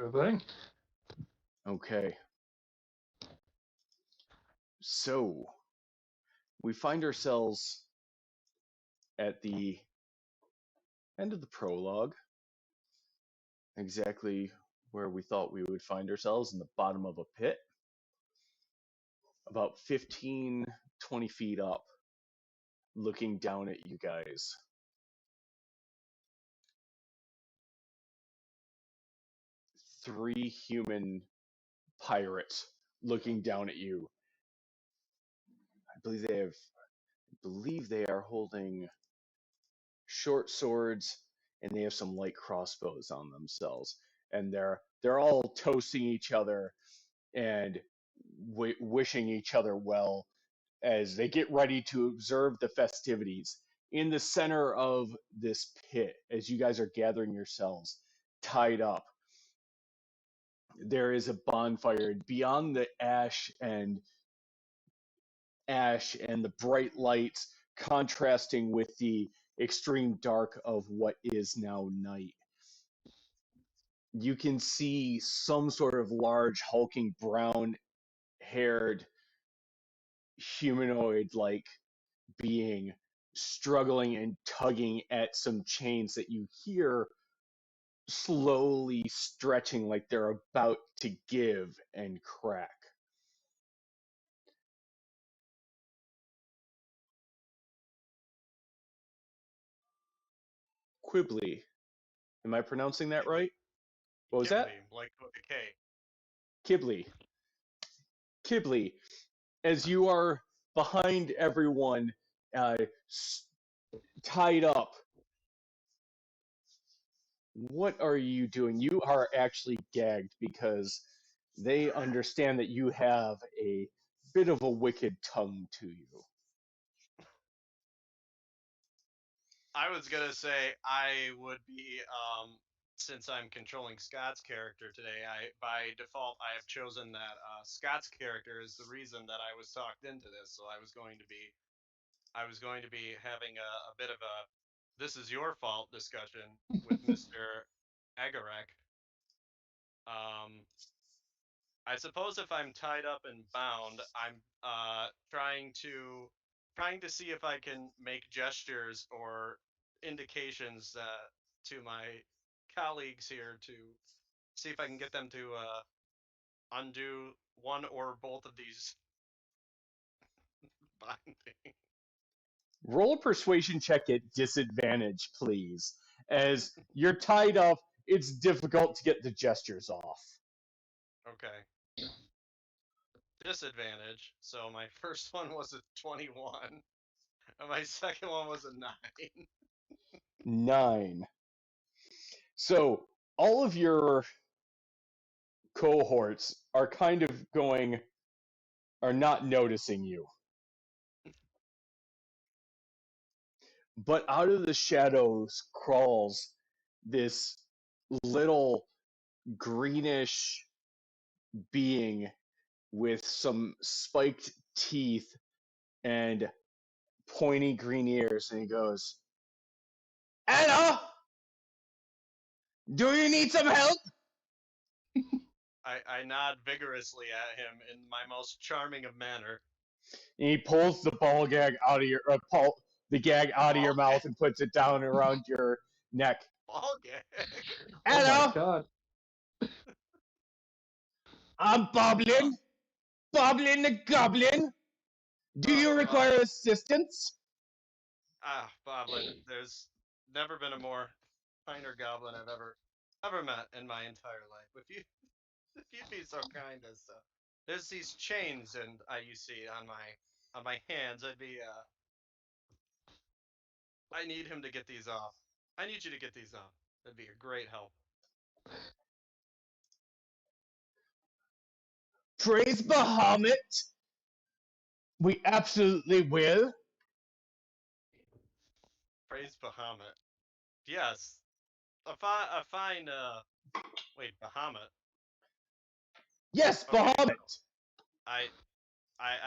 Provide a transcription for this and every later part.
Sure thing. Okay. So, we find ourselves at the end of the prologue, exactly where we thought we would find ourselves, in the bottom of a pit, about 15, 20 feet up, looking down at you guys. Three human pirates looking down at you. I believe they are holding short swords, and they have some light crossbows on themselves, and they're all toasting each other and wishing each other well as they get ready to observe the festivities. In the center of this pit, as you guys are gathering yourselves tied up, there is a bonfire beyond the ash and the bright lights contrasting with the extreme dark of what is now night. You can see some sort of large, hulking, brown haired humanoid like being struggling and tugging at some chains that you hear slowly stretching like they're about to give and crack. Quibbly. Am I pronouncing that right? What was that? Ghibli, like with a K. Kibbley. Kibbley. As you are behind everyone, uh, tied up, what are you doing? You are actually gagged because they understand that you have a bit of a wicked tongue to you. I was gonna say I would be, since I'm controlling Scott's character today. By default, I have chosen that Scott's character is the reason that I was talked into this. So I was going to be having a bit of a "this is your fault" discussion with Mr. Agarek. Um, I suppose if I'm tied up and bound, I'm trying to see if I can make gestures or indications to my colleagues here to see if I can get them to undo one or both of these bindings. Roll a persuasion check at disadvantage, please. As you're tied up, it's difficult to get the gestures off. Okay. Disadvantage. So my first one was a 21, and my second one was a 9. 9. So all of your cohorts are kind of are not noticing you. But out of the shadows crawls this little greenish being with some spiked teeth and pointy green ears, and he goes, "Anna, do you need some help?" I nod vigorously at him in my most charming of manner. And he pulls the ball gag out of your the gag out of your mouth and puts it down around your neck. Ball gag. Anna, Oh my god. I'm Boblin. Boblin the Goblin. Do you require assistance? Boblin, there's never been a more finer goblin I've ever met in my entire life. If you'd be so kind as to, there's these chains and you see on my hands. I need him to get these off. I need you to get these off. That'd be a great help. Praise Bahamut. We absolutely will. Praise Bahamut. Yes, a fine. Wait, Bahamut. Yes, Okay, Bahamut. I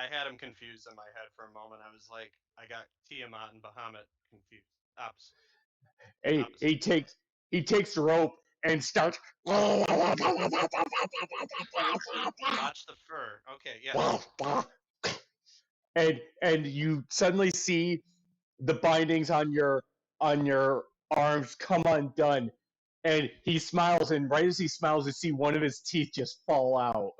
had him confused in my head for a moment. I was like, I got Tiamat and Bahamut confused. He takes the rope and start Watch the fur. Okay, yes. and you suddenly see the bindings on your arms come undone, and he smiles, and right as he smiles, you see one of his teeth just fall out.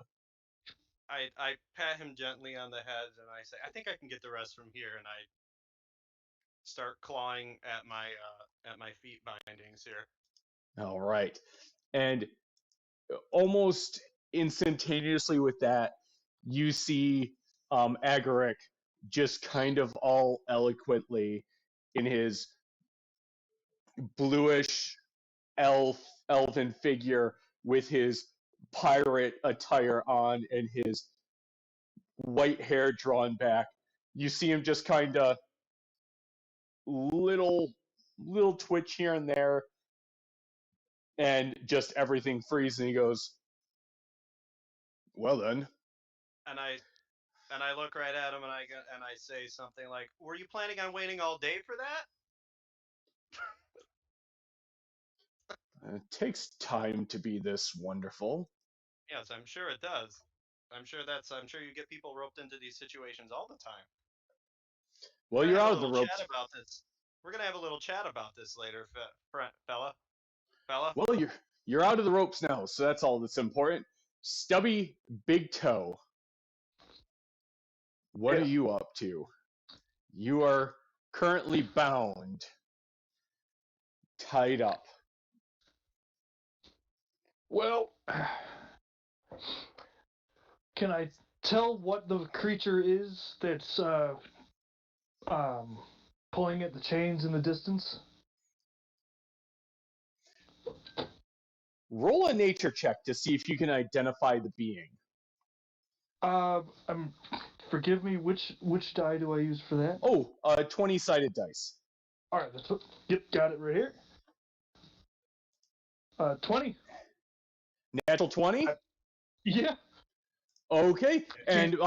I pat him gently on the head and I say, I think I can get the rest from here, and I start clawing at my feet bindings here. All right, and almost instantaneously with that, you see Agaric just kind of all eloquently in his bluish elven figure with his pirate attire on and his white hair drawn back. You see him just kind of little twitch here and there, and just everything freezes. And he goes, "Well then, And I look right at him and I say something like, "Were you planning on waiting all day for that?" it takes time to be this wonderful." Yes, I'm sure it does. I'm sure you get people roped into these situations all the time. Well, We're gonna you're have a out of the little chat ropes. about this. We're gonna have a little chat about this later, fella. Fella. Well, you're out of the ropes now, so that's all that's important. Stubby Big Toe, what are Yeah. you up to? You are currently bound, tied up. Well, can I tell what the creature is that's um, pulling at the chains in the distance? Roll a nature check to see if you can identify the being. Um, forgive me. Which die do I use for that? Oh, 20-sided dice. All right, that's what. Yep, got it right here. 20. Natural 20? Yeah. Okay, and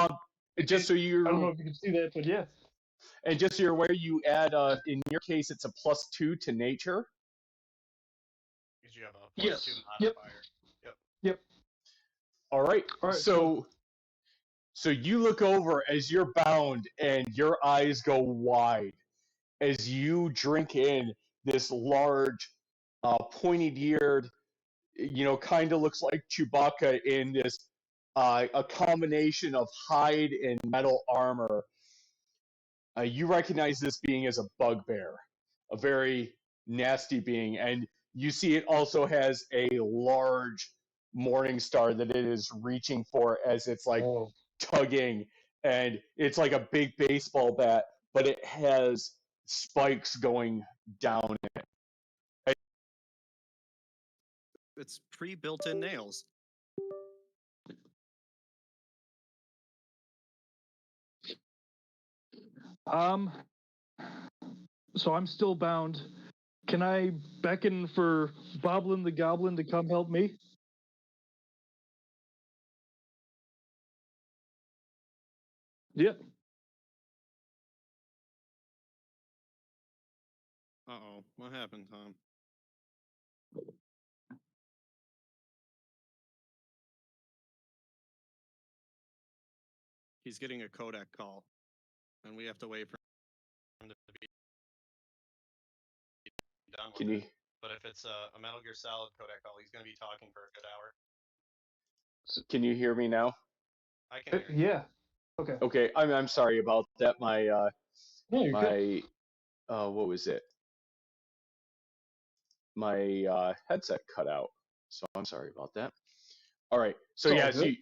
just so I don't know you if you can see that, but yeah. and just so you're aware, you add in your case it's a +2 to nature. Because you have a Yes. +2 Yep. modifier. Yep. All right. All right. So you look over as you're bound, and your eyes go wide as you drink in this large, pointed-eared, kind of looks like Chewbacca in this a combination of hide and metal armor. You recognize this being as a bugbear, a very nasty being, and you see it also has a large morning star that it is reaching for as it's like Oh. tugging, and it's like a big baseball bat, but it has spikes going down. It's pre-built-in nails. So I'm still bound. Can I beckon for Boblin the Goblin to come help me? Yep. Uh-oh. What happened, Tom? He's getting a Kodak call, and we have to wait for him to be done Can with you it. But if it's a Metal Gear Solid codec call, he's going to be talking for a good hour. hear me now? I can hear you. Yeah. Okay. Okay, I'm sorry about that. Yeah, you're good. What was it? My headset cut out, so I'm sorry about that. All right, so It's all yes, good.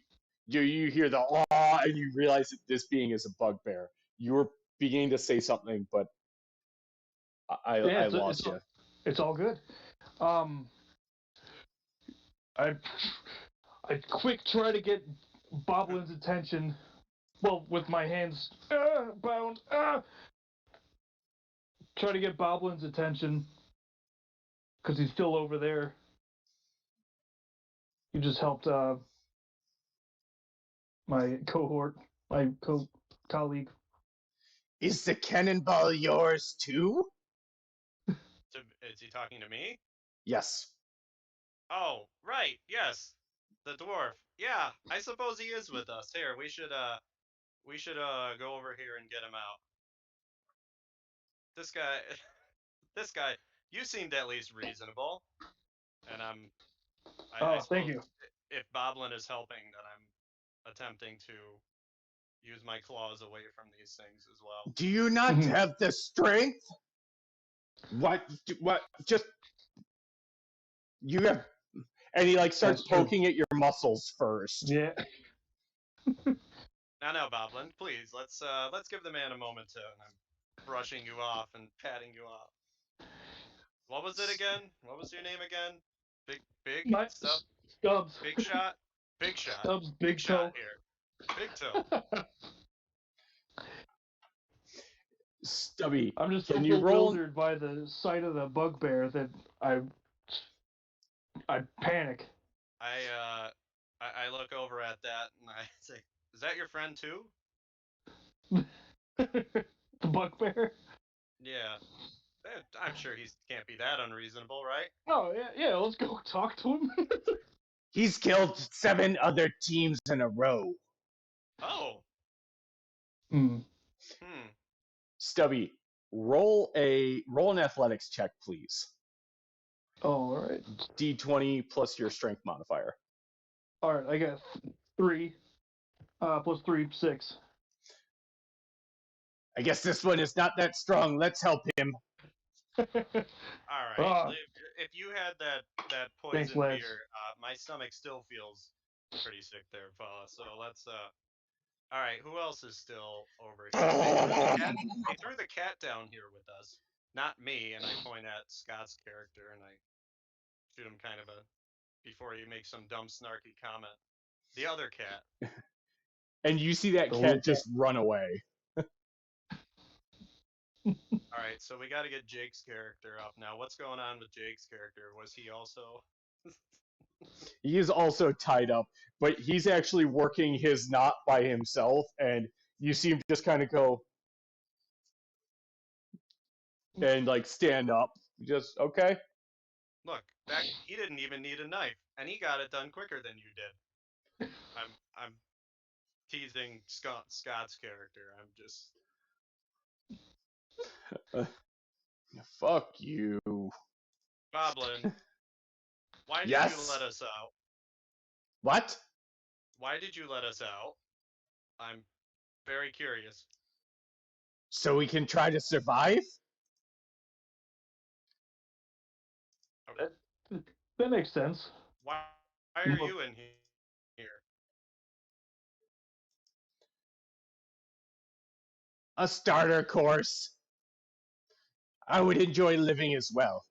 you hear the awe, and you realize that this being is a bugbear. You were beginning to say something, but Yeah, I lost you. it's all good. Um, I I quick try to get Boblin's attention. Well, with my hands bound. Try to get Boblin's attention because he's still over there. You just helped my cohort, my colleague. Is the cannonball yours too? Is he talking to me? Yes. Oh, right. Yes, the dwarf. Yeah, I suppose he is with us. Here, we should go over here and get him out. This guy, this guy. You seemed at least reasonable, and I Oh, thank suppose you. if Boblin is helping, then I'm attempting to use my claws away from these things as well. Do you not Mhm. have the strength? What? What? Just you have, and he like starts That's true. poking at your muscles first. Yeah. Now, Boblin, please let's give the man a moment to. And I'm brushing you off and patting you off. What was it again? What was your name again? Big My stuff. Stubbs. Big shot. Big shot. Stubbs, Big big shot toe. here. Big toe. Stubby, I'm just so can you roll? bewildered by the sight of the bugbear that I panic. I look over at that and I say, "Is that your friend too?" The bugbear. Yeah. I'm sure he can't be that unreasonable, right? Oh yeah, yeah. Let's go talk to him. He's killed 7 other teams in a row. Oh. Hmm. Hmm. Stubby, roll an athletics check, please. All right. D20 plus your strength modifier. All right. I got 3. Plus 3, 6. I guess this one is not that strong. Let's help him. All right. Ah, If you had that thanks, poison lads. beer, my stomach still feels pretty sick there, fella. So let's. All right. Who else is still over here? They threw the cat down here with us, not me. And I point at Scott's character and I shoot him kind of a before he makes some dumb snarky comment. The other cat. And you see that The cat little just run away. All right, so we got to get Jake's character up now. What's going on with Jake's character? Was he also? He is also tied up, but he's actually working his knot by himself, and you see him just kind of go and like stand up. Just okay. Look, that he didn't even need a knife, and he got it done quicker than you did. I'm teasing Scott's character. I'm just Uh, fuck you. Boblin. Why did you Yes. let us out? What? Why did you let us out? I'm very curious. So we can try to survive? That makes sense. Why are you in here? A starter course. I would enjoy living as well.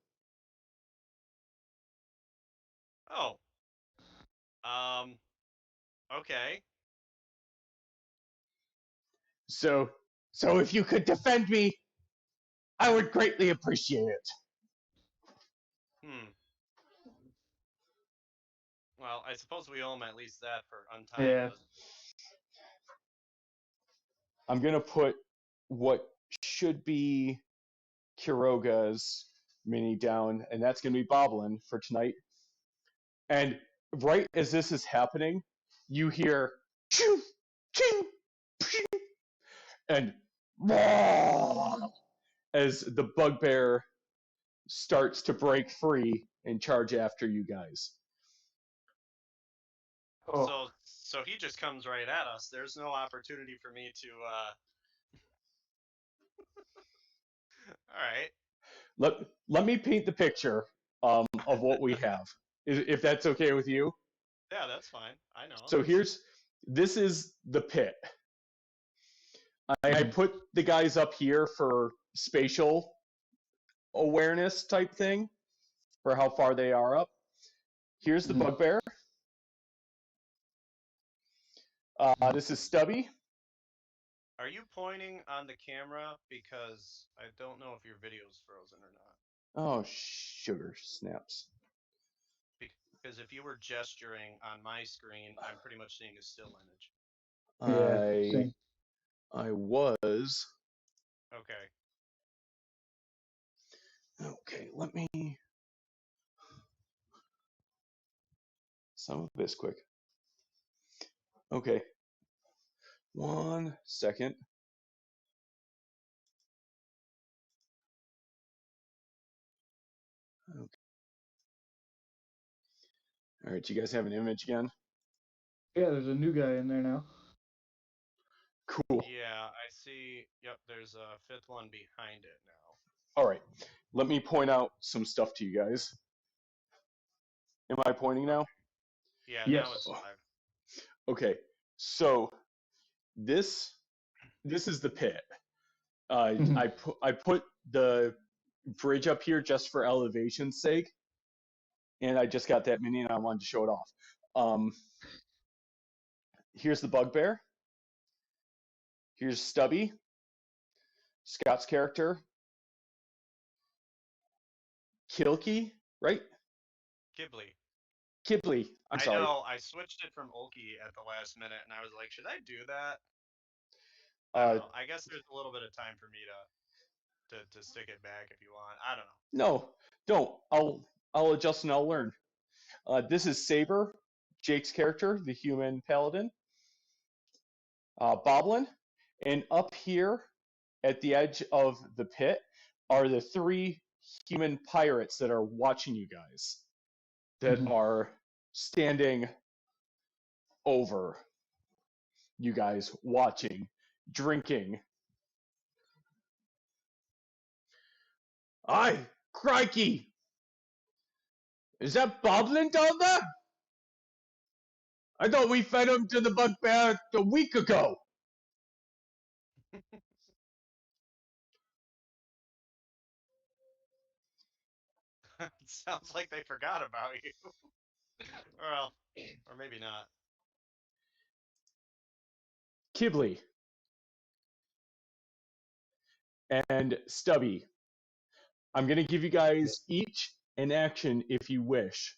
Oh, um, okay. So if you could defend me, I would greatly appreciate it. Hmm. Well, I suppose we owe him at least that for untying Yeah. us. I'm gonna put what should be Kiroga's mini down, and that's gonna be Boblin for tonight. And right as this is happening, you hear ching, ching, ching, and as the bugbear starts to break free and charge after you guys. Oh. So he just comes right at us. There's no opportunity for me to. All right. Let me paint the picture of what we have, if that's okay with you. Yeah, that's fine. I know. So this is the pit. I put the guys up here for spatial awareness type thing, for how far they are up. Here's the bugbear. This is Stubby. Are you pointing on the camera? Because I don't know if your video's frozen or not. Oh, sugar snaps. Because if you were gesturing on my screen, I'm pretty much seeing a still image. Yeah. Same. I was. Okay. Okay, let me. Some of it's quick. Okay. 1 second. Okay. All right, you guys have an image again? Yeah, there's a new guy in there now. Cool. Yeah, I see. Yep, there's a fifth one behind it now. All right. Let me point out some stuff to you guys. Am I pointing now? Yeah, Yes. now it's live. Okay. So this is the pit. Mhm. I put the bridge up here just for elevation's sake, and I just got that mini and I wanted to show it off. Here's the bugbear. Here's Stubby, Scott's character. Kilky, right? Ghibli. Kibley. I'm I sorry. know. I switched it from Ulki at the last minute, and I was like, should I do that? I don't know. I guess there's a little bit of time for me to stick it back if you want. I don't know. No, don't. I'll adjust and I'll learn. This is Saber, Jake's character, the human paladin. Boblin, and up here at the edge of the pit are the 3 human pirates that are watching you guys, that Mhm. are standing over you guys, watching, drinking. Aye, crikey! Is that Boblin down there? I thought we fed him to the bugbear a week ago. It sounds like they forgot about you. Well, or maybe not. Kibley and Stubby. I'm going to give you guys each an action, if you wish,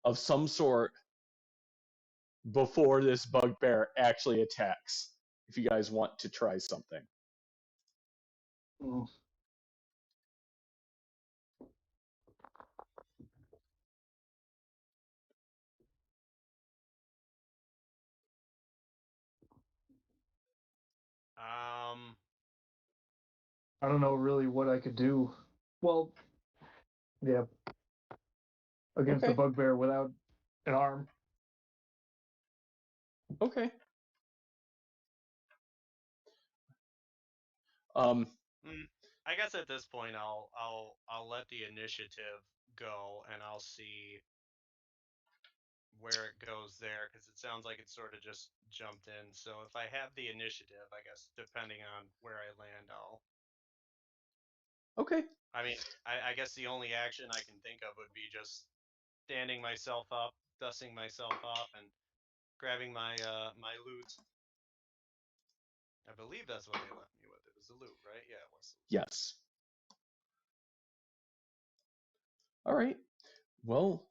of some sort before this bugbear actually attacks, if you guys want to try something. Mm. I don't know really what I could do. Well, yeah, against the Okay, bugbear without an arm. okay. Um, I guess at this point I'll let the initiative go and I'll see where it goes there because it sounds like it sort of just jumped in. So if I have the initiative, I guess depending on where I land, I'll. okay. I mean, I guess the only action I can think of would be just standing myself up, dusting myself off, and grabbing my loot. I believe that's what they left me with. It was the loot, right? Yeah, it was. Yes. All right. Well,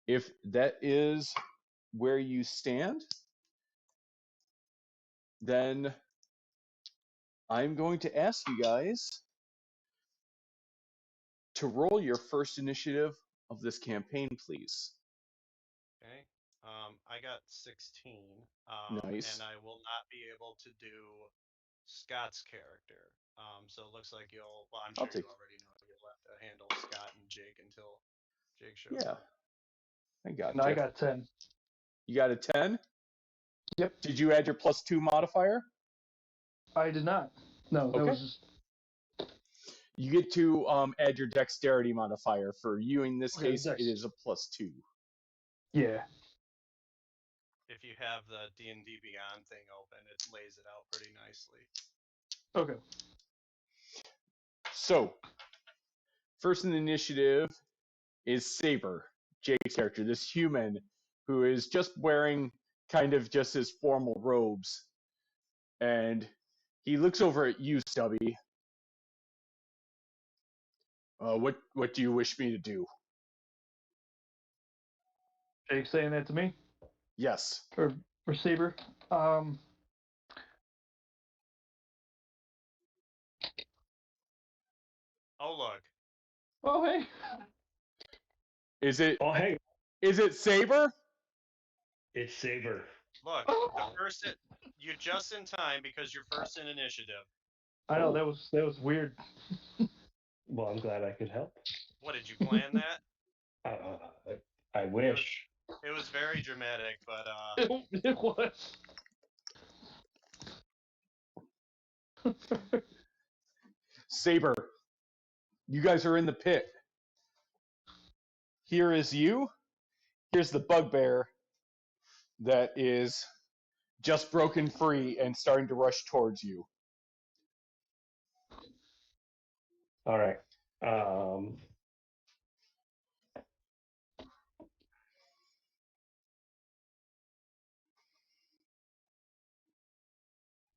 if that is where you stand, then I'm going to ask you guys to roll your first initiative of this campaign, please. Okay. I got 16. Nice. And I will not be able to do Scott's character. So it looks like you'll. Well, I'm I'll sure you take. already know you'll have to handle Scott and Jake until Jake shows Yeah, up. I And I gotcha. got 10. You got a 10? Yep. Did you add your +2 modifier? I did not. No, that Okay. was just. You get to add your dexterity modifier. For you, in this Okay, case, it dex. is a +2. Yeah. If you have the D&D Beyond thing open, it lays it out pretty nicely. Okay. So, first in the initiative is Saber, Jake's character, this human who is just wearing kind of just his formal robes. And he looks over at you, Stubby. What do you wish me to do? Jake saying that to me? Yes. Or Saber? Um. Oh look. Oh, hey. Is it Oh, hey. Is it Saber? It's Saber. Look, the first you're just in time because you're first in initiative. I know that was weird. Well, I'm glad I could help. What did you plan that? I wish. It was very dramatic, but It was. Saber, you guys are in the pit. Here is you. Here's the bugbear that is just broken free and starting to rush towards you. All right.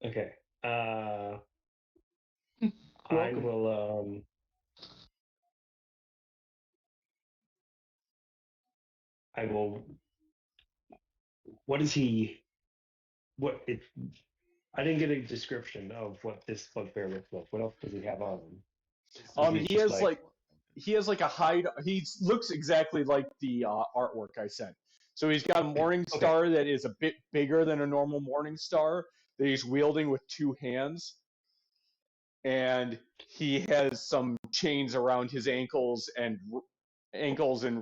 Okay. I Welcome. will. I will. What is he? What it? I didn't get a description of what this bugbear looks like. What else does he have on him? Is He just has like a hide. He looks exactly like the artwork I sent. So he's got a morning star that is a bit bigger than a normal morning star that he's wielding with two hands, and he has some chains around his ankles and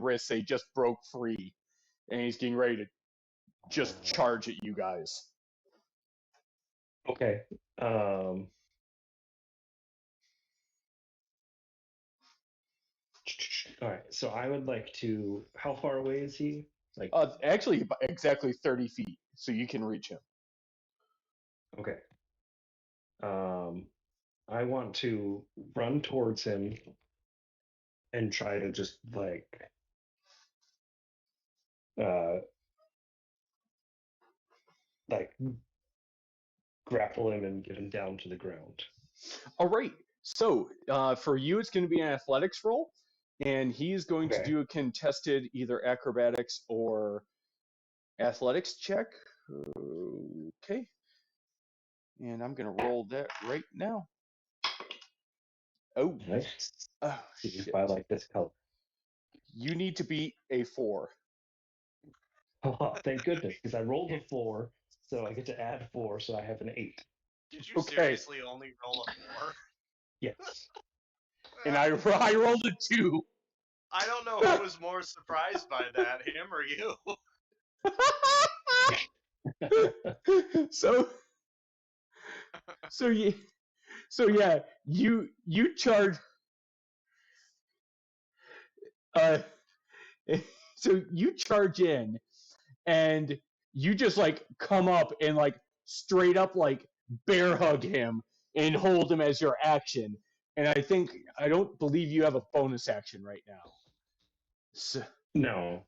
wrists. They just broke free, and he's getting ready to just charge at you guys. Okay. All right. So I would like to. How far away is he? Like. Actually, exactly 30 feet, so you can reach him. Okay. I want to run towards him and try to just like grapple him and get him down to the ground. All right. So for you, it's going to be an athletics roll, and he's going to do a contested either acrobatics or athletics check. Okay. And I'm going to roll that right now. Oh. Nice. Oh, shit. I like this color. You need to beat a 4. Oh, thank goodness, because I rolled a 4, so I get to add 4, so I have an 8. Did you seriously only roll a 4? Yes. And I rolled a 2. I don't know who was more surprised by that, him or you. Yeah, you charge. So you charge in, and you just like come up and like straight up like bear hug him and hold him as your action. And I don't believe you have a bonus action right now. So, no.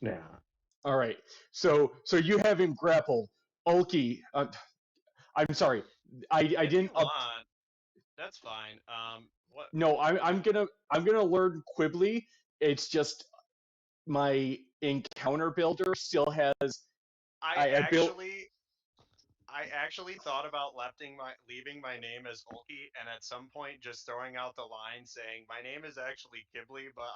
Nah. All right. So you have him grappled. Ulky, I'm sorry. I didn't. That's fine. What? No, I'm gonna learn Quibbly. It's just my encounter builder still has. I actually thought about leaving my name as Ulky, and at some point just throwing out the line saying my name is actually Ghibli, but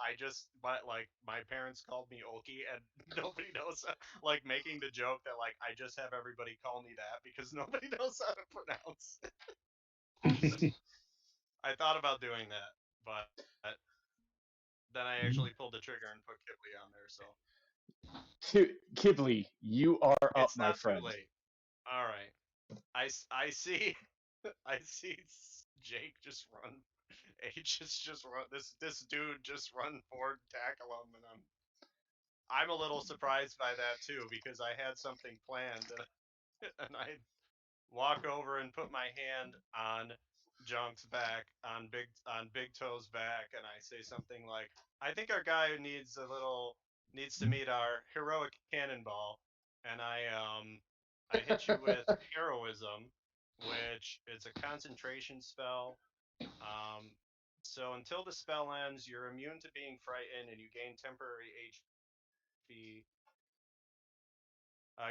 my parents called me Ulky, and nobody knows, like making the joke that like I just have everybody call me that because nobody knows how to pronounce. I thought about doing that, but then I actually pulled the trigger and put Ghibli on there. So Ghibli, you are up, it's my not friend. too late. All right. I see Jake just run. Just run. This dude just run forward, tackle him, and I'm a little surprised by that too because I had something planned and I walk over and put my hand on Junk's back, on Big Toe's back, and I say something like, "I think our guy needs to meet our heroic cannonball," and I hit you with heroism, which is a concentration spell. So until the spell ends, you're immune to being frightened, and you gain temporary HP.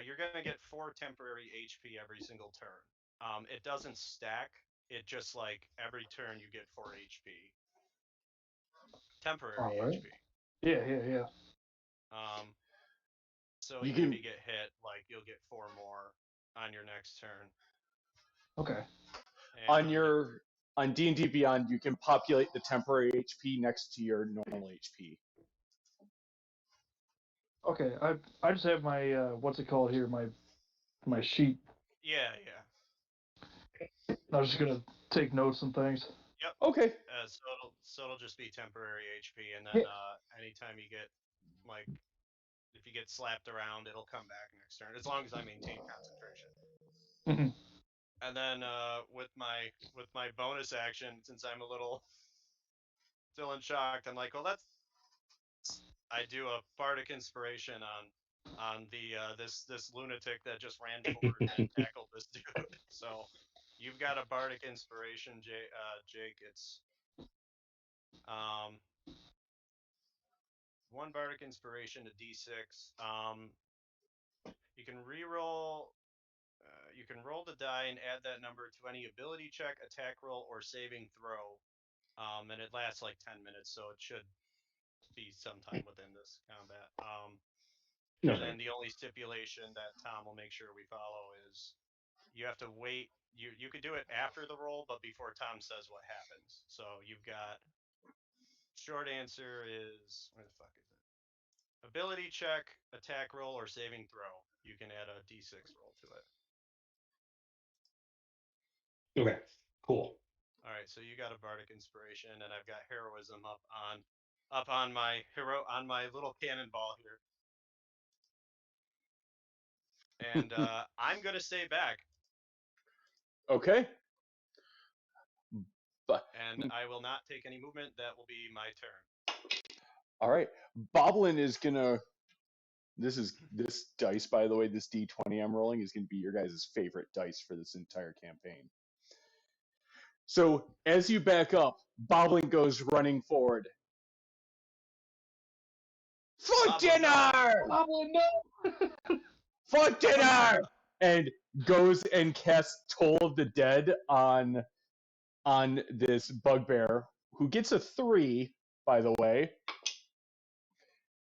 You're gonna get 4 temporary HP every single turn. It doesn't stack. It just like every turn you get 4 HP. Temporary HP. Yeah. So You even can- if you get hit, like you'll get 4 more on your next turn. Okay. And on D&D Beyond, you can populate the temporary HP next to your normal HP. Okay. I just have my what's it called here? My sheet. yeah. I was just gonna take notes and things. Yep. Okay. So it'll just be temporary HP, and then anytime you get like if you get slapped around, it'll come back next turn as long as I maintain concentration. Mhm. And then with my bonus action, since I'm a little still in shock, I'm like, well, I do a bardic inspiration on the this lunatic that just ran forward and tackled this dude. So you've got a bardic inspiration, Jake. It's one bardic inspiration to D6. You can reroll. You can roll the die and add that number to any ability check, attack roll, or saving throw. And it lasts like 10 minutes, so it should be sometime within this combat. And then the only stipulation that Tom will make sure we follow is you have to wait. You could do it after the roll, but before Tom says what happens. So you've got short answer is where the fuck is it? Ability check, attack roll, or saving throw. You can add a D6 roll to it. Okay, cool. All right, so you got a bardic inspiration, and I've got heroism up on my little cannonball here. And I'm gonna stay back. Okay. But And I will not take any movement. That will be my turn. all right. Boblin is gonna. This dice, by the way, this D20 I'm rolling is gonna be your guys' favorite dice for this entire campaign. So as you back up, Boblin goes running forward. For Boblin, dinner! Goblin, no! For dinner! And goes and casts Toll of the Dead on this bugbear, who gets a 3, by the way.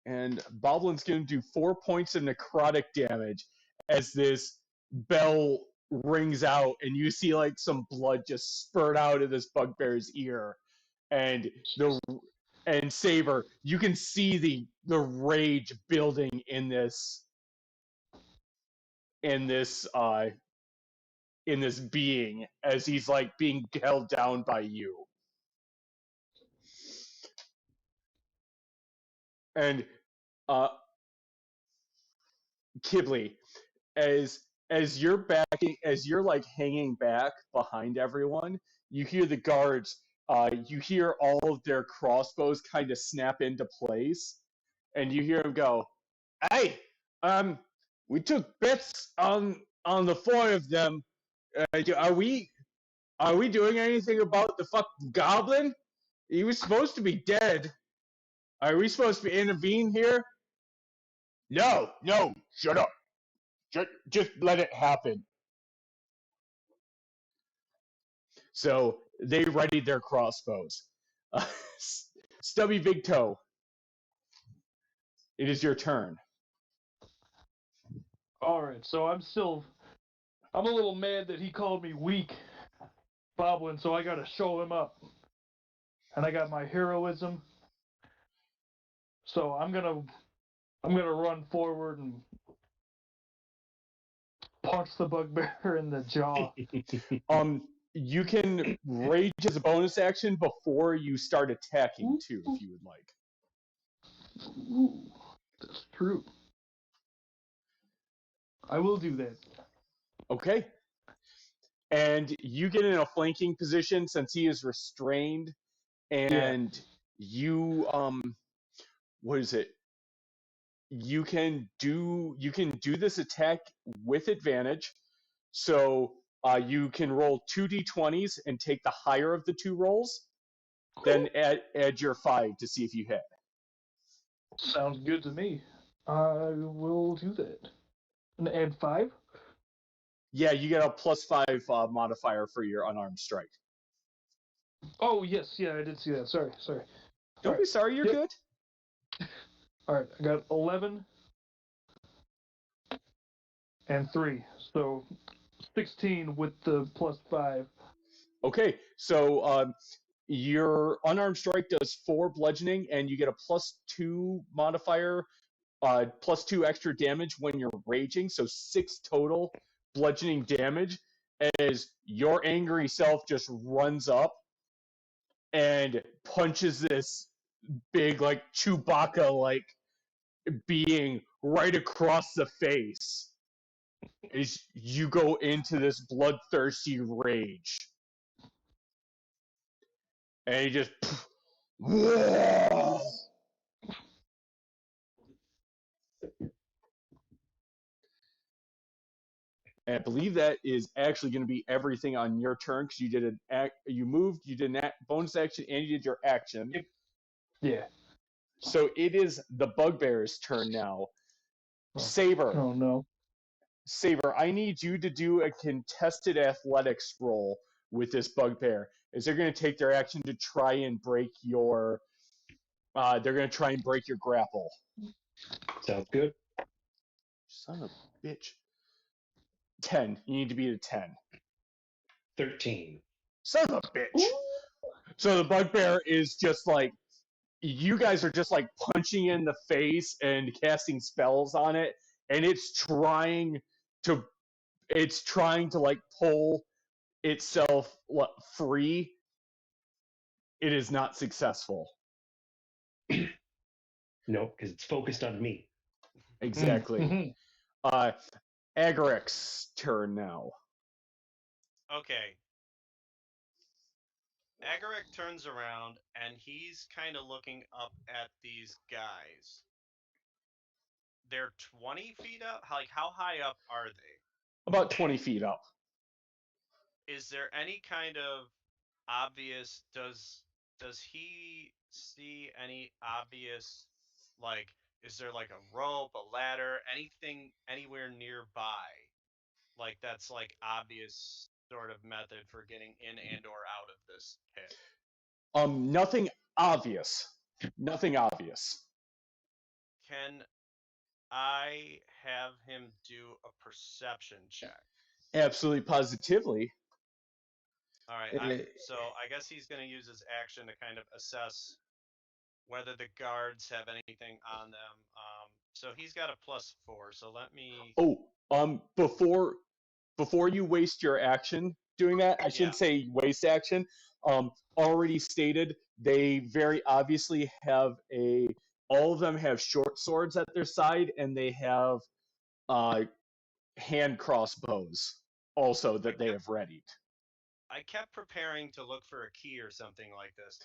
And Boblin's going to do 4 points of necrotic damage as this bell rings out, and you see like some blood just spurt out of this bugbear's ear. And Saber, you can see the rage building in this being as he's like being held down by you. And Kibley, as you're like hanging back behind everyone, you hear the guards. You hear all of their crossbows kind of snap into place, and you hear them go, "Hey, we took bets on the 4 of them. Are we doing anything about the fucking goblin? He was supposed to be dead. Are we supposed to intervene here?" No, shut up. Just let it happen. So they readied their crossbows. Stubby Big Toe, it is your turn. Alright, so I'm a little mad that he called me weak, Boblin, so I gotta show him up. And I got my heroism. So I'm gonna run forward and punch the bugbear in the jaw. You can rage as a bonus action before you start attacking too, if you would like. Ooh, that's true. I will do that. Okay. And you get in a flanking position since he is restrained, and you what is it? You can do this attack with advantage. So you can roll 2d20s and take the higher of the 2 rolls, then add your 5 to see if you hit. Sounds good to me. I will do that. And add 5? Yeah, you get a +5 modifier for your unarmed strike. Oh, yes, yeah, I did see that. Sorry. Don't be sorry, you're good. All right, I got 11 and 3, so 16 with the +5. Okay, so your unarmed strike does 4 bludgeoning, and you get a +2 modifier, +2 extra damage when you're raging, so 6 total bludgeoning damage as your angry self just runs up and punches this big, like, Chewbacca-like being right across the face as you go into this bloodthirsty rage. And he just... Whoa! And I believe that is actually going to be everything on your turn because you did you moved, you did an bonus action, and you did your action. Yeah. So it is the bugbear's turn now. Saber, Oh no. Saber, I need you to do a contested athletics roll with this bugbear. Is they're going to take their action to try and break your. They're going to try and break your grapple. Sounds good. Son of a bitch. 10. You need to beat a 10. 13. Son of a bitch. So the bugbear is just like, you guys are just like punching in the face and casting spells on it, and it's trying to like pull itself free. It is not successful. No, because it's focused on me. Exactly. Agaric's turn now. Okay. Agaric turns around and he's kind of looking up at these guys. They're 20 feet up? Like, how high up are they? About 20 feet up. Is there any kind of obvious, does he see any obvious, like, is there like a rope, a ladder, anything anywhere nearby? Like, that's like obvious sort of method for getting in and or out of this pit. Nothing obvious. Nothing obvious. Can I have him do a perception check? Absolutely positively. All right, so I guess he's going to use his action to kind of assess whether the guards have anything on them. So he's got a +4. So let me. Before you waste your action doing that, I shouldn't say waste action. Already stated, they very obviously have all of them have short swords at their side, and they have hand crossbows also that they have readied. I kept preparing to look for a key or something like this,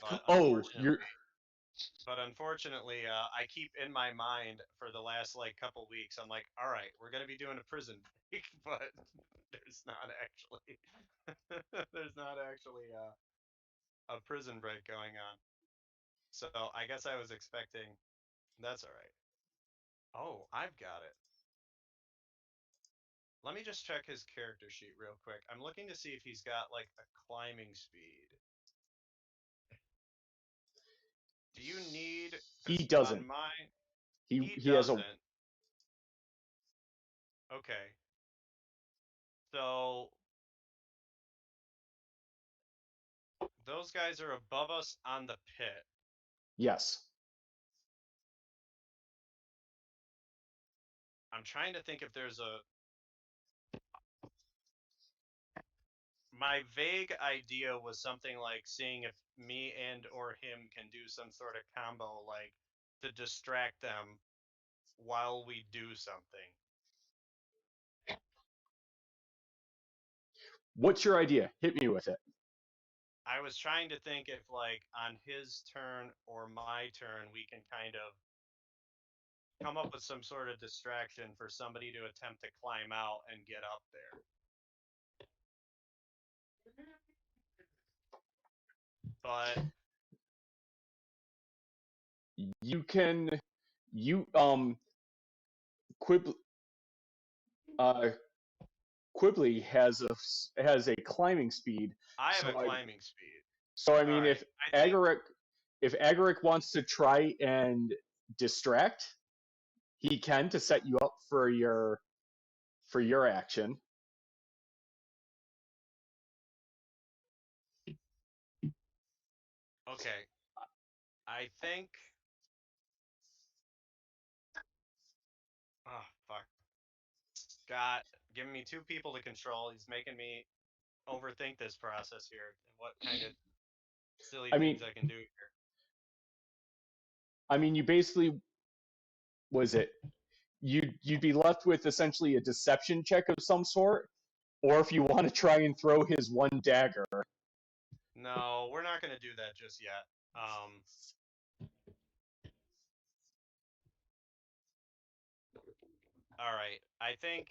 but unfortunately, I keep in my mind for the last like couple weeks. I'm like, all right, we're gonna be doing a prison break, but there's not actually a prison break going on. So I guess I was expecting. That's all right. Oh, I've got it. Let me just check his character sheet real quick. I'm looking to see if he's got like a climbing speed. Do you need? He doesn't. On my, he doesn't. has a. Okay. So those guys are above us on the pit. Yes. I'm trying to think if there's a. My vague idea was something like seeing if me and or him can do some sort of combo, like to distract them while we do something. What's your idea? Hit me with it. I was trying to think if, like, on his turn or my turn, we can kind of come up with some sort of distraction for somebody to attempt to climb out and get up there. But You can, Quibbly has a climbing speed. I have a climbing speed. So I mean, All right, if Agaric wants to try and distract, he can to set you up for your action. Okay. I think. Oh fuck. Scott giving me 2 people to control. He's making me overthink this process here. And what kind of silly I mean, things I can do here. you basically was it you'd be left with essentially a deception check of some sort, or if you want to try and throw his one dagger. No, we're not gonna do that just yet. All right. I think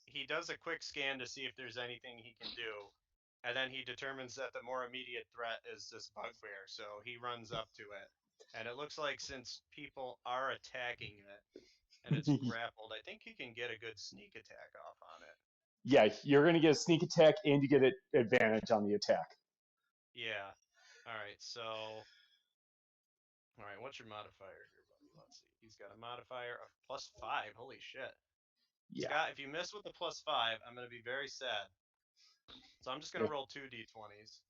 he does a quick scan to see if there's anything he can do, and then he determines that the more immediate threat is this bugbear, so he runs up to it. And it looks like since people are attacking it and it's grappled, I think he can get a good sneak attack off on it. Yeah, you're gonna get a sneak attack and you get an advantage on the attack. Yeah. All right. So, all right. What's your modifier here, buddy? Let's see. He's got a modifier of +5. Holy shit. Yeah. Scott, if you miss with the +5, I'm gonna be very sad. So I'm just gonna roll 2d20s.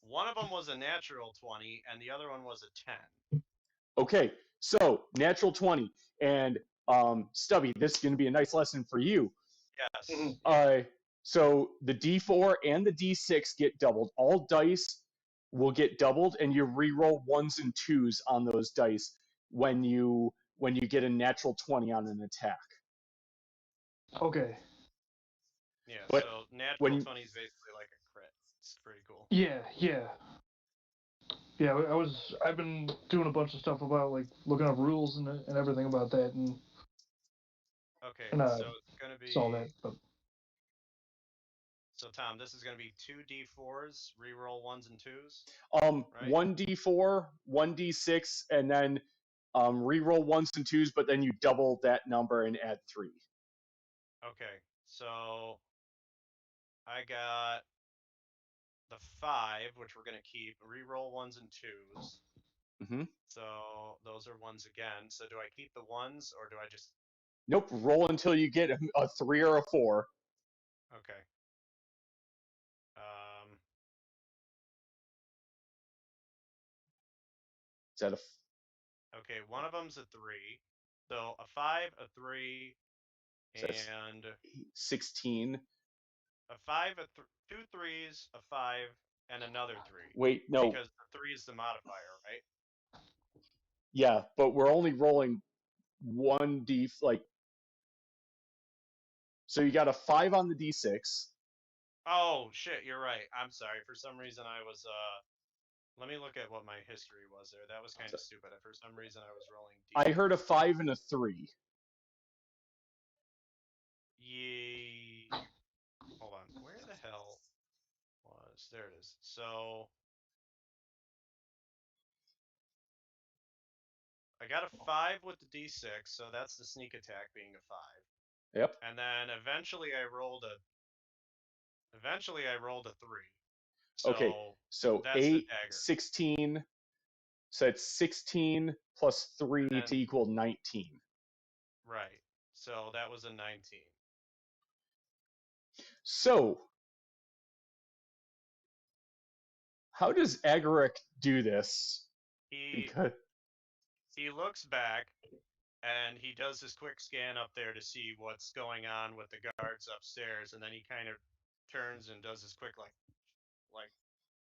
One of them was a natural 20, and the other one was a 10. Okay, so natural 20, and Stubby, this is going to be a nice lesson for you. Yes. So the D4 and the D6 get doubled. All dice will get doubled, and you re-roll 1s and 2s on those dice when you get a natural 20 on an attack. Okay. Yeah. But so natural 20 is basically like a crit. It's pretty cool. Yeah. I've been doing a bunch of stuff about like looking up rules and everything about that, and okay, so it's gonna be saw that. But so Tom, this is gonna be 2d4s, reroll 1s and 2s. Right? 1d4, 1d6, and then re-roll 1s and 2s, but then you double that number and add 3. Okay, so I got the 5, which we're gonna keep. Reroll 1s and 2s. Mm-hmm. So those are 1s again. So do I keep the 1s or do I just? Nope. Roll until you get a 3 or a 4. Okay. Is that a? Okay, one of them's a 3. So a 5, a 3, and 16. A 5, 2 3s, a 5, and another 3. Wait, no. Because the 3 is the modifier, right? Yeah, but we're only rolling 1d like. So you got a 5 on the d6. Oh shit, you're right. I'm sorry. For some reason I was let me look at what my history was there. That was kind of stupid. For some reason I was rolling I heard a 5 and a 3. Yeah. Hold on. Where the hell was? There it is. So I got a 5 with the d6, so that's the sneak attack being a 5. Yep. And then eventually I rolled a 3. So okay, so that's 8, the dagger. 16. So it's 16 plus 3 to equal 19. Right. So that was a 19. So, how does Agaric do this? He looks back and he does his quick scan up there to see what's going on with the guards upstairs, and then he kind of turns and does his quick like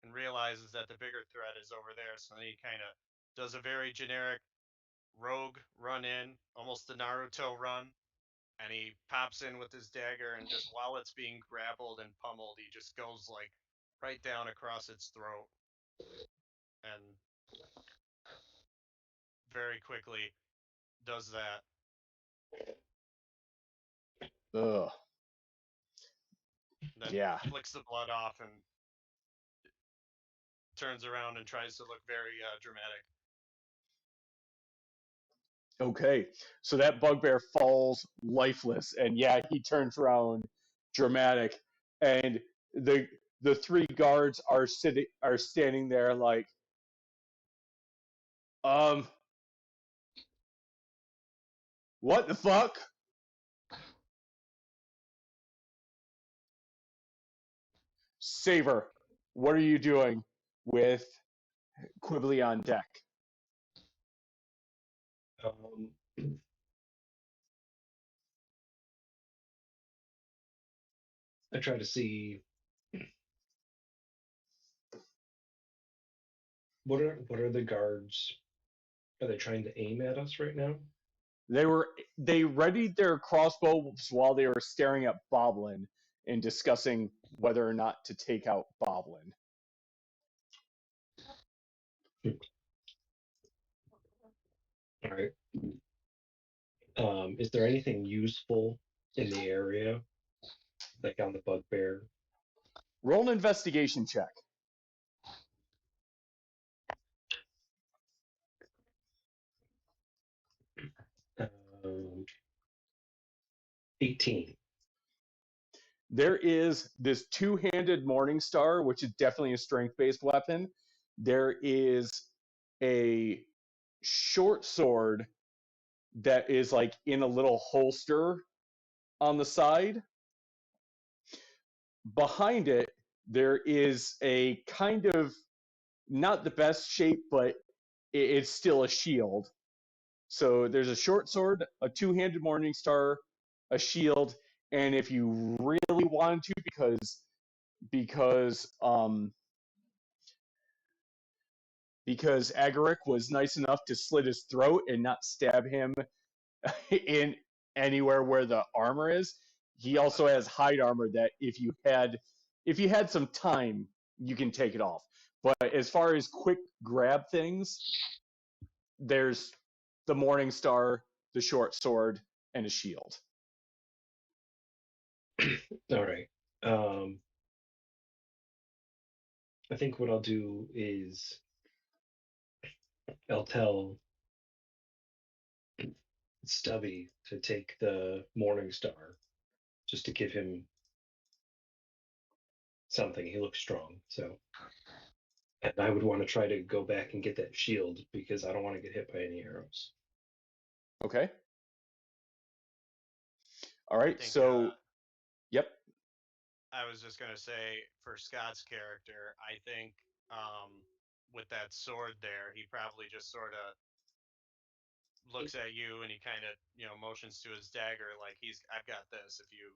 and realizes that the bigger threat is over there. So then he kind of does a very generic rogue run in, almost the Naruto run, and he pops in with his dagger, and just while it's being grappled and pummeled, he just goes like right down across its throat and very quickly does that. Ugh. Then flicks the blood off and turns around and tries to look very dramatic. Okay, so that bugbear falls lifeless, and he turns around dramatic, and the 3 guards are standing there like, Um, what the fuck? Saber, what are you doing with Quibbly on deck? Um, I try to see what are the guards? Are they trying to aim at us right now? They readied their crossbows while they were staring at Boblin and discussing whether or not to take out Boblin. All right. Is there anything useful in the area, like on the bugbear? Roll an investigation check. Um, 18. There is this two-handed Morning Star, which is definitely a strength-based weapon. There is a short sword that is like in a little holster on the side. Behind it, there is a kind of not the best shape, but it's still a shield. So there's a short sword, a two-handed Morning Star, a shield, and if you really wanted to, because Agaric was nice enough to slit his throat and not stab him in anywhere where the armor is. He also has hide armor that if you had some time, you can take it off. But as far as quick grab things, there's the Morning Star, the short sword, and a shield. All right. I think what I'll do is I'll tell Stubby to take the Morning Star just to give him something. He looks strong, so. And I would want to try to go back and get that shield because I don't want to get hit by any arrows. Okay. All right. think, So, yep. I was just gonna say for Scott's character, I think with that sword there, he probably just sort of looks at you and he kind of motions to his dagger like I've got this. If you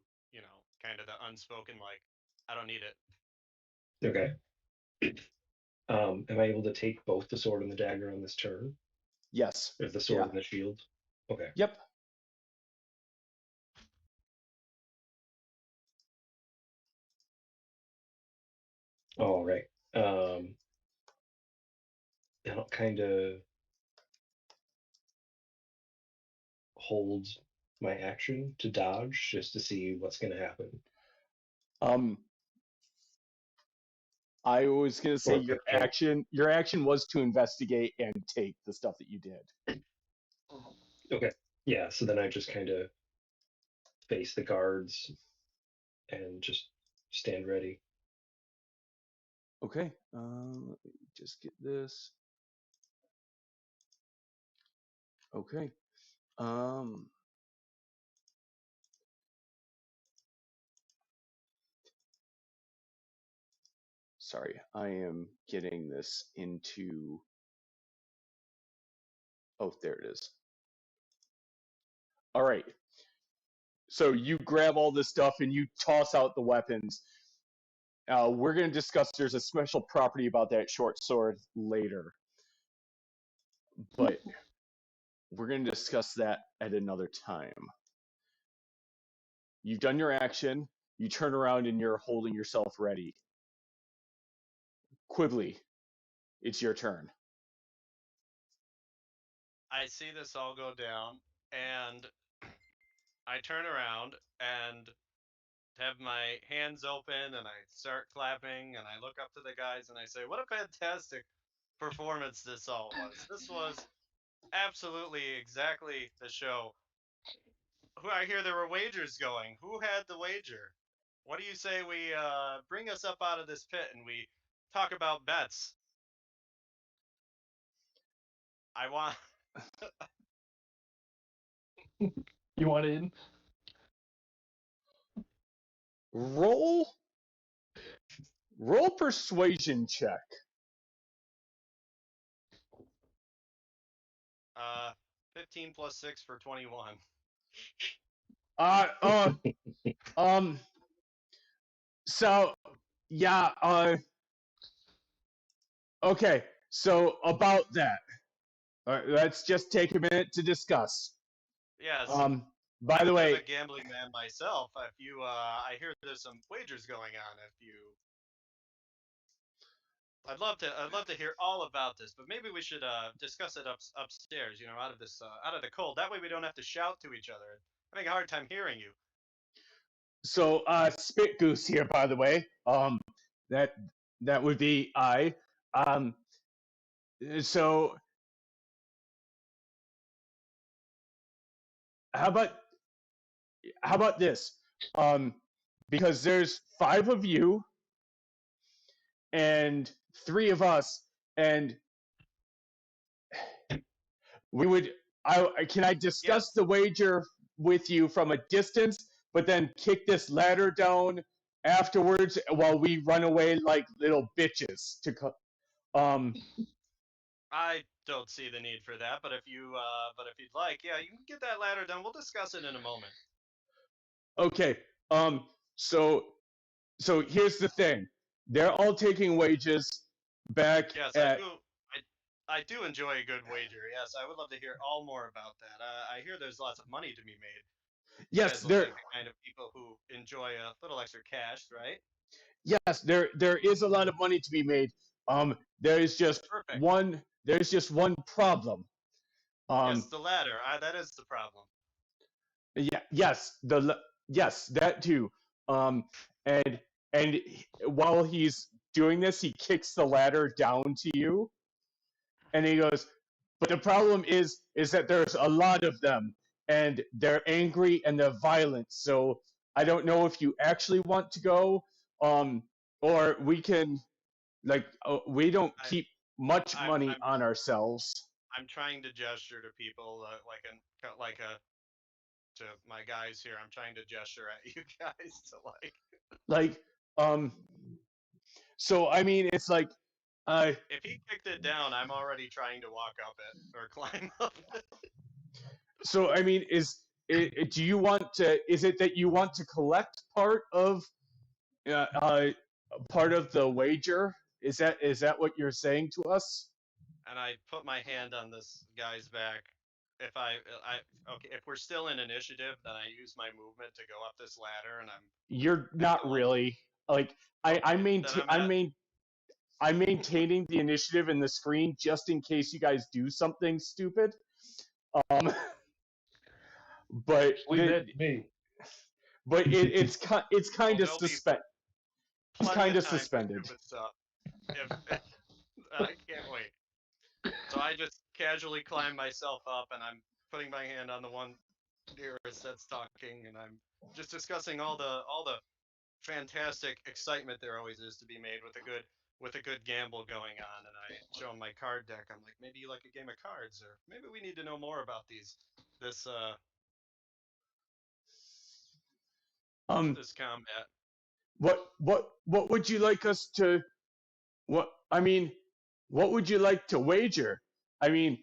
kind of the unspoken like I don't need it. Okay. Am I able to take both the sword and the dagger on this turn? Yes. Or the sword Yeah. and the shield? Okay. Yep. All right. And I'll kind of hold my action to dodge just to see what's going to happen. I was gonna say Or quick your action was to investigate and take the stuff that you did. Okay. Yeah, so then I just kind of face the guards and just stand ready. Okay. Let me just get this. Okay. Sorry, I am getting this into. Oh, there it is. All right. So you grab all this stuff and you toss out the weapons. We're going to discuss. There's a special property about that short sword later, but we're going to discuss that at another time. You've done your action. You turn around and you're holding yourself ready. Quibbly, it's your turn. I see this all go down, and I turn around and have my hands open, and I start clapping, and I look up to the guys, and I say, "What a fantastic performance this all was! This was absolutely exactly the show." Who I hear there were wagers going. Who had the wager? What do you say we bring us up out of this pit and we talk about bets? I want. You want in? Roll persuasion check. 15 plus 6 for 21. Uh, uh, um. So yeah. Okay. So about that, let's just take a minute to discuss. Yes, Um. By I'm the a bit of way, a gambling man myself. If you, I hear there's some wagers going on. If you, I'd love to hear all about this. But maybe we should discuss it upstairs. You know, out of this, out of the cold. That way we don't have to shout to each other. I'm having a hard time hearing you. so Spit Goose here. By the way, that that would be I. Um. So how about this? Um, because there's 5 of you and 3 of us, and we would. I can I discuss Yes, the wager with you from a distance, but then kick this ladder down afterwards while we run away like little bitches to. Um. I don't see the need for that. But if you'd like, yeah, you can get that ladder done. We'll discuss it in a moment. Okay. Um. So here's the thing. They're all taking wages back Yes, I at. do. I do enjoy a good wager. Yes, I would love to hear all more about that. I hear there's lots of money to be made. You Yes, guys look there. like the kind of people who enjoy a little extra cash, right? Yes, there is a lot of money to be made. There is just Perfect. one. There's just one problem. Yes, Um. the ladder. That is the problem. Yeah. Yes. Yes, that too. Um. And while he's doing this, he kicks the ladder down to you, and he goes, but the problem is that there's a lot of them, and they're angry and they're violent. So I don't know if you actually want to go, um, or we can we don't I keep much I'm money I'm on ourselves. I'm trying to gesture to people like a to my guys here. I'm trying to gesture at you guys to like. Like, um, so I mean, it's like, uh, If he kicked it down, I'm already trying to walk up it or climb up it. so I mean, do you want to? Is it that you want to collect uh, uh, part of the wager? Is that what you're saying to us? And I put my hand on this guy's back. If okay, if we're still in initiative, then I use my movement to go up this ladder, and You're I'm not going. really like Okay, then I'm at. I'm maintaining the initiative in the screen just in case you guys do something stupid. Um, but Leave that to me. it's Oh, kind of there'll be it's plenty kind of of time for suspended. stupid stuff. If I can't wait. So I just casually climb myself up, and I'm putting my hand on the one nearest that's talking, and I'm just discussing all the fantastic excitement there always is to be made with a good gamble going on. And I show him my card deck. I'm like, maybe you like a game of cards, or maybe we need to know more about this Um, this combat. what would you like us to? What I mean, what would you like to wager? I mean,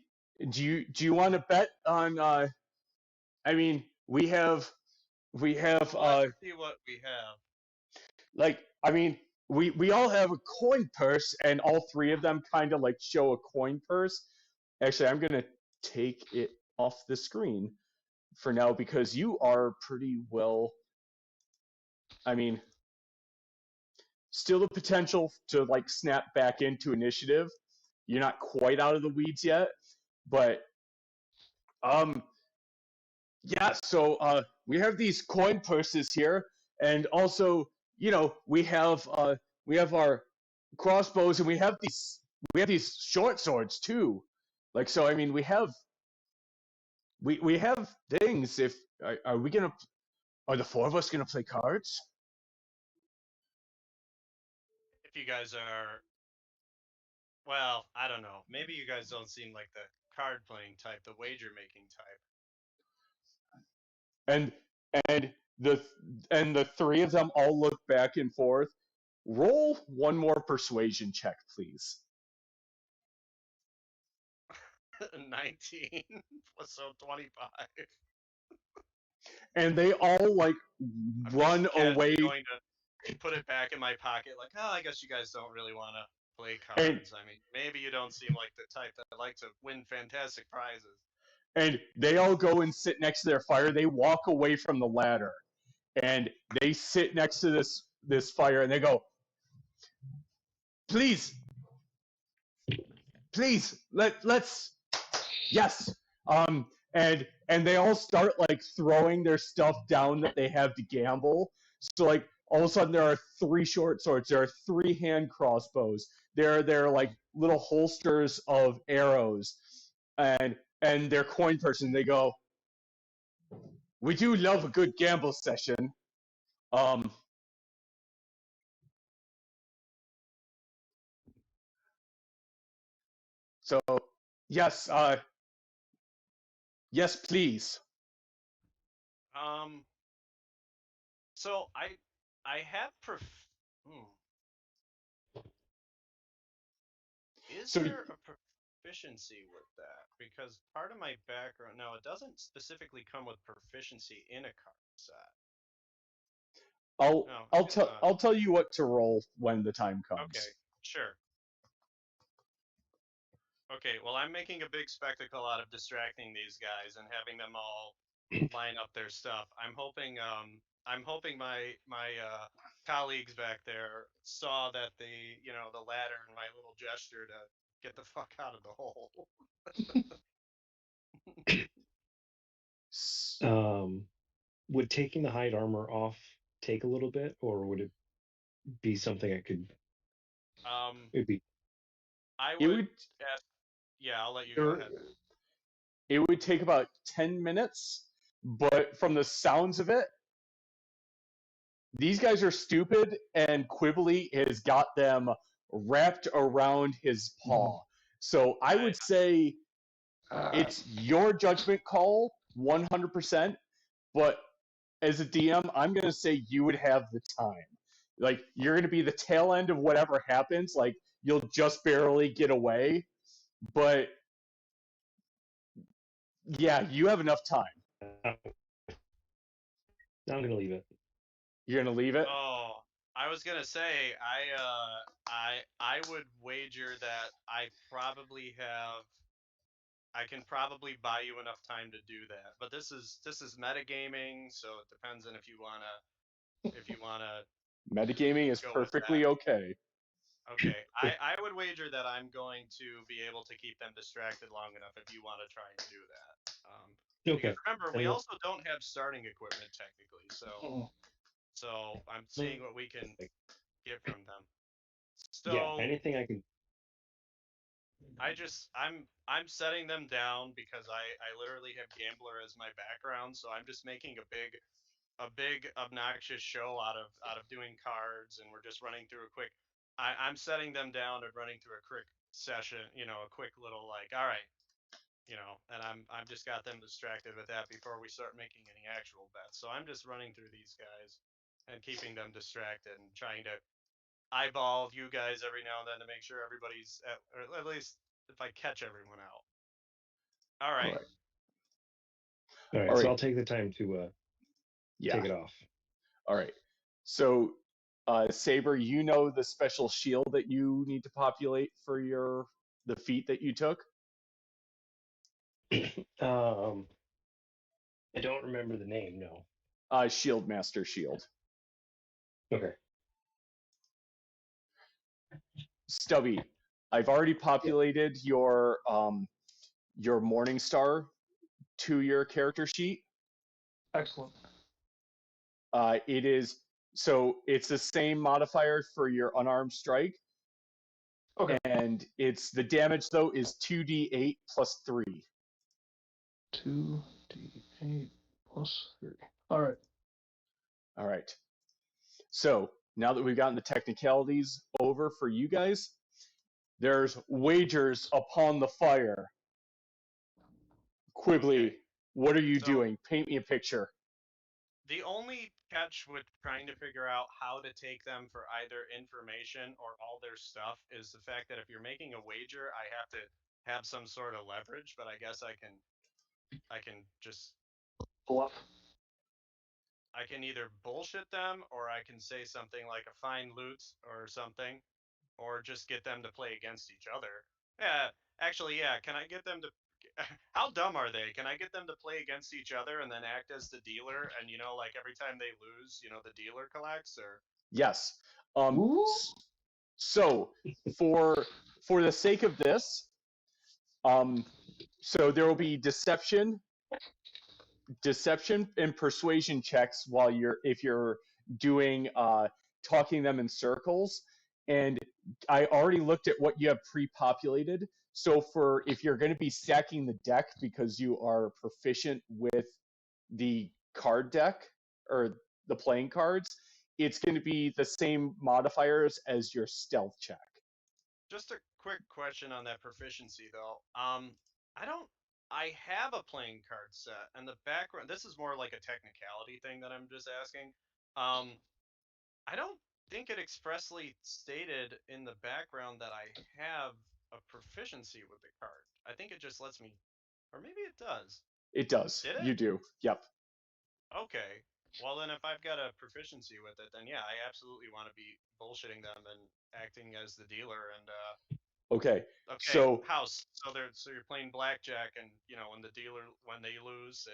do you want to bet on? I mean, we have Well, let's see what we have. like I mean we all have a coin purse, and all 3 of them kind of like show a coin purse. Actually, I'm gonna take it off the screen for now because you are pretty well. I mean, still the potential to like snap back into initiative. You're not quite out of the weeds yet, but um yeah. So we have these coin purses here, and also we have our crossbows, and we have these short swords too. Like, so I mean, we have things. If are we gonna are the 4 of us gonna play cards? If you guys are, well, I don't know. Maybe you guys don't seem like the card playing type, the wager making type. And and the and the three of them all look back and forth. Roll one more persuasion check, please. 19 so 25. And they all like I'm run just casually away. going to put it back in my pocket, like, oh, I guess you guys don't really want to play And cards. I mean, maybe you don't seem like the type that like to win fantastic prizes. and they all go and sit next to their fire. They walk away from the ladder, and they sit next to this fire, and they go, "Please, please, let's yes." And they all start like throwing their stuff down that they have to gamble. So like all of a sudden there are three short swords, there are three hand crossbows, there are like little holsters of arrows, and their coin person. They go, "We do love a good gamble session. Um, so yes, yes, please." Um, so I have Is So there a proficiency with that? Because part of my background, no, it doesn't specifically come with proficiency in a card set. I'll No, I I'll guess tell not. I'll tell you what to roll when the time Okay, comes. sure. Okay, well, I'm making a big spectacle out of distracting these guys and having them all line up their stuff. I'm hoping my colleagues back there saw that the ladder and my little gesture to get the fuck out of the hole. Would taking the hide armor off take a little bit, or would it be something I could? It'd be I It would would ask. Yeah, I'll let you go ahead. it would take about 10 minutes, but from the sounds of it, these guys are stupid, and Quibbly has got them wrapped around his paw. So I would say it's your judgment call 100%, but as a DM, I'm going to say you would have the time. Like, you're going to be the tail end of whatever happens. Like, you'll just barely get away. But, yeah, you have enough time. I'm gonna leave it. You're going to leave it? Oh, I was gonna say I would wager that I can probably buy you enough time to do that. But this is metagaming, so it depends on if you wanna Metagaming is go with perfectly that. okay. Okay, I would wager that I'm going to be able to keep them distracted long enough if you want to try and do that. Okay. Because remember, we And also don't have starting equipment technically, so I'm seeing what we can get from them. yeah, So anything I can. I'm setting them down because I literally have gambler as my background, so I'm just making a big obnoxious show out of doing cards, and we're just running through a quick. I'm setting them down and running through a quick session, a quick little like, all right, and I'm just got them distracted with that before we start making any actual bets. So I'm just running through these guys and keeping them distracted and trying to eyeball you guys every now and then to make sure everybody's or at least if I catch everyone out. All right. All right, All so right. I'll take the time to Yeah. take it off. All right. So, Saber, you know the special shield that you need to populate for the feat that you took? I don't remember the name. No. Shield Master Shield. Okay. Stubby, I've already Yeah. populated your Morning Star to your character sheet. Excellent. It's the same modifier for your unarmed strike, Okay. and it's the damage though is 2d8 plus 3. 2d8 plus 3. All right. All right. So now that we've gotten the technicalities over for you guys, there's wagers upon the fire. Quibbly, Okay. what are you So- doing? Paint me a picture. The only catch with trying to figure out how to take them for either information or all their stuff is the fact that if you're making a wager, I have to have some sort of leverage, but I guess I can just Bluff. I can either bullshit them or I can say something like a fine loot or something, or just get them to play against each other. Yeah, actually, yeah. Can I get them to? How dumb are they? Can I get them to play against each other and then act as the dealer? And like every time they lose, the dealer collects. Or Yes. Ooh. So for the sake of this, so there will be deception and persuasion checks while if you're doing talking them in circles. And I already looked at what you have pre-populated. So for if you're going to be stacking the deck because you are proficient with the card deck or the playing cards, it's going to be the same modifiers as your stealth check. just a quick question on that proficiency though. I don't. I have a playing card set, and the background. This is more like a technicality thing that I'm just asking. I don't think it expressly stated in the background that I have a proficiency with the card. I think it just lets me, or maybe it does. It does. Did it? You do. Yep. Okay. Well, then if I've got a proficiency with it, then yeah, I absolutely want to be bullshitting them and acting as the dealer. And Okay. okay, So house. So you're playing blackjack, and when they lose,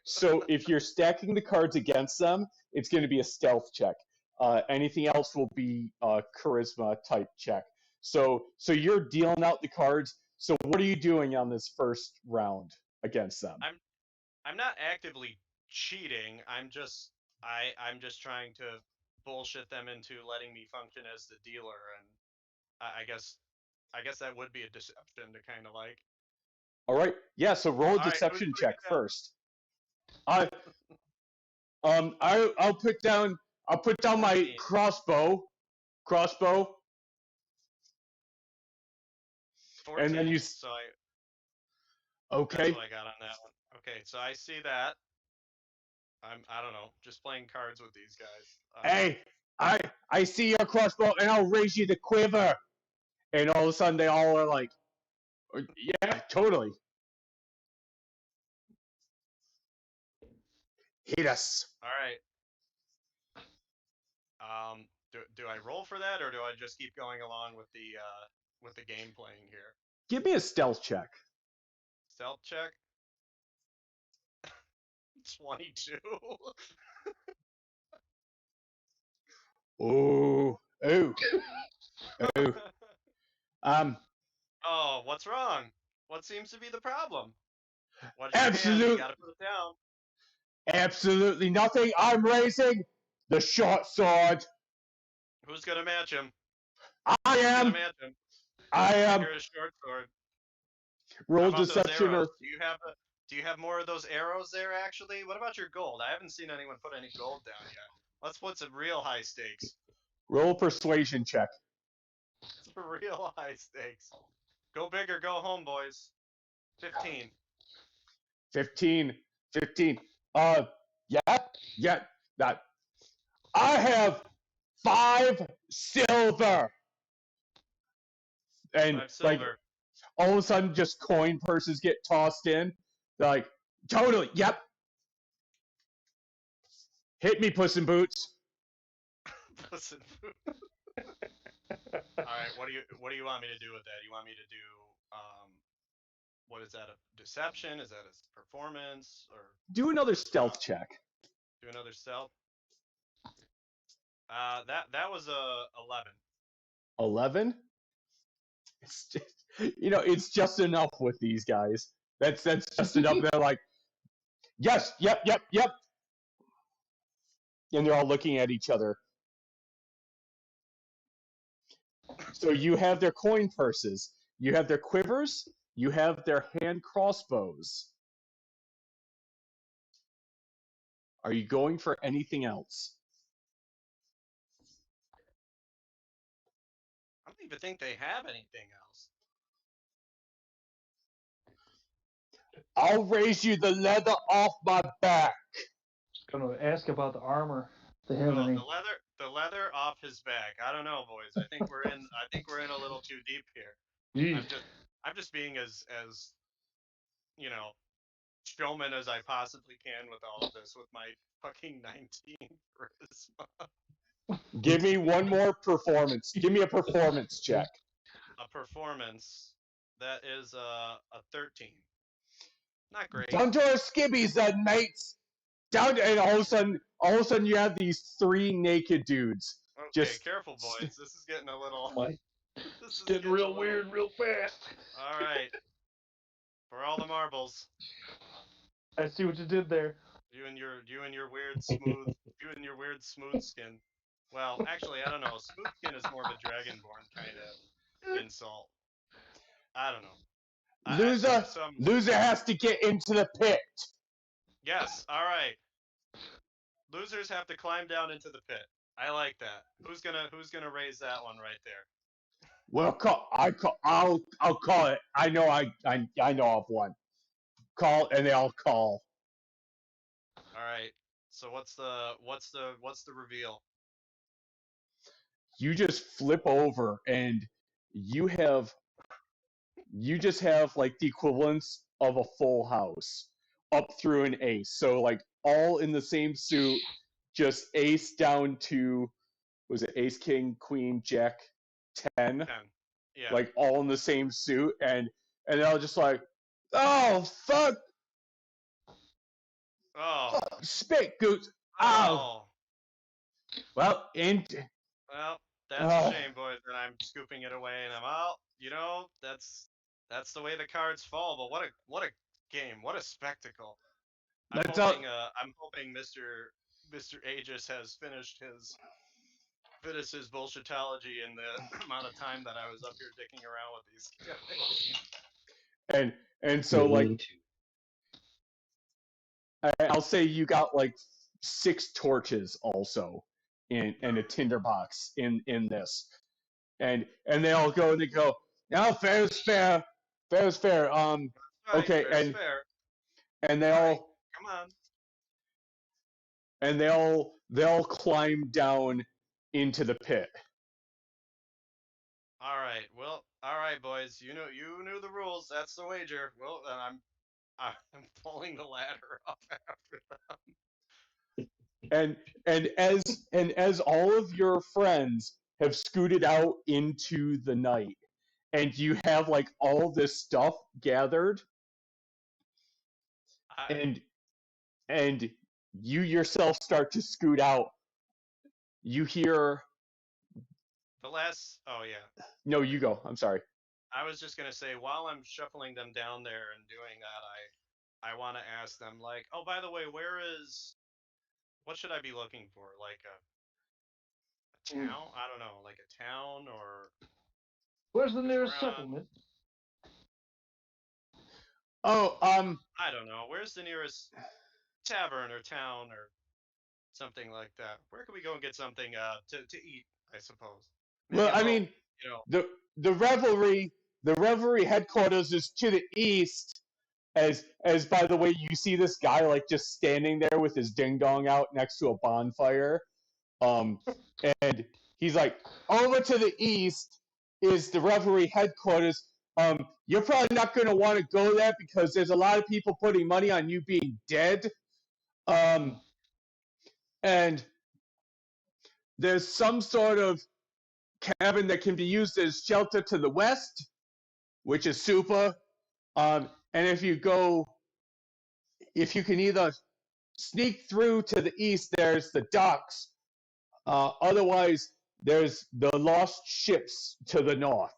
so if you're stacking the cards against them, it's going to be a stealth check. Anything else will be a charisma type check. So you're dealing out the cards. So what are you doing on this first round against them? I'm not actively cheating. I'm just trying to bullshit them into letting me function as the dealer, and I guess that would be a deception to kind of like. All right. Yeah. So roll a All right, deception who's check putting it first. I'll put down my 14. crossbow, 14. and then you. So Okay. that's what I got on that one. Okay, so I see that. I don't know, just playing cards with these guys. Hey, I see your crossbow, and I'll raise you the quiver. And all of a sudden, they all are like, yeah, totally. Hit us. All right. Do I roll for that, or do I just keep going along with the game playing here? Give me a stealth check. Stealth check. 22. Ooh, ooh, ooh. Oh, what's wrong? What seems to be the problem? What's your hand? You Absolute, gotta put it down. absolutely nothing. I'm raising the short sword. Who's gonna match him? I Who's gonna am. match him? I I am. hear a short sword. How Roll about those deception arrows? or Do you have more of those arrows there? Actually, what about your gold? I haven't seen anyone put any gold down yet. Let's put some real high stakes. roll persuasion check. Some real high stakes. Go big or go home, boys. 15. 15. 15. Yeah. That. I have 5 silver. And 5 like silver. all of a sudden, just coin purses get tossed in. They're like, totally. Yep. Hit me, Puss in Boots. Listen. All right. What do you want me to do with that? You want me to do what is that? A deception? Is that a performance or Do another stealth check. do another stealth? That was a 11. 11. It's just, it's just enough with these guys. That's just enough. They're like, yes, yep, and they're all looking at each other. So you have their coin purses, you have their quivers, you have their hand crossbows. Are you going for anything else? I don't even think they have anything else. I'll raise you the leather off my back. Gonna ask about the armor. If they have Oh, any? the leather off his back. I don't know, boys. I think we're in a little too deep here. Gee. I'm just being as you know, showman as I possibly can with all of this with my fucking 19 charisma. Give me one more performance. Give me a performance check. A performance that is a 13. Not great. Down to our skibbies then, mates. Down and all of a sudden you have these three naked dudes. Okay, Just careful, boys. This is getting a little. This It's is getting a real little- weird real fast. All right, for all the marbles, I see what you did there. you and your weird smooth skin. Well, actually, I don't know. Smooth skin is more of a dragonborn kind of insult. I don't know. I think loser has to get into the pit. Yes. All right. Losers have to climb down into the pit. I like that. Who's gonna raise that one right there? Well, I'll call it. I know of one. Call and they all call. All right. So what's the reveal? You just flip over and you just have like the equivalence of a full house up through an ace. So like all in the same suit, just ace down to was it ace, king, queen, jack, 10? 10. Yeah. Like all in the same suit and they'll just like, oh fuck, Oh. spit goose. Oh. Well, Well, that's a shame, boys, and I'm scooping it away, and I'm out. That's the way the cards fall. But what a game! What a spectacle! I'm hoping Mr. Aegis has finished his bullshitology in the amount of time that I was up here dicking around with these guys. And so like I'll say you got like 6 torches also in a tinderbox in this. And they all go and they go, now fair is fair. Fair is fair. Right, okay, fair's fair. and they Right, all come on. and they all climb down into the pit. All right, boys. You knew the rules. That's the wager. Well, then I'm pulling the ladder up after them. And as all of your friends have scooted out into the night, and you have like all this stuff gathered, and you yourself start to scoot out, you hear the last. Oh yeah. No, you go. I'm sorry. I was just gonna say, while I'm shuffling them down there and doing that, I want to ask them, like, oh, by the way, what should I be looking for? Like a town? I don't know, like a town or. Where's the nearest settlement? Oh, I don't know. Where's the nearest tavern or town or something like that? Where can we go and get something to eat? I suppose. Maybe well, I mean, the revelry headquarters is to the east. As by the way, you see this guy like just standing there with his ding dong out next to a bonfire, and he's like, over to the east is the revelry headquarters. You're probably not going to want to go there because there's a lot of people putting money on you being dead. And there's some sort of cabin that can be used as shelter to the west, which is super. And if you can either sneak through to the east, there's the docks. Otherwise, there's the lost ships to the north.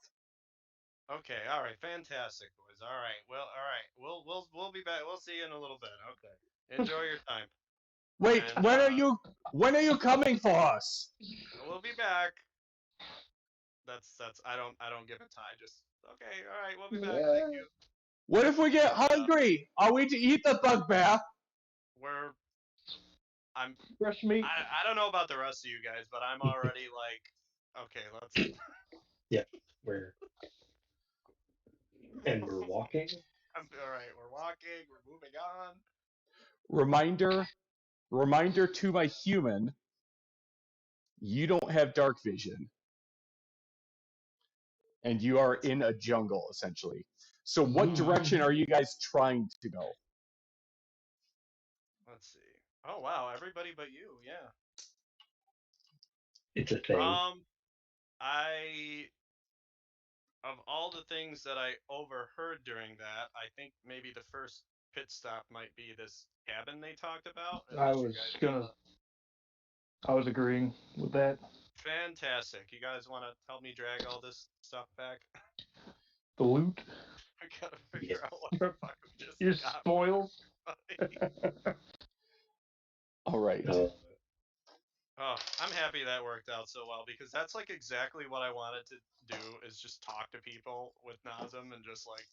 Okay, all right, fantastic, boys. All right, well, all right, we'll be back. We'll see you in a little bit. Okay, enjoy your time. Wait, and, when are you coming for us? We'll be back. That's I don't give a tie. Just okay, all right, we'll be back. Thank you. What if we get hungry? Are we to eat the bugbear? I'm fresh meat. I don't know about the rest of you guys, but I'm already like, okay, let's. Yeah, we're walking. All right, we're walking. We're moving on. Reminder to my human, you don't have dark vision. And you are in a jungle, essentially. So what direction are you guys trying to go? Let's see. Oh wow, everybody but you. Yeah. It's a thing. I of all the things that I overheard during that, I think maybe the first pit stop might be this cabin they talked about. I Unless you was guys gonna. I was agreeing with that. fantastic. You guys want to help me drag all this stuff back? The loot, I gotta figure Yes. out what the fuck we just your got. spoils. All right. Oh, I'm happy that worked out so well because that's like exactly what I wanted to do is just talk to people with Nazem and just like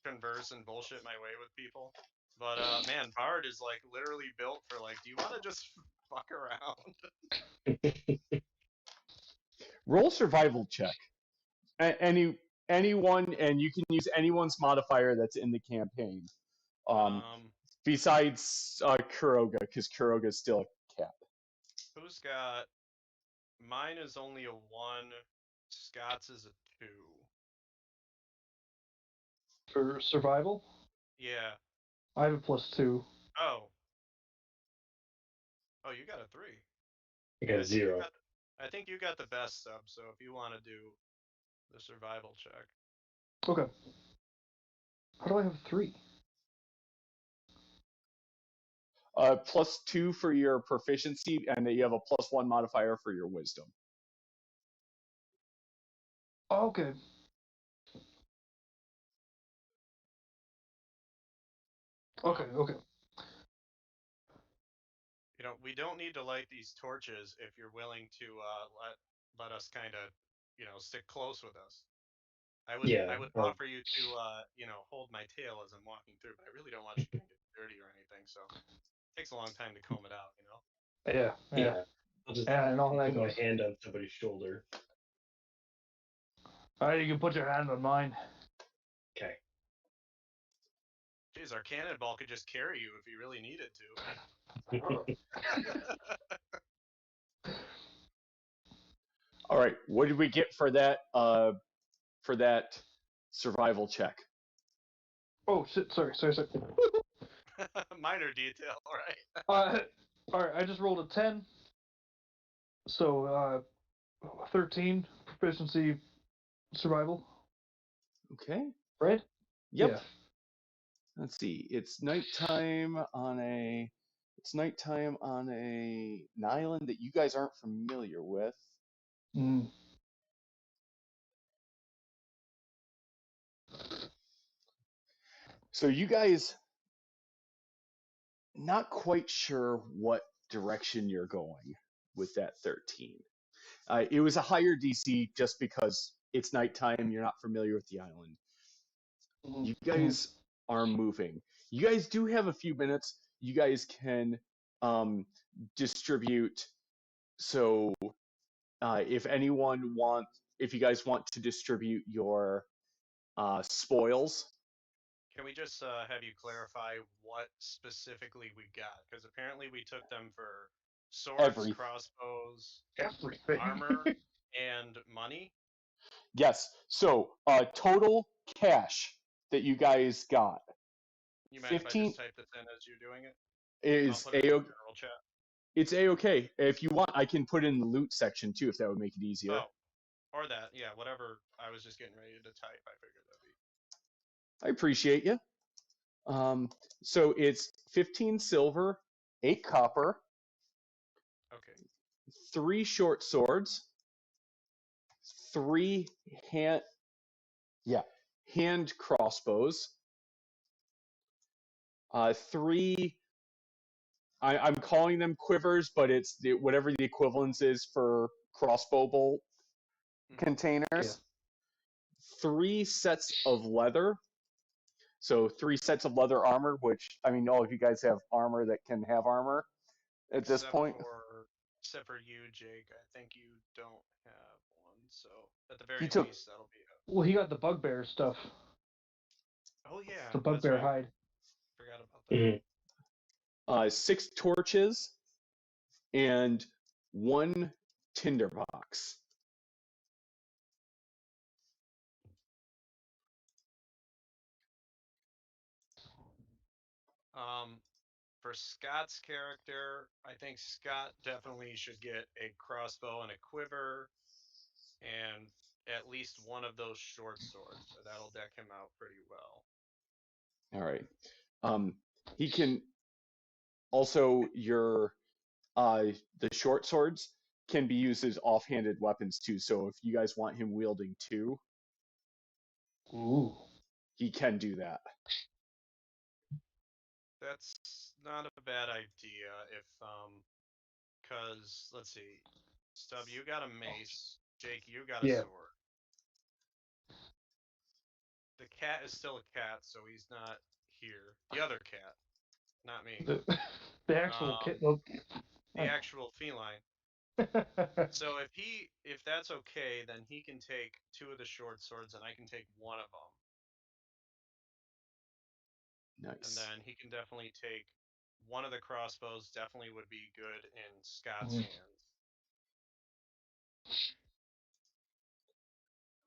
converse and bullshit my way with people. But man, Bard is like literally built for like, do you want to just fuck around? Roll survival check. Anyone, and you can use anyone's modifier that's in the campaign. Besides Kuroga, because Kuroga is still a cap. Who's got? Mine is only a 1. Scott's is a 2. For survival, Yeah. I have a +2. Oh. Oh, you got a 3. I got a 0. I think you got the best sub. So if you want to do the survival check. Okay. How do I have 3? +2 for your proficiency, and then you have a +1 modifier for your wisdom. Oh, okay. Okay. Okay. You know, we don't need to light these torches if you're willing to let us kind of, stick close with us. I would offer you to hold my tail as I'm walking through, but I really don't want you to get dirty or anything. So it takes a long time to comb it out, Yeah. I'll just And all that put my goes. hand on somebody's shoulder. All right, you can put your hand on mine. Okay. Jeez, our cannonball could just carry you if he really needed to. All right, what did we get for that? For that survival check? Oh shit! Sorry. Minor detail, right? All right. I just rolled a 10. So 13 proficiency survival. Okay. Right? Yep. Yeah. Let's see. It's nighttime on an island that you guys aren't familiar with. Mm. So you guys not quite sure what direction you're going with that 13. It was a higher DC just because it's nighttime, you're not familiar with the island. You guys are moving. You guys do have a few minutes. You guys can distribute. So if you guys want to distribute your spoils. Can we just have you clarify what specifically we got? Because apparently we took them for swords, crossbows, Everything. armor, and money. Yes. So total cash that you guys got. You mind if I just type this in as you're doing it? Is I'll put it in the general chat. It's a-okay. If you want, I can put it in the loot section too, if that would make it easier. Oh, or that, yeah, whatever. I was just getting ready to type. I figured that'd be. I appreciate you. So it's 15 silver, 8 copper. Okay. 3 short swords, 3 hand crossbows, 3. I'm calling them quivers, but it's whatever the equivalence is for crossbow bolt containers. Yeah. 3 sets of leather. So 3 sets of leather armor, which, I mean, all of you guys have armor that can have armor at this point. Except for you, Jake. I think you don't have one. So at the very He took- least, that'll be. Well, he got the bugbear stuff. Oh yeah, The that's bugbear right. hide. Forgot about that. 6 torches, and 1 tinderbox. For Scott's character, I think Scott definitely should get a crossbow and a quiver, and at least one of those short swords. That'll deck him out pretty well. All right. He can also the short swords can be used as offhanded weapons too. So if you guys want him wielding 2, Ooh. he can do that. That's not a bad idea if cause let's see. Stub, you got a mace. Jake, you got a Yeah. sword. The cat is still a cat, so he's not here. The other cat, not me. The actual kid. The actual feline. So if that's okay, then he can take 2 of the short swords, and I can take 1 of them. Nice. And then he can definitely take 1 of the crossbows. Definitely would be good in Scott's Mhm. hands.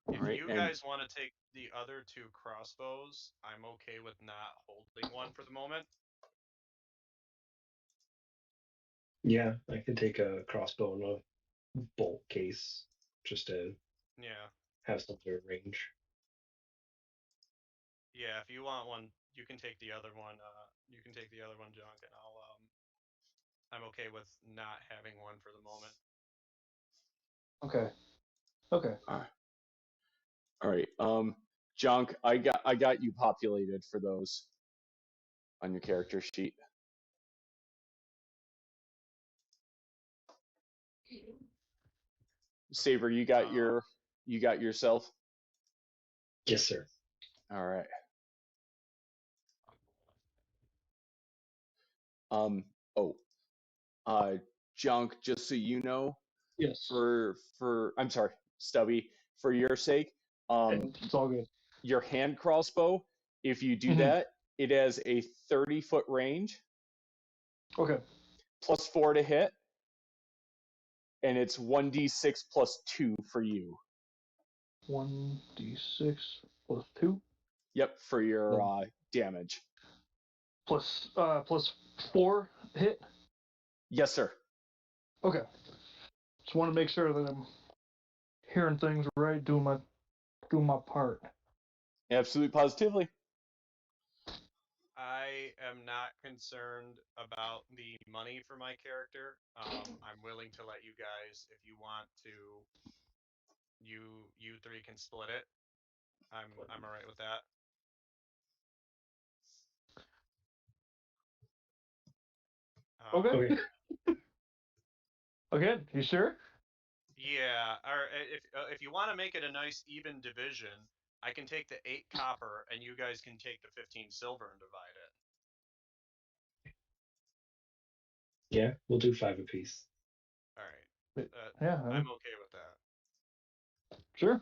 All If right, you and guys want to take the other 2 crossbows, I'm okay with not holding one for the moment. Yeah, I can take a crossbow and a bolt case just to Yeah. have something to range. Yeah, if you want one, you can take the other one. You can take the other one, Junk, and I'm okay with not having one for the moment. Okay. Okay. all right. Junk, I got you populated for those on your character sheet. Saber, you got yourself. Yes, sir. All right. Oh, Junk, just so you know, Yes. for I'm sorry, Stubby, for your sake, It's all good. your hand crossbow, if you do Mhm. that, it has a 30-foot range, Okay. +4 to hit, and it's 1d6 +2 for you. 1d6 plus 2 Yep, for your damage. plus 4 hit. Yes, sir. Okay. Just want to make sure that I'm hearing things right, doing my part. Absolutely, positively. I am not concerned about the money for my character. I'm willing to let you guys, if you want to, you 3 can split it. I'm alright with that. Okay. Okay. You sure? Yeah. Or if you want to make it a nice even division, I can take the 8 copper, and you guys can take the 15 silver and divide it. Yeah, we'll do 5 apiece. All right. Yeah. I'm okay with that. Sure.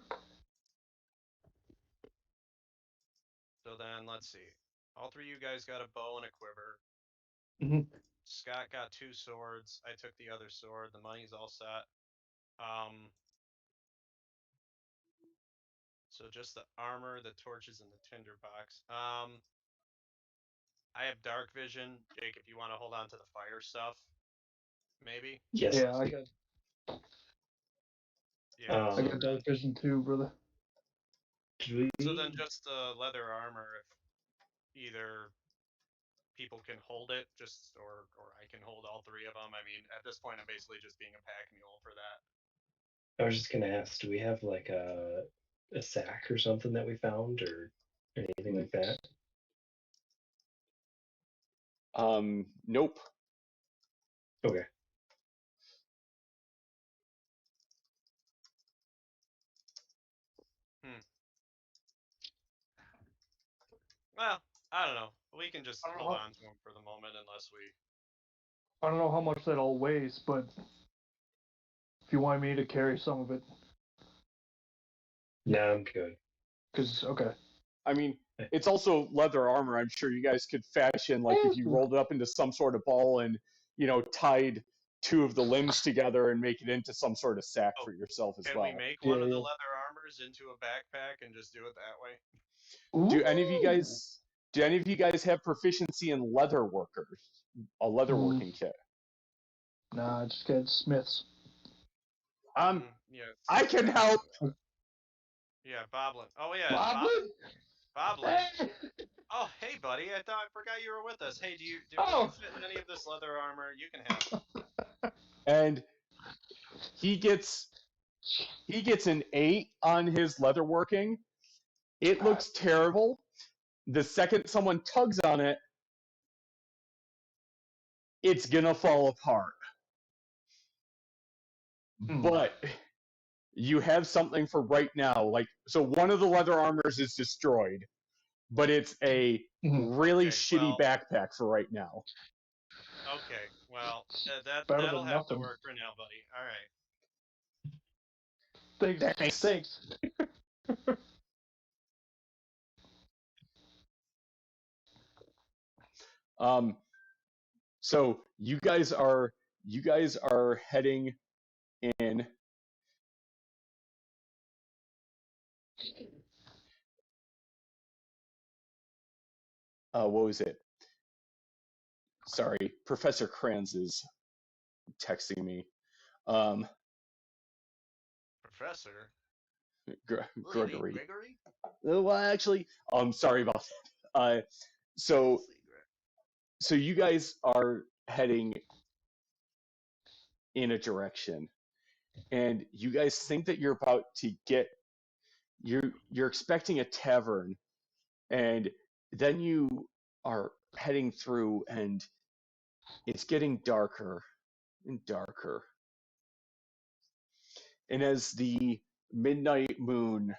So then let's see. All 3 of you guys got a bow and a quiver. Mhm. Scott got 2 swords. I took the other sword. The money's all set. So just the armor, the torches, and the tinderbox. I have dark vision. Jake, if you want to hold on to the fire stuff, maybe. Yes. Yeah, I got Yeah. I got dark vision too, brother. So then just the leather armor, if either people can hold it, or I can hold all 3 of them. I mean, at this point, I'm basically just being a pack mule for that. I was just gonna ask, do we have like a sack or something that we found or anything like that? Nope. Okay. Well, I don't know. We can just I don't know hold how- on to them for the moment unless we. I don't know how much that all weighs, but if you want me to carry some of it, No, I'm good. because okay. I mean, it's also leather armor. I'm sure you guys could fashion, like, if you rolled it up into some sort of ball and, tied two of the limbs together and make it into some sort of sack for yourself as Can well. we make one of the Yeah. leather armors into a backpack and just do it that way? Do any of you guys have proficiency in leather workers? A leather working kit? Nah, I just got Smiths. Yeah. I can help. Yeah, Boblin. Oh yeah, Boblin? Boblin. Hey! Oh hey, buddy. I forgot you were with us. Hey, do you Oh. fit in any of this leather armor? You can have it. And he gets an 8 on his leatherworking. It looks terrible. The second someone tugs on it, it's gonna fall apart. But you have something for right now. Like, so one of the leather armors is destroyed, but it's a really shitty backpack for right now. Okay, well, Better that'll than have to nothing. work for now, buddy. All right. Thanks. So you guys are heading in. What was it? Sorry, Professor Kranz is texting me. Professor? Gregory. Gregory? Well, actually, sorry about that. So you guys are heading in a direction, and you guys think that you're about to get. You're expecting a tavern, and then you are heading through, and it's getting darker and darker. And as the midnight moon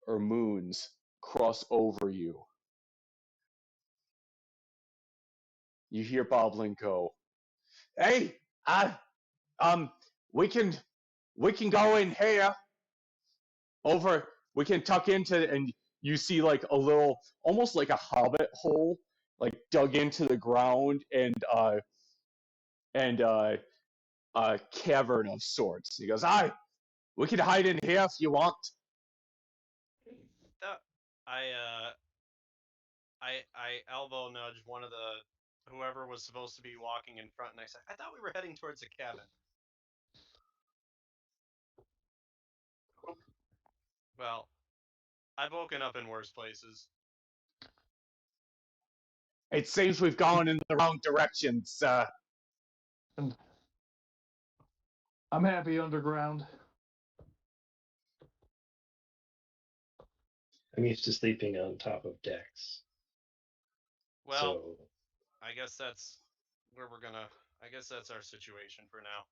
or moons cross over you, you hear Boblin go, "Hey, we can go in here over. We can tuck into." And you see like a little, almost like a hobbit hole, like dug into the ground, and a cavern of sorts. He goes, "Aye, we can hide in here if you want." I elbow nudge one of whoever was supposed to be walking in front, and I said, I thought we were heading towards a cabin. Well, I've woken up in worse places. It seems we've gone in the wrong direction, sir. I'm happy underground. I'm used to sleeping on top of decks. Well, so I guess that's where we're gonna. I guess that's our situation for now.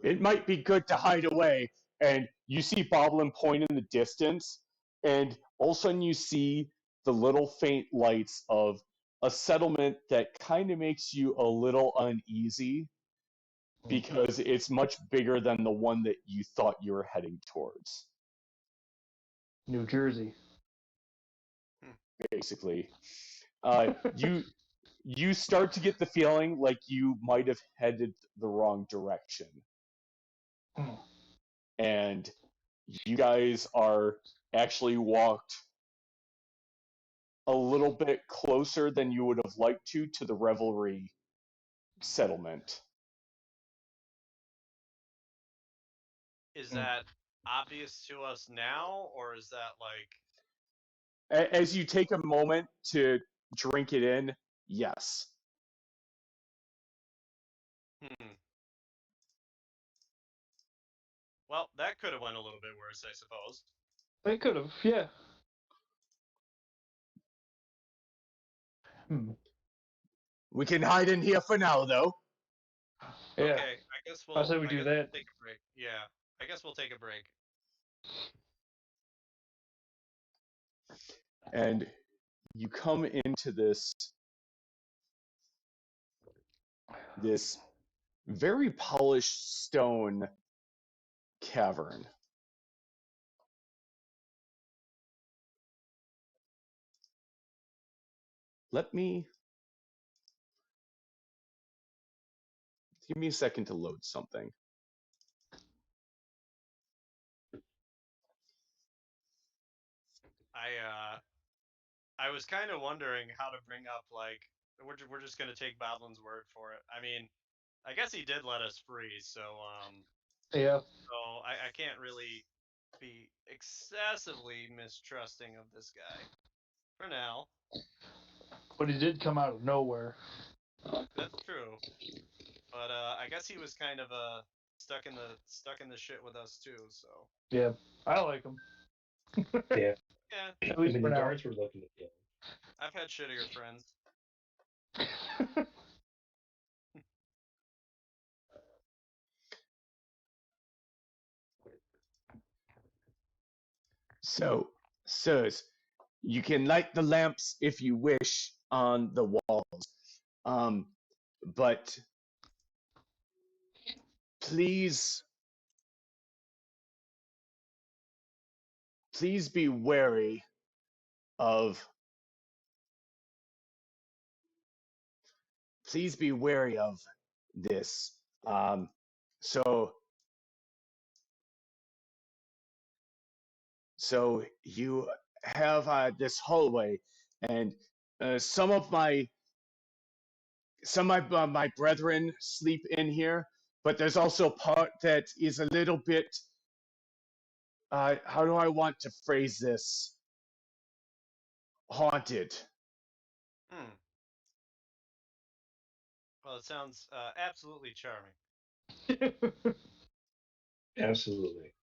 It might be good to hide away. And you see Boblin point in the distance, and all of a sudden you see the little faint lights of a settlement that kind of makes you a little uneasy because it's much bigger than the one that you thought you were heading towards. New Jersey. Basically. You start to get the feeling like you might have headed the wrong direction. And you guys are actually walked a little bit closer than you would have liked to the Revelry settlement. Is that obvious to us now, or is that like... As you take a moment to drink it in, yes. Well, that could have went a little bit worse, I suppose. It could have, yeah. We can hide in here for now, though. Yeah. Okay, I guess we'll. I say we do that. Take a break. Yeah, I guess we'll take a break. And you come into this very polished stone cavern. Let me give me a second to load something. I was kind of wondering how to bring up like we're just gonna take Boblin's word for it. I mean, I guess he did let us free, so Yeah. so I can't really be excessively mistrusting of this guy for now. But he did come out of nowhere. That's true, but I guess he was kind of stuck in the shit with us too. So Yeah. I like him. Yeah. yeah, At I least mean, for the now. guards were looking at him. I've had shittier friends. So, sirs, you can light the lamps if you wish on the walls. But please be wary of this. So you have this hallway, and some of my my brethren sleep in here, but there's also part that is a little bit. How do I want to phrase this? Haunted. Hmm. Well, it sounds absolutely charming. Absolutely.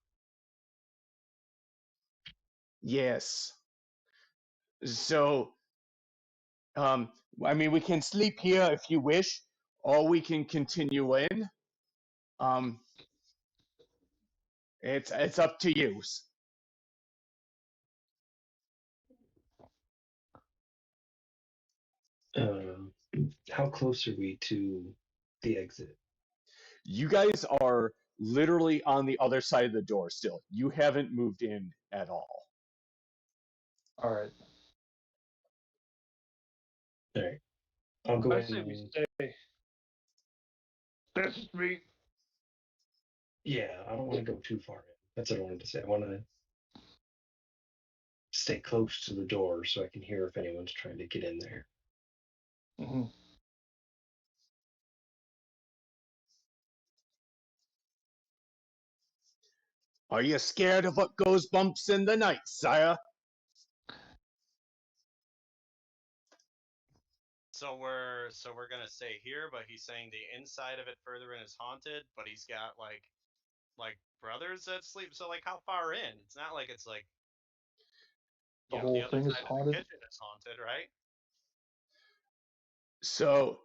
Yes. So, I mean, we can sleep here if you wish, or we can continue in. Um, it's up to you. Um, how close are we to the exit? You guys are literally on the other side of the door still. You haven't moved in at all. All right. All right. I'll go I in. say we stay. That's me. Yeah, I don't want to go too far in. That's what I wanted to say. I want to stay close to the door so I can hear if anyone's trying to get in there. Mm-hmm. Are you scared of what goes bumps in the night, sire? So we're gonna stay here, but he's saying the inside of it further in is haunted, but he's got like brothers that sleep. So like how far in? It's not like it's like The you know whole the other thing is side of the haunted. kitchen is haunted, right? So,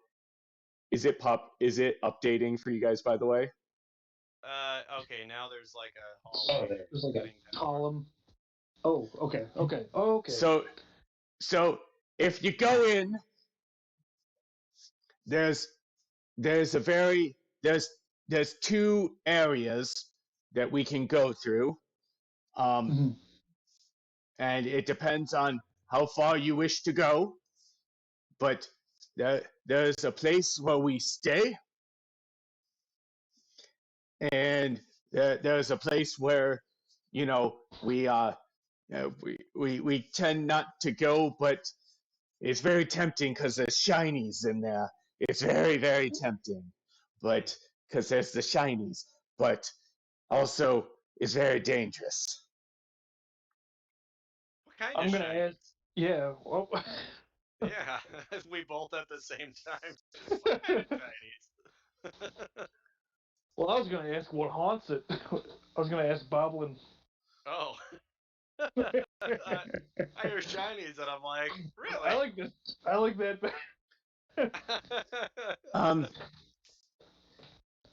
is it updating for you guys, by the way? Okay, now there's like a Oh, hallway there. There's like a heading down. column. Oh, okay. Okay. Oh, okay. So if you go in, there's there's a very there's two areas that we can go through. Mhm. And it depends on how far you wish to go. But there's a place where we stay, and there's a place where you know we tend not to go, but it's very tempting because there's shinies in there. It's very tempting, but because there's the shinies, but also it's very dangerous. What kind I'm of gonna shiny? ask. Yeah. Well, Yeah, we both at the same time. What kind of Chinese? well, I was gonna ask what haunts it. I was gonna ask Boblin. Oh. I hear shinies and I'm like, I really? like this. I like that. Um,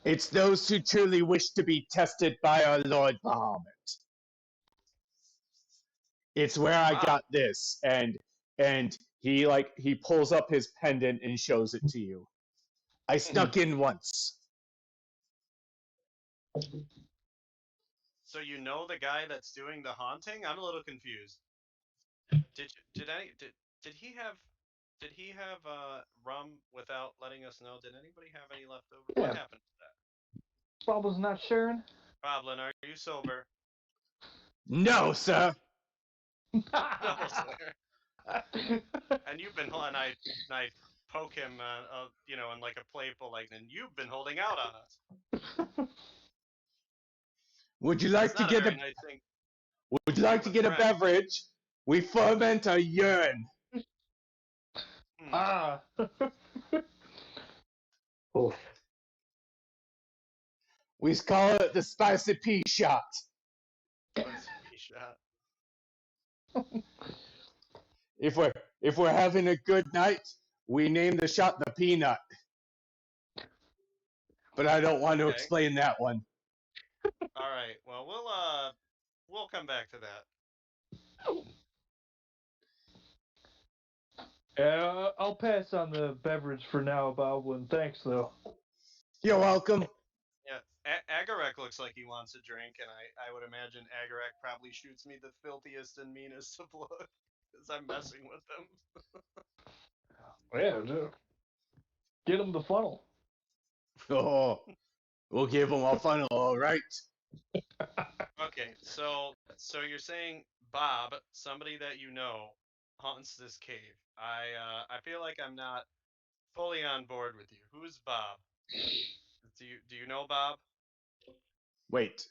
it's those who truly wish to be tested by our Lord Bahamut. It's where I Wow. got this, and he pulls up his pendant and shows it to you. I snuck in once. So you know the guy that's doing the haunting? I'm a little confused. Did he have rum without letting us know? Did anybody have any left over? What Yeah. happened to that? Bob was not sharing. Boblin, are you sober? No, sir. No, sir. And you've been and I poke him, in like a playful and you've been holding out on us. Would you It's like to not a get very a nice thing. Would you like to with get a friends. beverage? We ferment a urine. Ah. Oh, We call it the spicy pea shot. Spicy pea shot. If we're having a good night, we name the shot the peanut. But I don't want to Okay. explain that one. All right. Well, we'll come back to that. Yeah, I'll pass on the beverage for now, Boblin. Thanks, though. You're welcome. Yeah, Agarek looks like he wants a drink, and I would imagine Agarek probably shoots me the filthiest and meanest of looks because I'm messing with him. Yeah, no. Get him the funnel. Oh, we'll give him a funnel, all right. Okay, so you're saying Bob, somebody that you know, haunts this cave. I feel like I'm not fully on board with you. Who's Bob? Do you know Bob? Wait.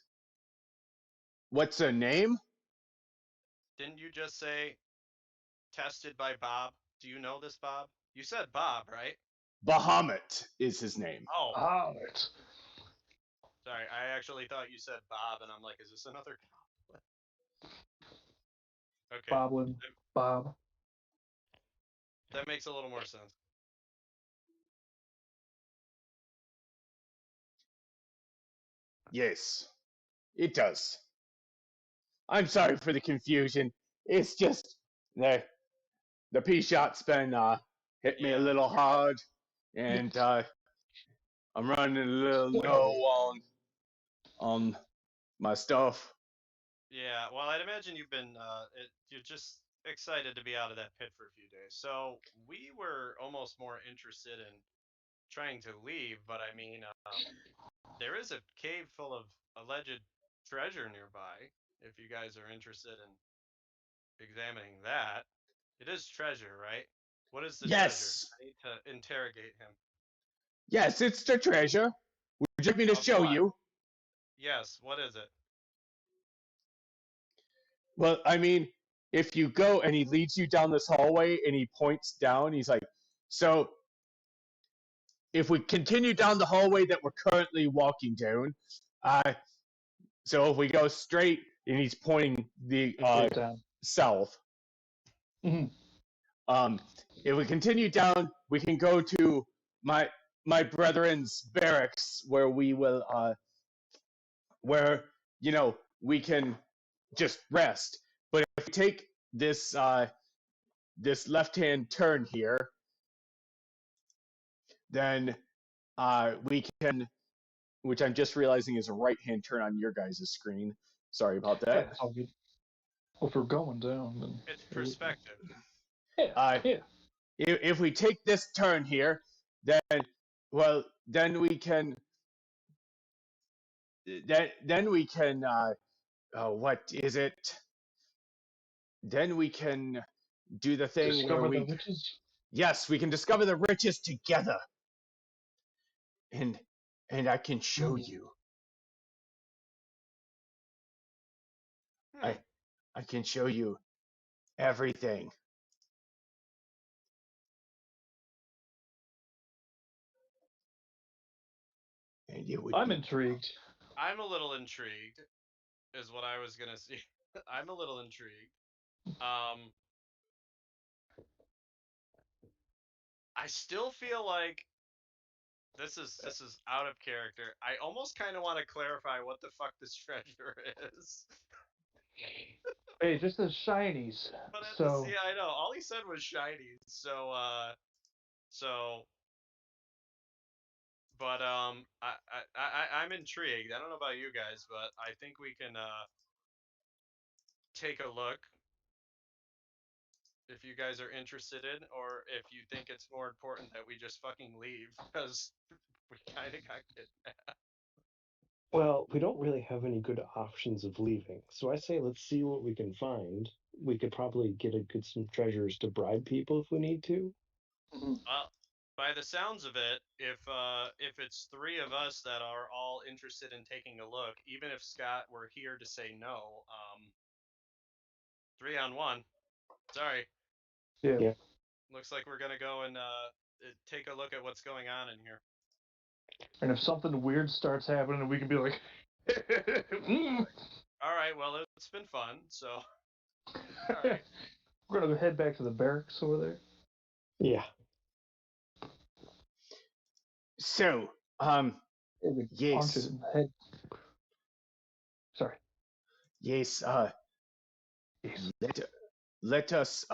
What's her name? Didn't you just say tested by Bob? Do you know this Bob? You said Bob, right? Bahamut is his name. Oh, Ah, it's sorry. I actually thought you said Bob, and I'm like, is this another cop? Okay, Boblin. Bob. that makes a little more sense. Yes, it does. I'm sorry for the confusion. It's just the pea shot's been hit me a Yeah. little hard, and I'm running a little low on my stuff. Yeah, well, I'd imagine you've been, you're just excited to be out of that pit for a few days. So we were almost more interested in trying to leave, but I mean, there is a cave full of alleged treasure nearby. If you guys are interested in examining that, it is treasure, right? What is the treasure? Yes, I need to interrogate him. yes, it's the treasure. Would you like me to Of show what? you? Yes, what is it? Well, I mean, if you go and he leads you down this hallway and he points down, he's like, so if we continue down the hallway that we're currently walking down, so if we go straight and he's pointing the Straight down. south, Mhm. if we continue down, we can go to my brethren's barracks where we will where we can just rest. But if we take this left-hand turn here, then we can, which I'm just realizing is a right-hand turn on your guys' screen. Sorry about that. Yeah, I'll get. Well, if we're going down, then. It's perspective. Yeah. Yeah. If we take this turn here, then then we can what is it? Then we can do the thing where Discover the riches. yes, we can discover the riches together, and I can show you. Hmm. I can show you everything. And it would I'm be intrigued. I'm a little intrigued, is what I was gonna say. I'm a little intrigued. I still feel like this is out of character. I almost kind of want to clarify what the fuck this treasure is. Hey, it just says shinies. But at So yeah, I know. All he said was shiny. So But I'm intrigued. I don't know about you guys, but I think we can take a look if you guys are interested in, or if you think it's more important that we just fucking leave because we kind of got kidnapped. Well, we don't really have any good options of leaving, so I say let's see what we can find. We could probably get some treasures to bribe people if we need to. Well, by the sounds of it, if it's three of us that are all interested in taking a look, even if Scott were here to say no, 3-on-1. Sorry. Yeah. Yeah. Looks like we're gonna go and take a look at what's going on in here. And if something weird starts happening, we can be like, All right. Well, it's been fun. So, all right. We're gonna go head back to the barracks over there. Yeah. So, Maybe yes. punch it in the head. Sorry. yes, Yes. let us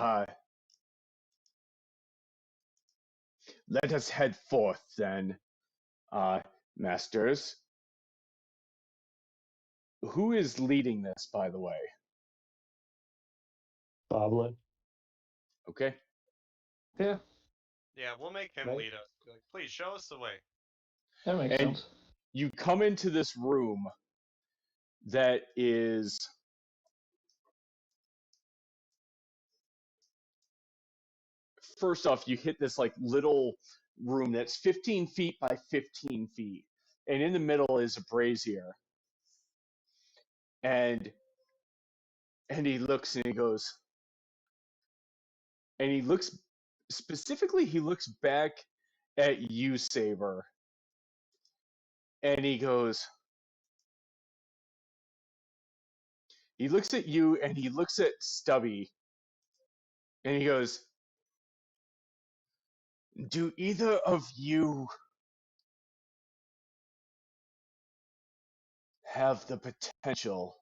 let us head forth then, masters. Who is leading this, by the way? Boblin. Okay. Yeah, Yeah, we'll make him Right. lead us. Be like, please show us the way. that makes And sense. you come into this room that is first off, you hit this like little room that's 15 feet by 15 feet, and in the middle is a brazier. And he looks and he goes, and he looks specifically, he looks back at you, Saber, and he goes, he looks at you and he looks at Stubby, and he goes, do either of you have the potential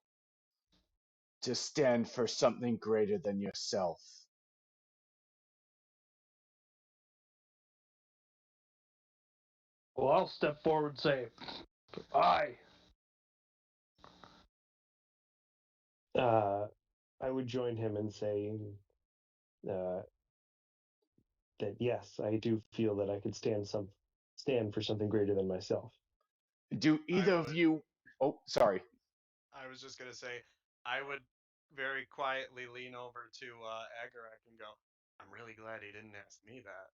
to stand for something greater than yourself? Well, I'll step forward and say, "Aye." I would join him in saying that yes, I do feel that I could stand for something greater than myself. Do either of would. you? Oh, sorry. I was just gonna say, I would very quietly lean over to Agarak and go, I'm really glad he didn't ask me that.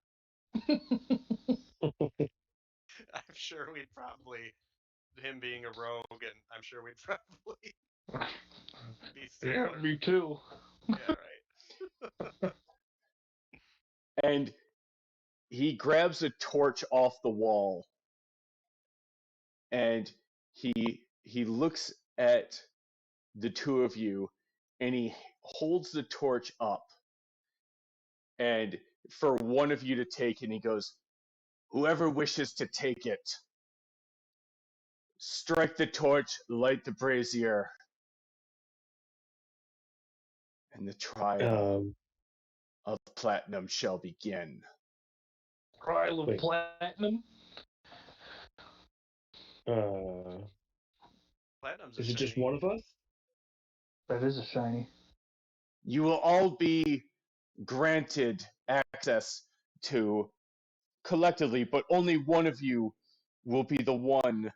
I'm sure we'd probably, him being a rogue, and I'm sure we'd probably be Yeah, similar. me too. Yeah, right. And he grabs a torch off the wall, and he looks at the two of you, and he holds the torch up, and for one of you to take, and he goes, whoever wishes to take it, strike the torch, light the brazier, and the trial of platinum shall begin. Trial of Wait. platinum. Platinum's Is a it just shiny. one of us? That is a shiny. You will all be granted access to collectively, but only one of you will be the one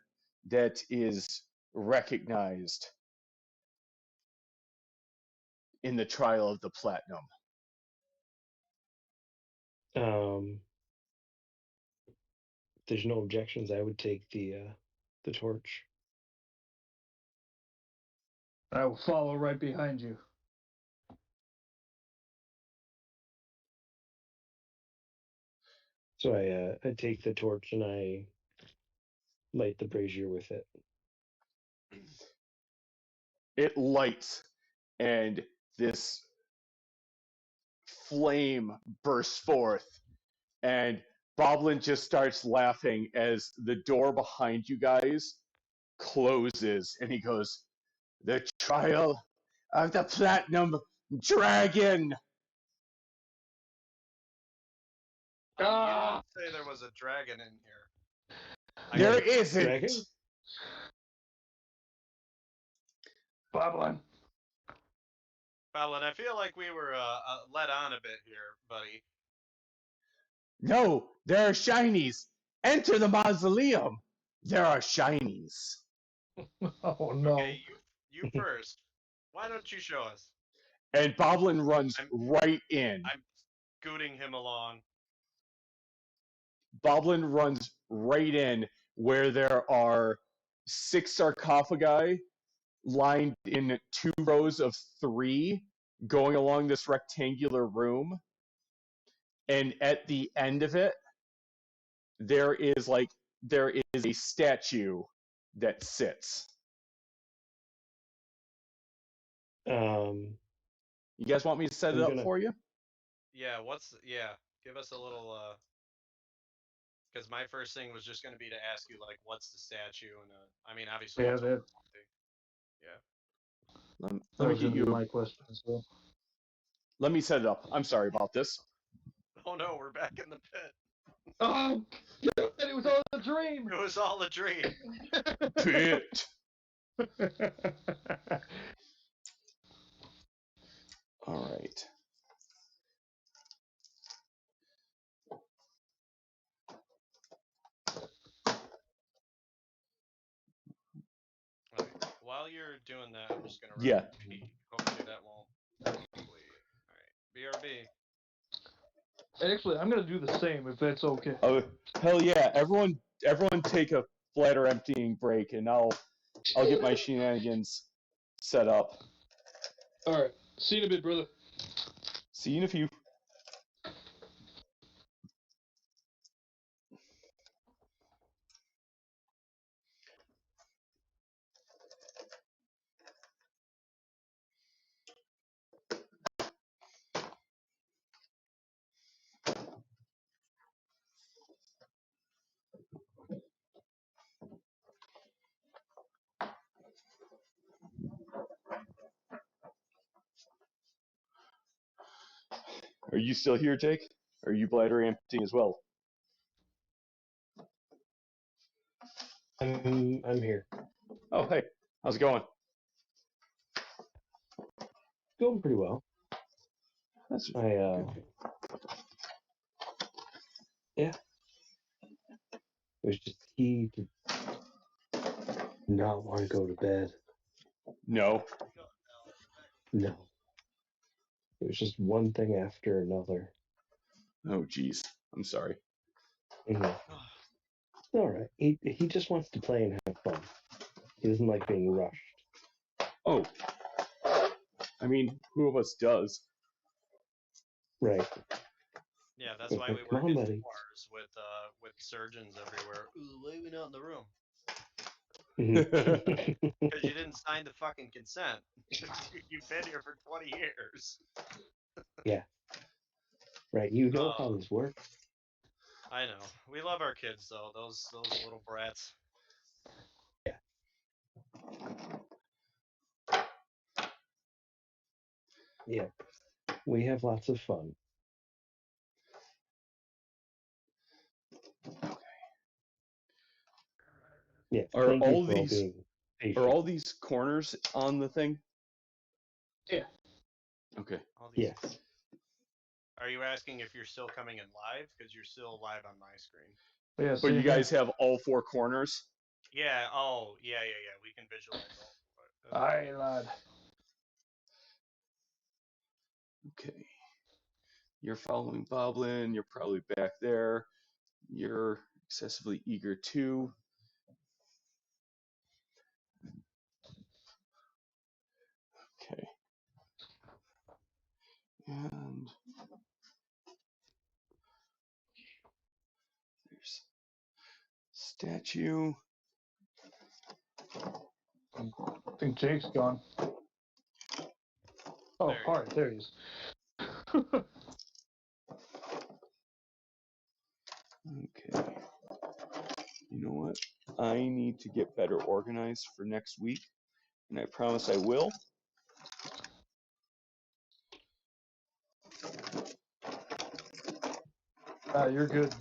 that is recognized in the trial of the platinum. If there's no objections, I would take the torch. I will follow right behind you. So I take the torch and I light the brazier with it. It lights, and this flame bursts forth, and Boblin just starts laughing as the door behind you guys closes, and he goes, the trial of the platinum dragon. You didn't say there was a dragon in here. There Like, isn't. dragging? Boblin. Boblin, I feel like we were led on a bit here, buddy. No, there are shinies. Enter the mausoleum. There are shinies. Oh no. Okay, you first. Why don't you show us? And Boblin runs I'm- right in. I'm scooting him along. Boblin runs right in where there are 6 sarcophagi lined in 2 rows of 3 going along this rectangular room. And at the end of it, there is a statue that sits. You guys want me to set it up for you? Yeah, give us a little because my first thing was just going to be to ask you like what's the statue and I mean obviously Yeah, it's that, yeah. Let that me was get gonna be you. my question. So. Let me set it up. I'm sorry about this. Oh no, we're back in the pit. Oh, it was all a dream. It was all a dream. Pit. All right. All right. While you're doing that, I'm just gonna Yeah. repeat. Hopefully that won't. All right. BRB. Actually, I'm gonna do the same if that's okay. Oh, hell yeah! Everyone take a bladder emptying break, and I'll get my shenanigans set up. All right. See you in a bit, brother. See you in a few. Are you still here, Jake? Or are you bladder emptying as well? I'm here. Oh, hey. How's it going? Going pretty well. That's Yeah. It was just he did not want to go to bed. No. No. It was just one thing after another. Oh, geez. I'm sorry. Mhm. It's all right. He just wants to play and have fun. He doesn't like being rushed. Oh. I mean, who of us does? Right. Yeah, that's why we Come work on, in buddy. wars with surgeons everywhere. Ooh, why are we not in the room? Mhm. Because you didn't sign the fucking consent. You've been here for 20 years. Yeah. Right. You know how this works. I know. We love our kids though. Those little brats. Yeah. Yeah. We have lots of fun. Yeah. Are Thank you all for all these being patient. are all these corners on the thing? Yeah. Okay. All these. Yes. Are you asking if you're still coming in live? Because you're still live on my screen. Yeah. But same you guys here. have all 4 corners? Yeah. Oh, yeah. We can visualize all. Aye, lad. Okay. You're following Boblin. You're probably back there. You're excessively eager too. Okay. And there's statue. I think Jake's gone. Oh, There you all right. There he is. Okay. You know what? I need to get better organized for next week, and I promise I will. You're good.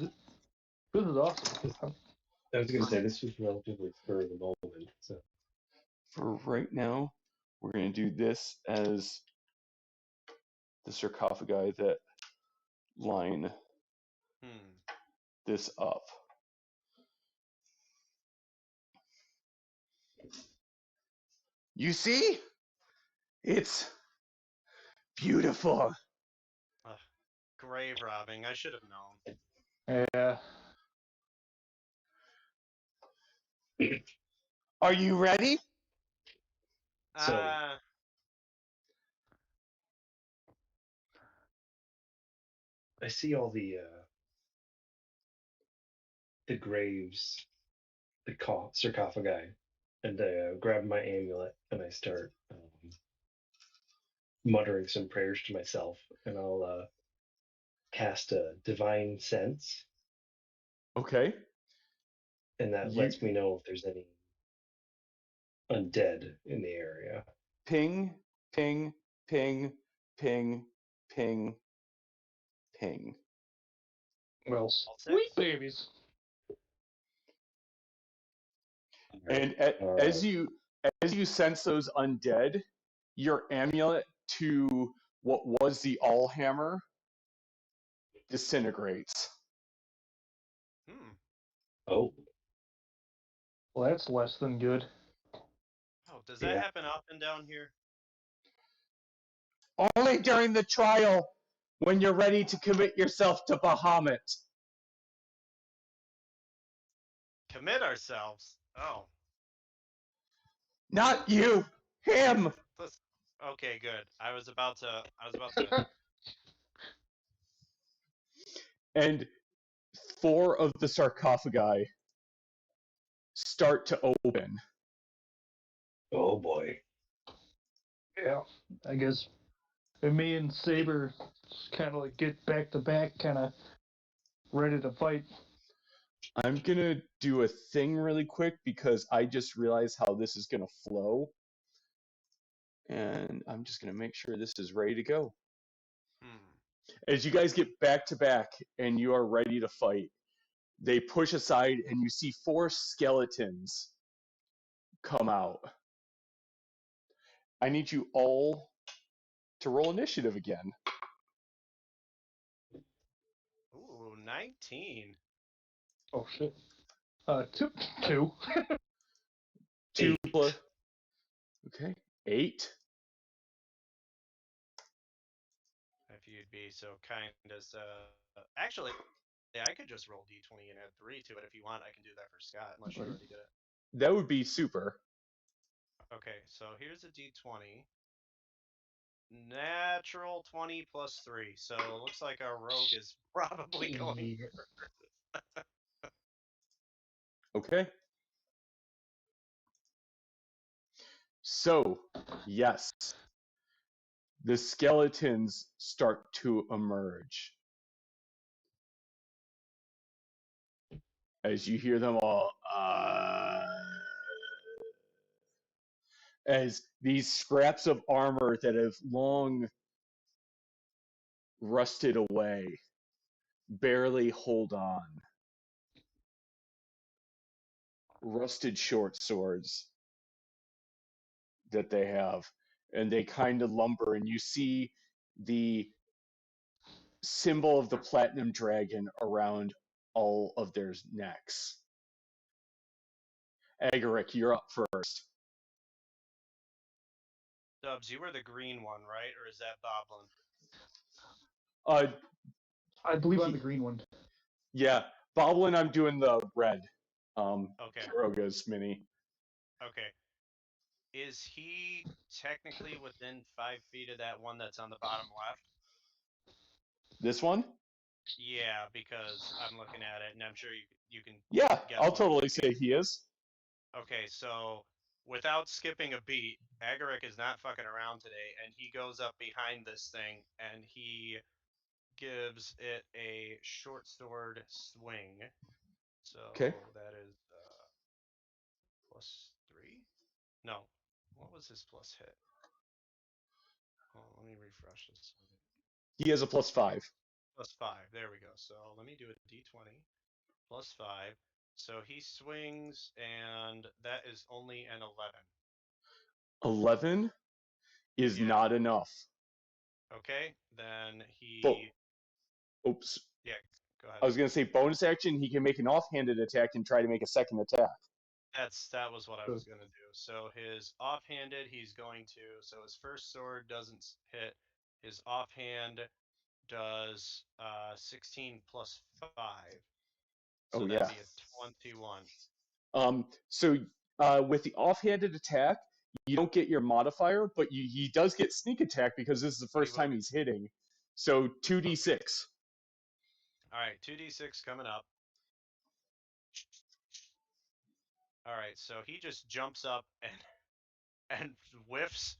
This is awesome. I was gonna say this was relatively spur of the moment, so For right now, we're going to do this as the sarcophagi that line Hmm. this up. You see? It's beautiful. Ugh, grave robbing. I should have known. Yeah. Are you ready? So- Uh, I see all the graves, the sarcophagi, and I grab my amulet and I start muttering some prayers to myself, and I'll cast a divine sense, Okay. and that You lets me know if there's any undead in the area. ping, ping, ping, ping, ping, ping. Well, All sweet six? babies. And as you sense those undead, your amulet to what was the all hammer disintegrates. Hmm. Oh, Well, that's less than good. Oh, does that yeah. happen up and down here? Only during the trial when you're ready to commit yourself to Bahamut. Commit ourselves. Oh, Not you, him. this. Okay, good. I was about to. I was about to. And 4 of the sarcophagi start to open. Oh boy. Yeah. I guess me and Saber kind of like get back to back, kind of ready to fight. I'm gonna do a thing really quick because I just realized how this is gonna flow. And I'm just gonna make sure this is ready to go. Hmm. As you guys get back to back and you are ready to fight, they push aside and you see 4 skeletons come out. I need you all to roll initiative again. Ooh, 19. Oh shit. Two. 2 8. plus. Okay. 8. If you'd be so kind as actually, yeah, I could just roll d20 and add 3 to it if you want. I can do that for Scott, unless you Right. already did it. That would be super. Okay, so here's a d20. Natural 20 plus 3. So it looks like our rogue is probably going. Okay. So, yes, the skeletons start to emerge. As you hear them all, as these scraps of armor that have long rusted away barely hold on. Rusted short swords that they have, and they kind of lumber, and you see the symbol of the platinum dragon around all of their necks. Agaric, you're up first. Dubs, you were the green one, right? Or is that Boblin? I believe I'm the green one. Yeah, Boblin, I'm doing the red. Okay. Kiroga's mini. Okay. Is he technically within 5 feet of that one that's on the bottom left? This one? Yeah, because I'm looking at it and I'm sure you can Yeah, guess I'll what I'm totally thinking. say he is. Okay, so without skipping a beat, Agaric is not fucking around today, and he goes up behind this thing and he gives it a short sword swing. So Okay. that is +3. No, what was his plus hit? Oh, let me refresh this. He has a +5. +5. There we go. So let me do a d20 +5. So he swings, and that is only an 11. 11 is Yeah. not enough. Okay, then But, he. oops. Yeah, go ahead. I was going to say bonus action, he can make an offhanded attack and try to make a second attack. That was what I was gonna do. So his offhanded, he's going to. So his first sword doesn't hit. His offhand does 16 plus 5. So Oh, that'd yeah. be a 21. So with the offhanded attack, you don't get your modifier, but he does get sneak attack because this is the But he first will time get. he's hitting. So 2d6. All right, 2d6 coming up. All right, so he just jumps up and whiffs,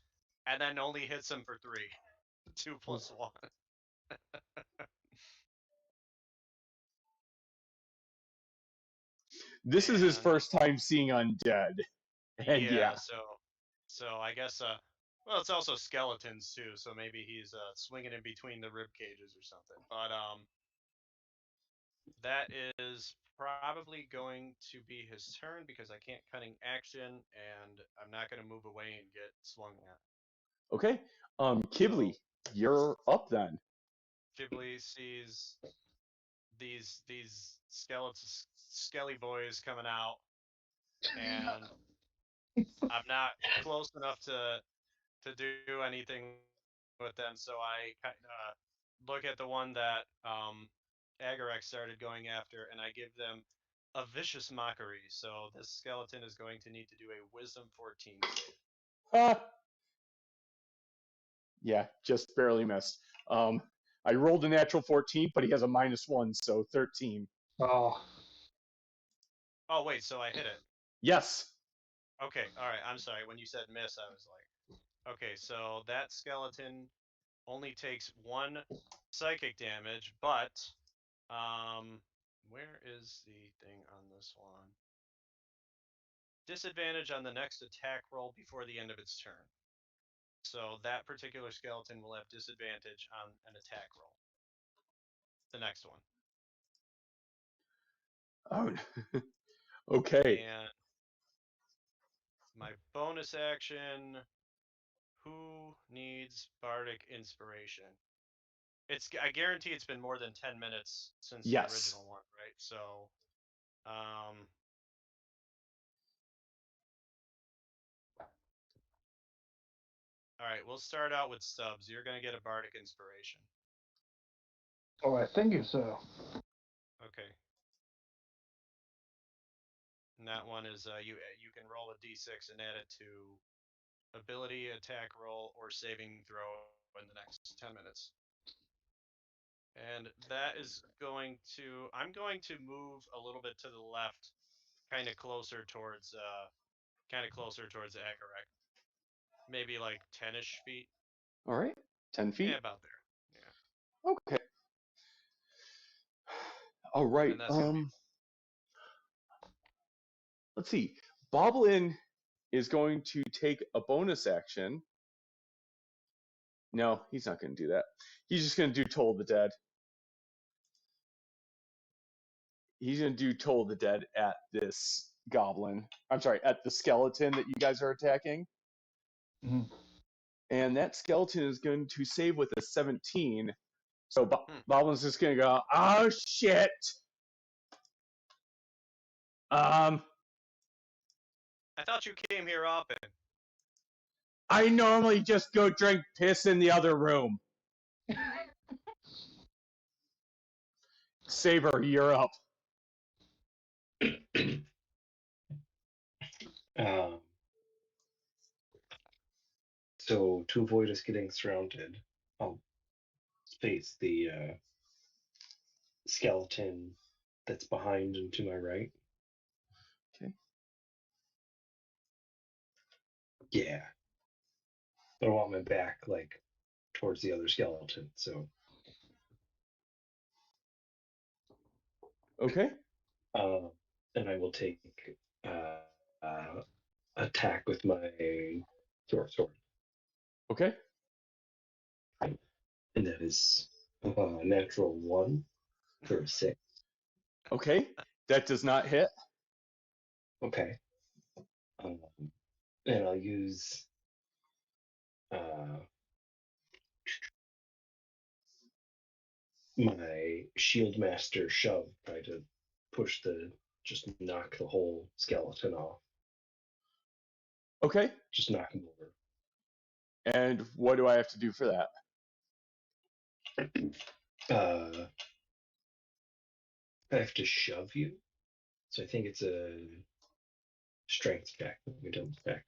and then only hits him for 3. 2 plus 1. This is his And first time seeing undead. And yeah. So I guess well, it's also skeletons too, so maybe he's swinging in between the rib cages or something. But that is probably going to be his turn because I can't cunning action, and I'm not going to move away and get swung at. Okay. Kibli, you're up then. Ghibli sees these skelly boys coming out, and I'm not close enough to do anything with them, so I kind of look at the one that Agarek started going after, and I give them a vicious mockery. So this skeleton is going to need to do a Wisdom 14 save. Ah, yeah, just barely missed. I rolled a natural 14, but he has a -1, so 13. Oh, Oh wait, so I hit it. Yes. Okay, all right. I'm sorry. When you said miss, I was like, okay, so that skeleton only takes 1 psychic damage, but where is the thing on this one? Disadvantage on the next attack roll before the end of its turn. So that particular skeleton will have disadvantage on an attack roll. The next one. Oh, okay. And my bonus action. Who needs bardic inspiration? I guarantee it's been more than 10 minutes since the Yes. original one, right? So um all right, we'll start out with Stubbs. You're going to get a bardic inspiration. oh, I think you so. Okay. And that one is you can roll a d6 and add it to ability, attack roll, or saving throw in the next 10 minutes. And that is going to I'm going to move a little bit to the left, kind of closer towards Agarek. Maybe like 10ish feet. All right. 10 feet. Yeah, about there. Yeah. Okay. All right. And that's gonna be Let's see. Boblin is going to take a bonus action. No, he's not going to do that. He's just going to do Toll of the Dead. He's going to do Toll of the Dead at this goblin. I'm sorry, at the skeleton that you guys are attacking. Mhm. And that skeleton is going to save with a 17. So Boblin's just going to go, oh, shit. I thought you came here often. I normally just go drink piss in the other room. Saber, you're up. Um, so to avoid us getting surrounded, I'll face the skeleton that's behind and to my right. Okay. Yeah. But I want my back like towards the other skeleton. So Okay. and I will take attack with my short sword. Okay. And that is natural 1 for a 6. Okay. That does not hit. Okay. And I'll use my shield master shove, try to just knock the whole skeleton off. Okay. Just knock him over. And what do I have to do for that? I have to shove you. So I think it's a strength check. Let me double check.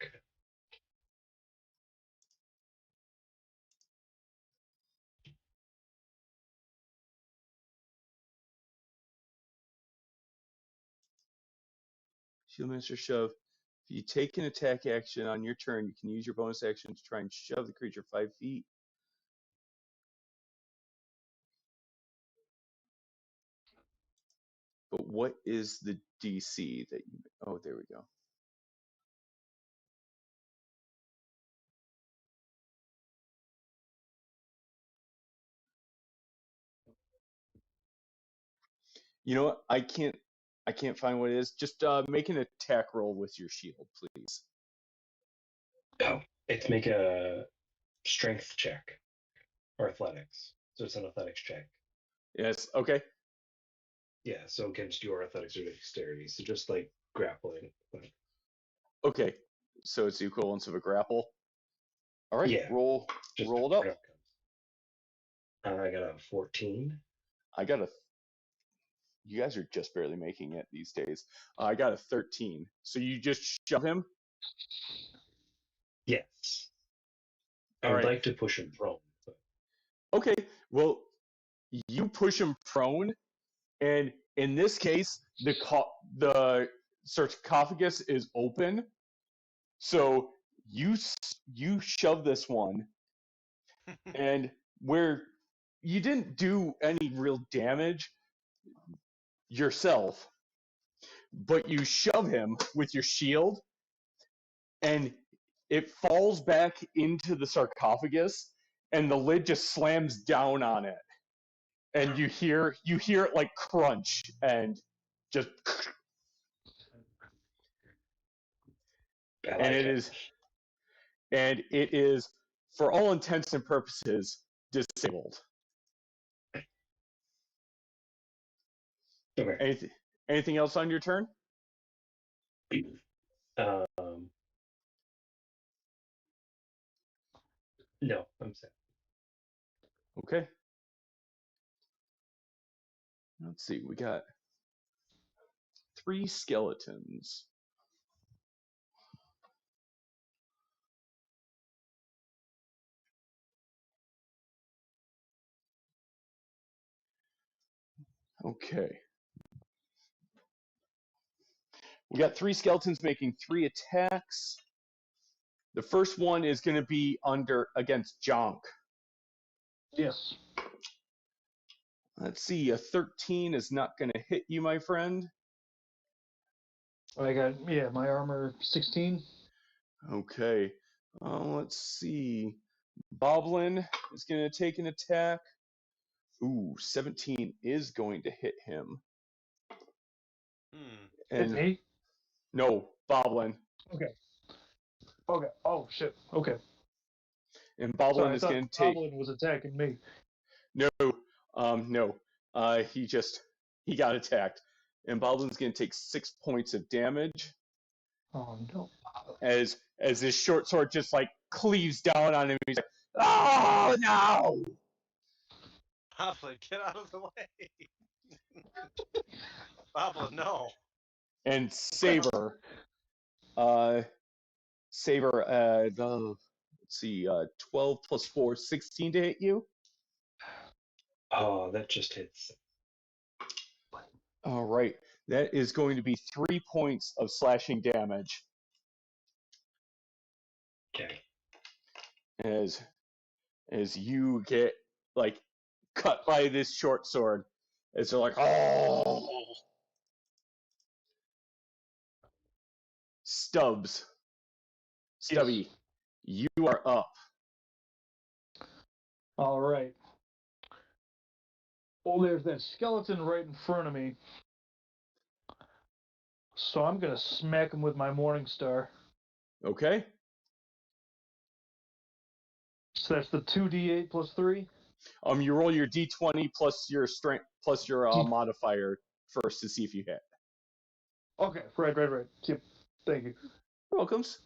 Shield Master Shove. If you take an attack action on your turn, you can use your bonus action to try and shove the creature 5 feet. But what is the DC that you... Oh, there we go. You know what? I can't find what it is. Just make an attack roll with your shield, please. Oh, it's make a strength check or athletics. So it's an athletics check. Yes. Okay. Yeah, so against your athletics or dexterity. So just like grappling. Okay. So it's the equivalence of a grapple. All right. Yeah. Roll it up. I got a 14. I got a... You guys are just barely making it these days. I got a 13. So you just shove him? Yes. I All would right. like to push him prone. But... Okay. Well, you push him prone, and in this case, the sarcophagus is open. So you shove this one, and where you didn't do any real damage yourself, but you shove him with your shield, and it falls back into the sarcophagus, and the lid just slams down on it, and you hear it like crunch and just... and it is, for all intents and purposes, disabled. Okay. Anything else on your turn? No, I'm set. Okay. Let's see. We got 3 skeletons. Okay. We got 3 skeletons making 3 attacks. The first one is going to be against Jonk. Yes. Let's see. A 13 is not going to hit you, my friend. I got, my armor 16. Okay. Let's see. Boblin is going to take an attack. Ooh, 17 is going to hit him. Hit me? No, Boblin. Okay. Oh, shit. Okay. And Boblin Sorry, is I going thought to take... Goblin was attacking me. No. He got attacked. And Boblin's going to take 6 points of damage. Oh, no. As this short sword just like cleaves down on him. He's like, oh, no! Boblin, get out of the way. Boblin, no. And Saber. Let's see, 12 plus 4, 16 to hit you. Oh, that just hits. All right. That is going to be 3 points of slashing damage. Okay. As you get like cut by this short sword, as they're like, oh. Stubby, Yes. you are up. All right. Well, there's that skeleton right in front of me. So I'm gonna smack him with my Morning Star. Okay. So that's the 2d8 plus 3. You roll your d20 plus your strength plus your D- modifier first to see if you hit. Okay, right. Yep. Thank you. Welcomes.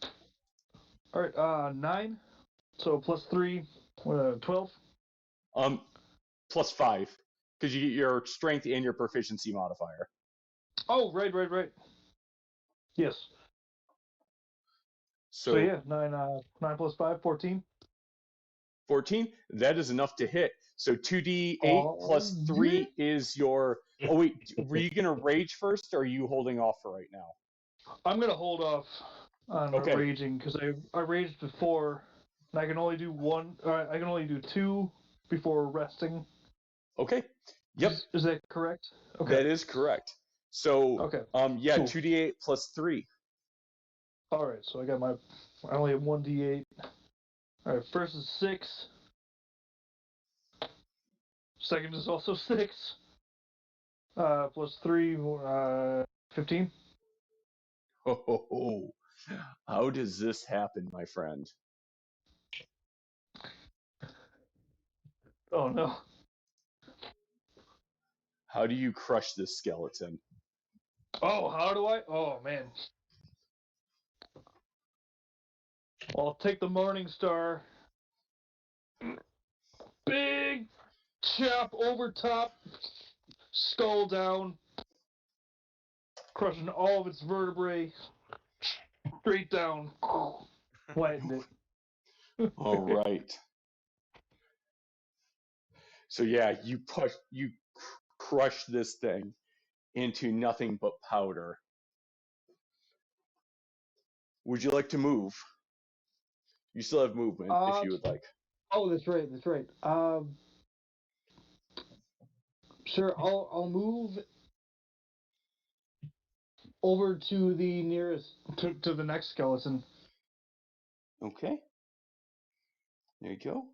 All right, 9. So plus 3, 12. Plus 5 because you get your strength and your proficiency modifier. Oh, right. Yes. So So yeah, 9 plus 5, 14. 14. That is enough to hit. So 2d8 Oh, plus yeah. 3 is your. Oh wait, were you gonna rage first, or are you holding off for right now? I'm gonna hold off on Okay. raging because I raged before, and I can only do one. I can only do 2 before resting. Okay. Yep. Is that correct? Okay. That is correct. So Okay. yeah, Cool. 2d8 plus 3. All right. So I only have 1d8. All right. First is 6. Second is also 6. Plus 3, 15. Oh, how does this happen, my friend? Oh no. How do you crush this skeleton? Oh, how do I? Oh man. I'll take the Morning Star. Big chop over top, skull down, crushing all of its vertebrae straight down, flattened it. All right. So yeah, you crush this thing into nothing but powder. Would you like to move? You still have movement if you would like. Oh, that's right. Sure, I'll move over to the nearest. to the next skeleton. Okay. There you go.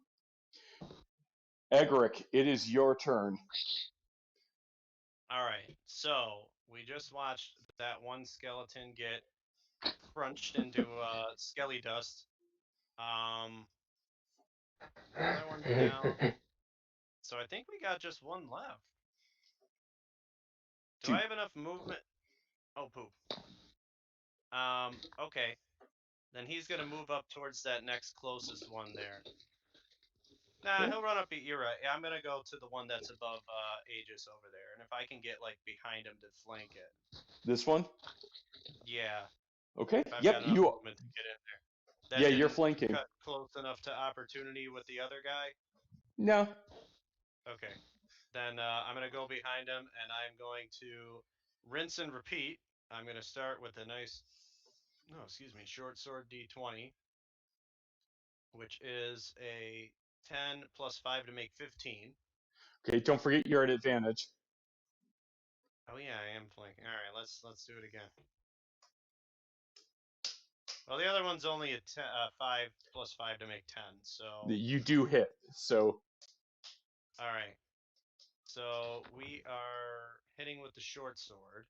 Egric, it is your turn. All right, so we just watched that one skeleton get crunched into skelly dust. The other one's down. So I think we got just one left. Do I have enough movement? Oh, poop. Okay. Then he's gonna move up towards that next closest one there. Nah, he'll run up. You're right. Yeah, I'm gonna go to the one that's above Aegis over there, and if I can get like behind him to flank it. This one? Yeah. Okay. If I've Yep. got enough movement to get in there. That Yeah, you're didn't flanking. Cut close enough to opportunity with the other guy. No. Okay. Then I'm gonna go behind him, and I'm going to rinse and repeat. I'm gonna start with a nice, short sword D20, which is a 10 plus 5 to make 15. Okay. Don't forget you're at advantage. Oh yeah, I am flanking. All right, let's do it again. Well, the other one's only a 5 plus 5 to make 10, so. You do hit. So. All right. So we are hitting with the short sword.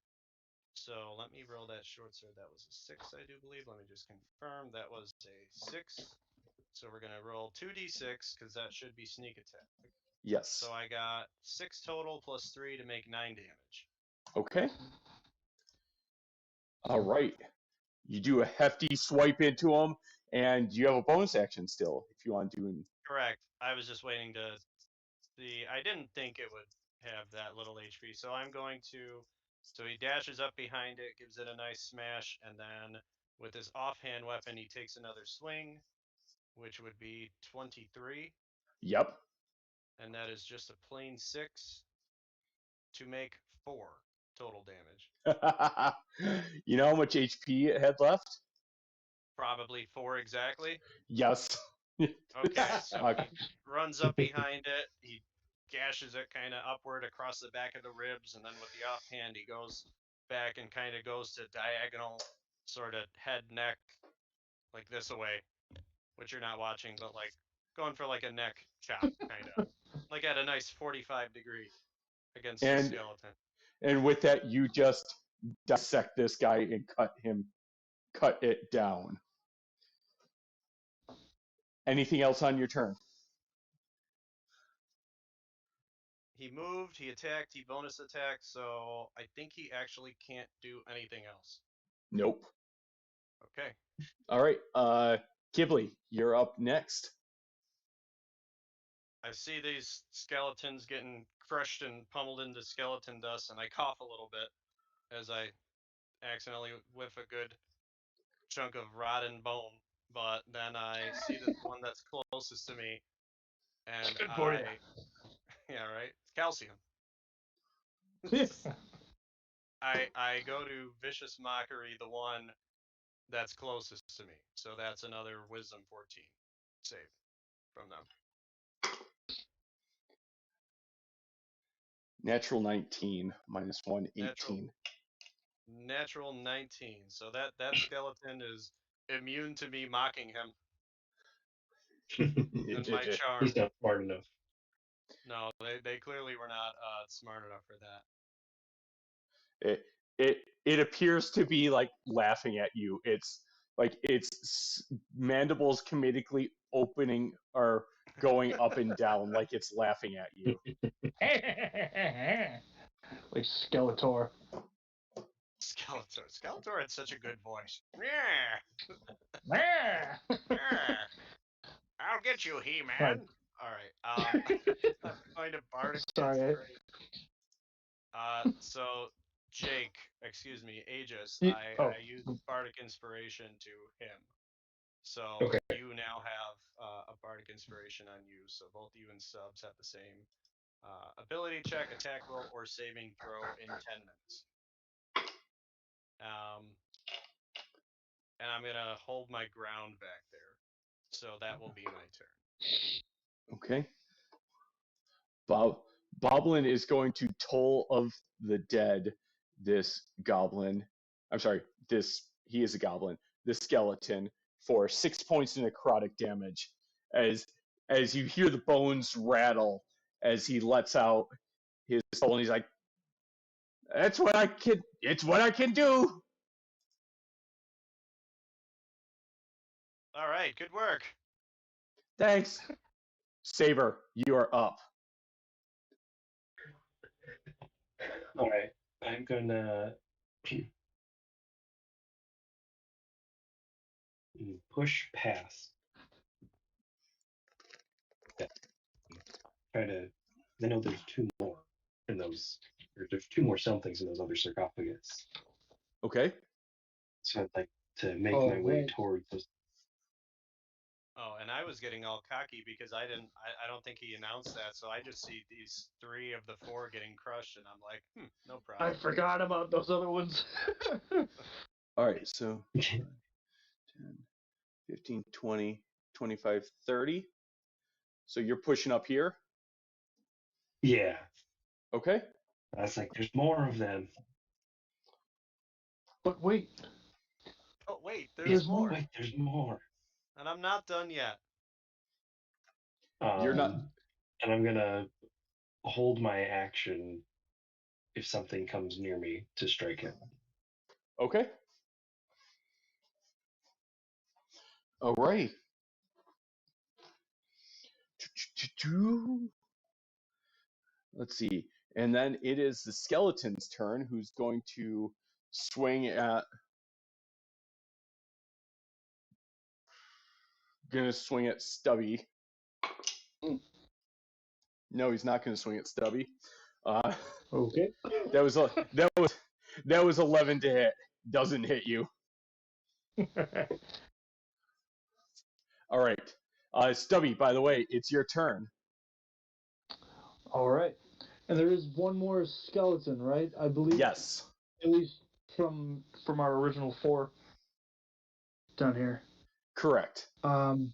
So let me roll that short sword. That was a 6, I do believe. Let me just confirm. That was a 6. So we're going to roll 2d6 because that should be sneak attack. Yes. So I got 6 total plus 3 to make 9 damage. Okay. All right. You do a hefty swipe into him, and you have a bonus action still if you want to do. Correct. I was just waiting to see. I didn't think it would have that little HP, so I'm going to. So he dashes up behind it, gives it a nice smash, and then with his offhand weapon, he takes another swing, which would be 23. Yep. And that is just a plain 6 to make 4 total damage. You know how much HP it had left? Probably 4 exactly. Yes. Okay, so he runs up behind it. He gashes it kind of upward across the back of the ribs, and then with the offhand, he goes back and kind of goes to diagonal, sort of head, neck, like this away, which you're not watching, but like going for like a neck chop, kind of. Like at a nice 45 degree against the skeleton. And with that, you just dissect this guy and cut it down. Anything else on your turn? He moved, he attacked, he bonus attacked, so I think he actually can't do anything else. Nope. Okay. All right. Ghibli, you're up next. I see these skeletons getting crushed and pummeled into skeleton dust, and I cough a little bit as I accidentally whiff a good chunk of rotten bone. But then I see the one that's closest to me, and Good for you. yeah, right, calcium. I go to vicious mockery, the one that's closest to me. So that's another wisdom 14 save from them. Natural 19 minus 1, 18. Natural 19. So that skeleton is immune to me mocking him and my charm. He's not smart enough. No, they clearly were not smart enough for that. It appears to be like laughing at you. It's like its mandibles comedically opening or going up and down like it's laughing at you. Like Skeletor. Skeletor had such a good voice. Yeah. Ah! I'll get you, He-Man. Right. All right. I'm going to bardic Sorry. inspiration. So Jake, excuse me, Aegis, Ye- I used bardic inspiration to him. So Okay. you now have a bardic inspiration on you. So both you and Subs have the same ability check, attack roll, or saving throw in 10 minutes. And I'm gonna hold my ground back there. So that will be my turn. Okay. Boblin is going to Toll of the Dead this goblin. I'm sorry, he is a goblin. This skeleton for 6 points of necrotic damage as you hear the bones rattle as he lets out his soul, and he's like, it's what I can do. All right, good work. Thanks. Saber, you are up. All right, I'm gonna push past. Try to. I know there's two more in those. Or there's two more somethings in those other sarcophagus. Okay. So I'd like to make Oh, my way right. towards those. Oh, and I was getting all cocky because I don't think he announced that, so I just see these 3 of the 4 getting crushed, and I'm like, no I problem. forgot about those other ones. All right, so 10, 15, 20, 25, 30. So you're pushing up here? Yeah, Okay. I was like, there's more of them. But wait, Oh wait, there's more, Wait, there's more. and I'm not done yet. You're not. And I'm gonna hold my action if something comes near me to strike him. Okay. All right. Let's see. And then it is the skeleton's turn, who's going to swing at. Going to swing at Stubby. No, he's not going to swing at Stubby. Okay. That was 11 to hit. Doesn't hit you. All right. Stubby, by the way, it's your turn. All right. And there is one more skeleton, right? I believe. Yes. At least from our original 4 down here. Correct. So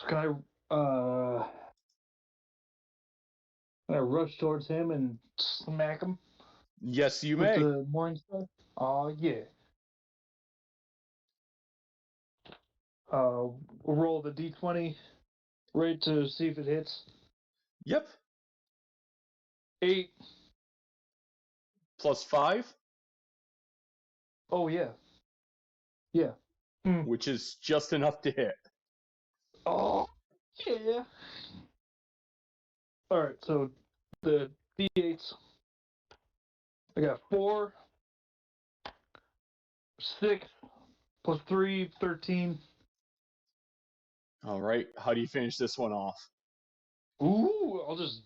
can I rush towards him and smack him Yes, you with may. the morning star? Oh yeah. We'll roll the d20 right to see if it hits. Yep. 8. plus 5, Oh yeah. Yeah. which is just enough to hit. Oh yeah. All right. So the D8s. I got 4, 6, plus 3, 13. All right. How do you finish this one off? Ooh, I'll just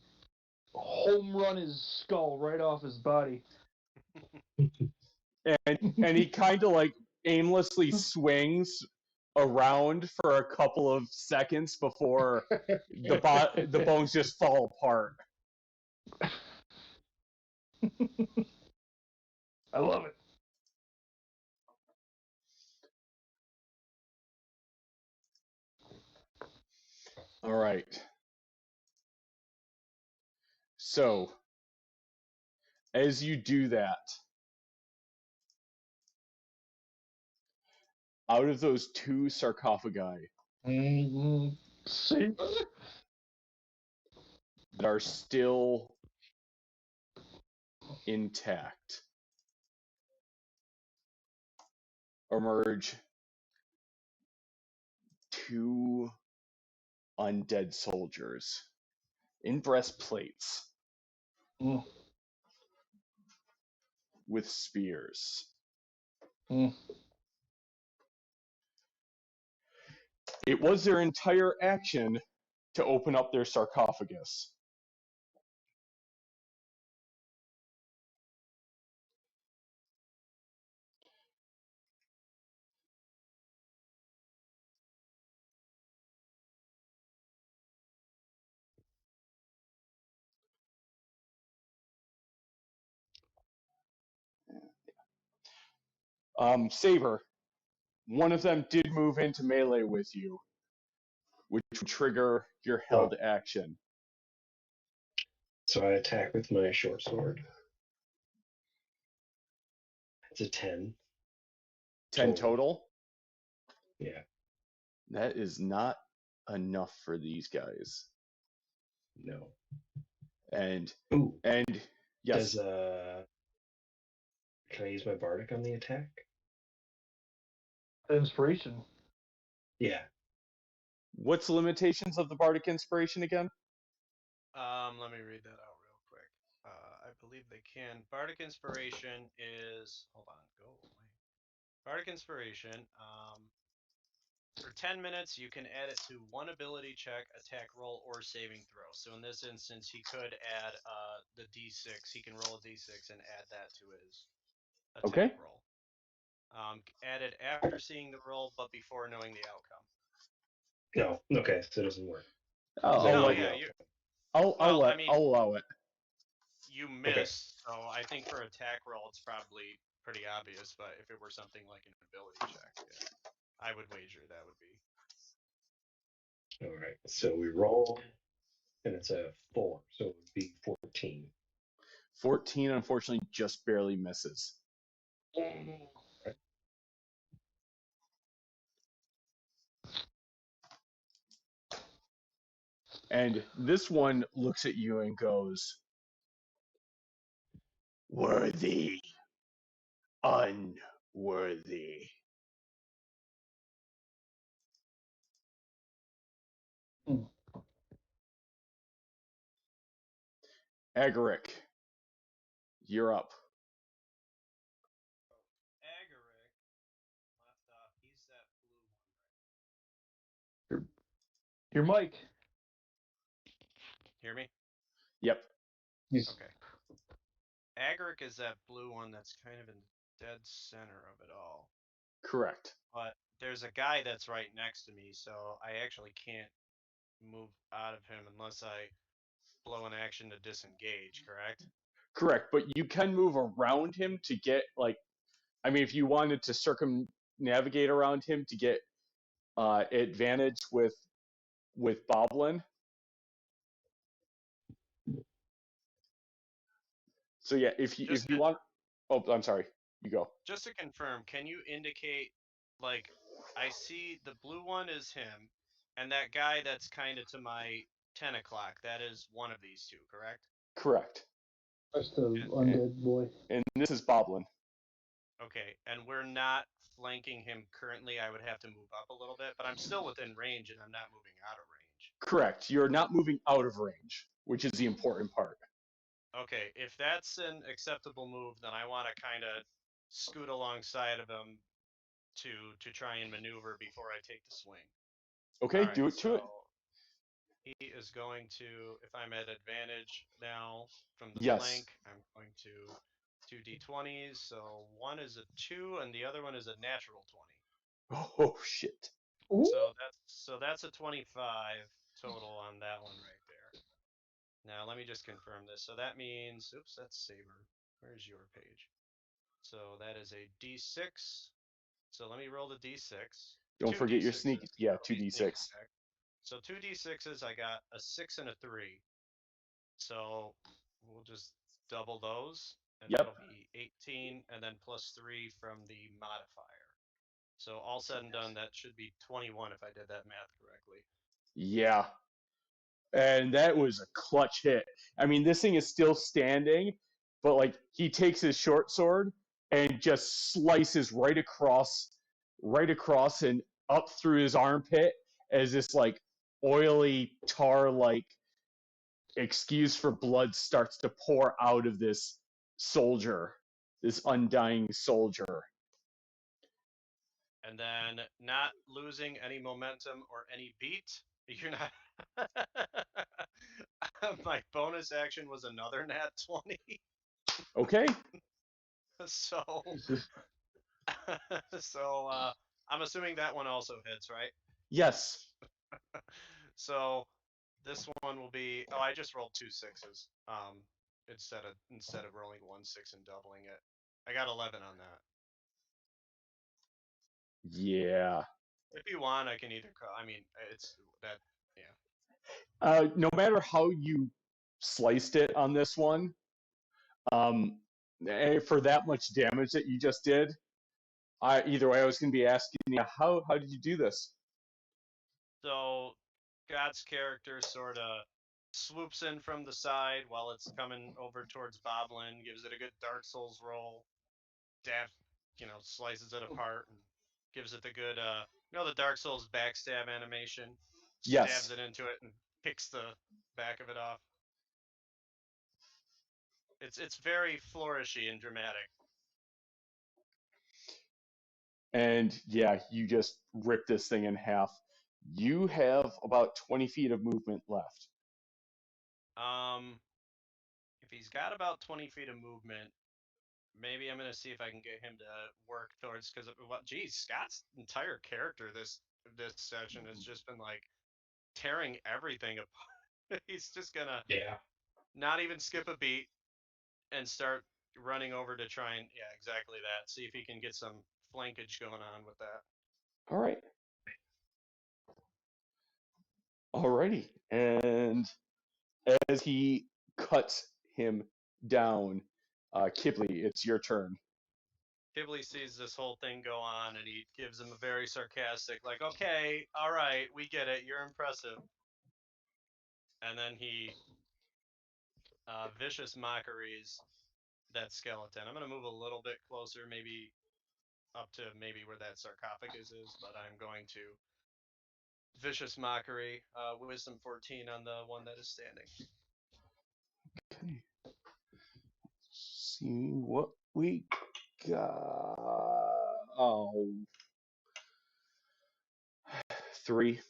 home run his skull right off his body. And he kind of like aimlessly swings around for a couple of seconds before the bones just fall apart. I love it. All right. So, as you do that, out of those 2 sarcophagi See? that are still intact emerge 2 undead soldiers in breastplates Mm. with spears. Mm. It was their entire action to open up their sarcophagus. Saber, one of them did move into melee with you, which would trigger your held action. So I attack with my short sword. It's a 10. 10 total? Yeah. That is not enough for these guys. No. And Ooh. yes. Can I use my bardic on the attack? Inspiration. Yeah. What's the limitations of the bardic inspiration again? Let me read that out real quick. I believe they can. Bardic Inspiration is. Hold on, go away. Bardic Inspiration. For 10 minutes, you can add it to one ability check, attack roll, or saving throw. So in this instance, he could add the d6. He can roll a d6 and add that to his attack roll. Add it after seeing the roll, but before knowing the outcome. No. Okay, so it doesn't work. I'll allow it. You missed, so I think for attack roll, it's probably pretty obvious. But if it were something like an ability check, yeah, I would wager that would be. All right, so we roll, and it's a 4, so it would be 14. 14, unfortunately, just barely misses. Right. And this one looks at you and goes, "Worthy, unworthy." Agaric, you're up. Agaric left off. He's that blue one, right? Your mic. Hear me? Yep. Yes. Okay. Agaric is that blue one that's kind of in the dead center of it all. Correct. But there's a guy that's right next to me, so I actually can't move out of him unless I blow an action to disengage, correct? Correct, but you can move around him to get, like, I mean, if you wanted to circumnavigate around him to get advantage with Boblin. So yeah, if you want, oh, I'm sorry, you go. Just to confirm, can you indicate, like, I see the blue one is him, and that guy that's kind of to my 10 o'clock, that is one of these two, correct? Correct. Rest the undead boy. And this is Boblin. Okay, and we're not flanking him currently. I would have to move up a little bit, but I'm still within range and I'm not moving out of range. Correct. You're not moving out of range, which is the important part. Okay, if that's an acceptable move, then I want to kind of scoot alongside of him to try and maneuver before I take the swing. Okay, All right, do it to it. so he is going to, if I'm at advantage now from the Yes. flank, I'm going to 2d20s. So one is a 2 and the other one is a natural 20. Oh shit. Ooh. So that's a 25 total on that one right there. Now let me just confirm this. So that means, oops, that's Saber. Where's your page? So that is a d6. So let me roll the d6. Don't Two forget your D6s. sneak. Yeah, It'll be 2d6. sneak attack. So 2d6s, I got a 6 and a 3. So we'll just double those, and Yep. that'll be 18, and then plus 3 from the modifier. So all said and done, that should be 21 if I did that math correctly. Yeah. And that was a clutch hit. I mean, this thing is still standing, but like he takes his short sword and just slices right across and up through his armpit as this like oily tar like excuse for blood starts to pour out of this soldier, this undying soldier. And then not losing any momentum or any beat. You're not. My bonus action was another nat 20. Okay. So, Jesus. so I'm assuming that one also hits, right? Yes. So this one will be. Oh, I just rolled 2 6s. Instead of rolling 1 6 and doubling it, I got 11 on that. Yeah. If you want, I can either. I mean, it's that. Yeah. No matter how you sliced it on this one, for that much damage that you just did, either way, I was going to be asking you, how did you do this? So God's character sort of swoops in from the side while it's coming over towards Boblin, gives it a good Dark Souls roll, slices it apart and gives it the good, the Dark Souls backstab animation, Yes. stabs it into it and kicks the back of it off. It's very flourishy and dramatic. And yeah, you just rip this thing in half. You have about 20 feet of movement left. If he's got about 20 feet of movement, maybe I'm gonna see if I can get him to work towards geez, Scott's entire character this session has just been like tearing everything apart. He's just gonna not even skip a beat and start running over to try and exactly that. See if he can get some flankage going on with that. All right. Alrighty. And as he cuts him down, Kibley, it's your turn. Kibley sees this whole thing go on and he gives him a very sarcastic, like, okay, all right, we get it, you're impressive. And then he vicious mockeries that skeleton. I'm going to move a little bit closer, maybe up to maybe where that sarcophagus is, but I'm going to vicious mockery, wisdom 14 on the one that is standing. Okay. See what we got. Oh. 3.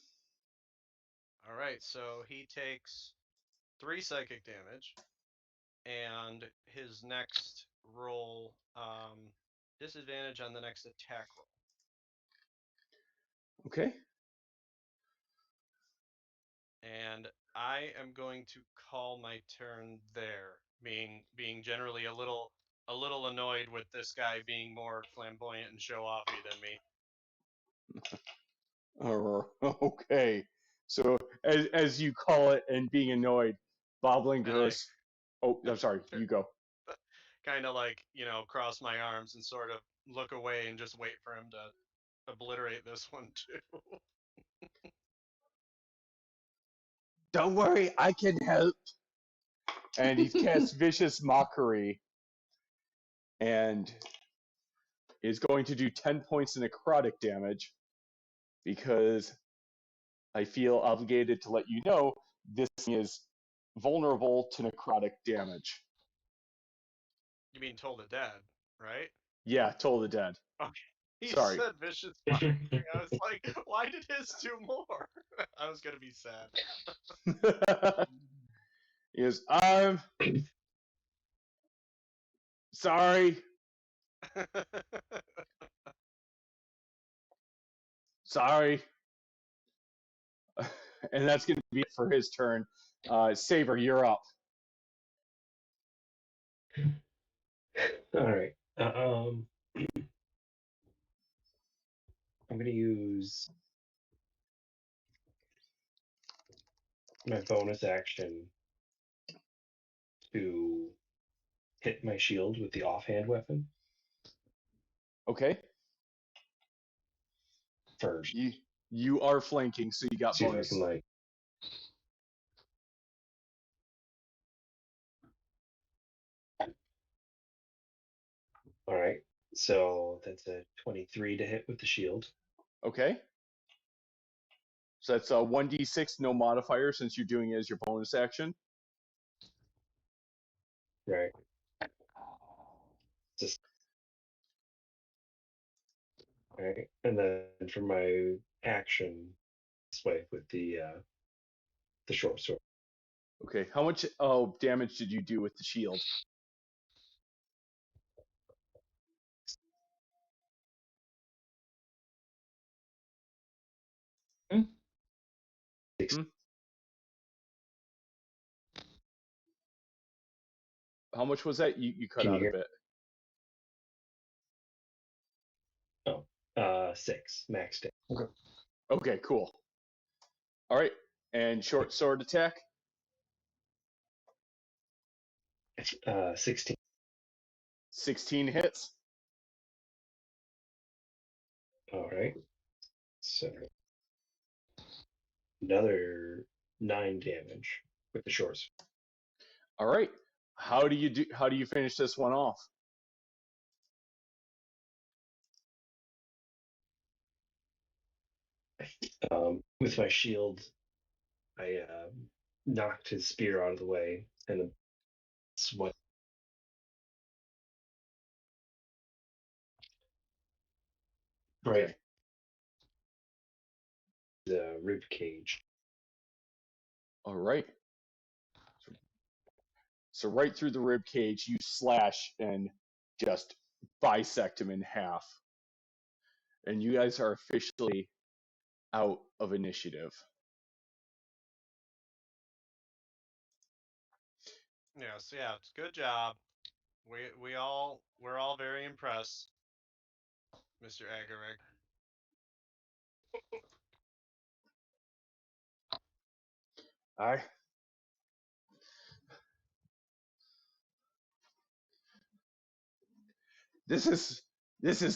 All right, so he takes 3 psychic damage, and his next roll, disadvantage on the next attack roll. Okay. And I am going to call my turn there, being generally a little annoyed with this guy being more flamboyant and show offy than me. Okay. So as you call it and being annoyed, Boblin goes, oh, I'm sorry, you go. Kind of like, cross my arms and sort of look away and just wait for him to obliterate this one too. Don't worry, I can help. and he casts Vicious Mockery, and is going to do 10 points of necrotic damage, because I feel obligated to let you know this thing is vulnerable to necrotic damage. You mean Toll the Dead, right? Yeah, Toll the Dead. Okay. He Sorry. said vicious mockery. I was like, why did his do more? I was gonna be sad. He goes, sorry, sorry. And that's going to be it for his turn. Saber, you're up. All right. I'm going to use my bonus action to hit my shield with the offhand weapon Okay. first. You are flanking, so you got See if I bonus. can, like, all right. So that's a 23 to hit with the shield. Okay. So that's a 1d6, no modifier, since you're doing it as your bonus action. Right. Just all right. And then for my action, swipe with the short sword. Okay. How much damage did you do with the shield? How much was that? You cut Can you out a hear? bit. Oh, 6 max damage. Okay, cool. All right. And short sword attack? 16. 16 hits. All right. So another 9 damage with the short sword. All right. How do you finish this one off? With my shield, I knocked his spear out of the way and swept right Okay. the rib cage. All right. So right through the rib cage, you slash and just bisect him in half. And you guys are officially out of initiative. Yes, yeah, good job. We're all very impressed, Mr. Agaric. This is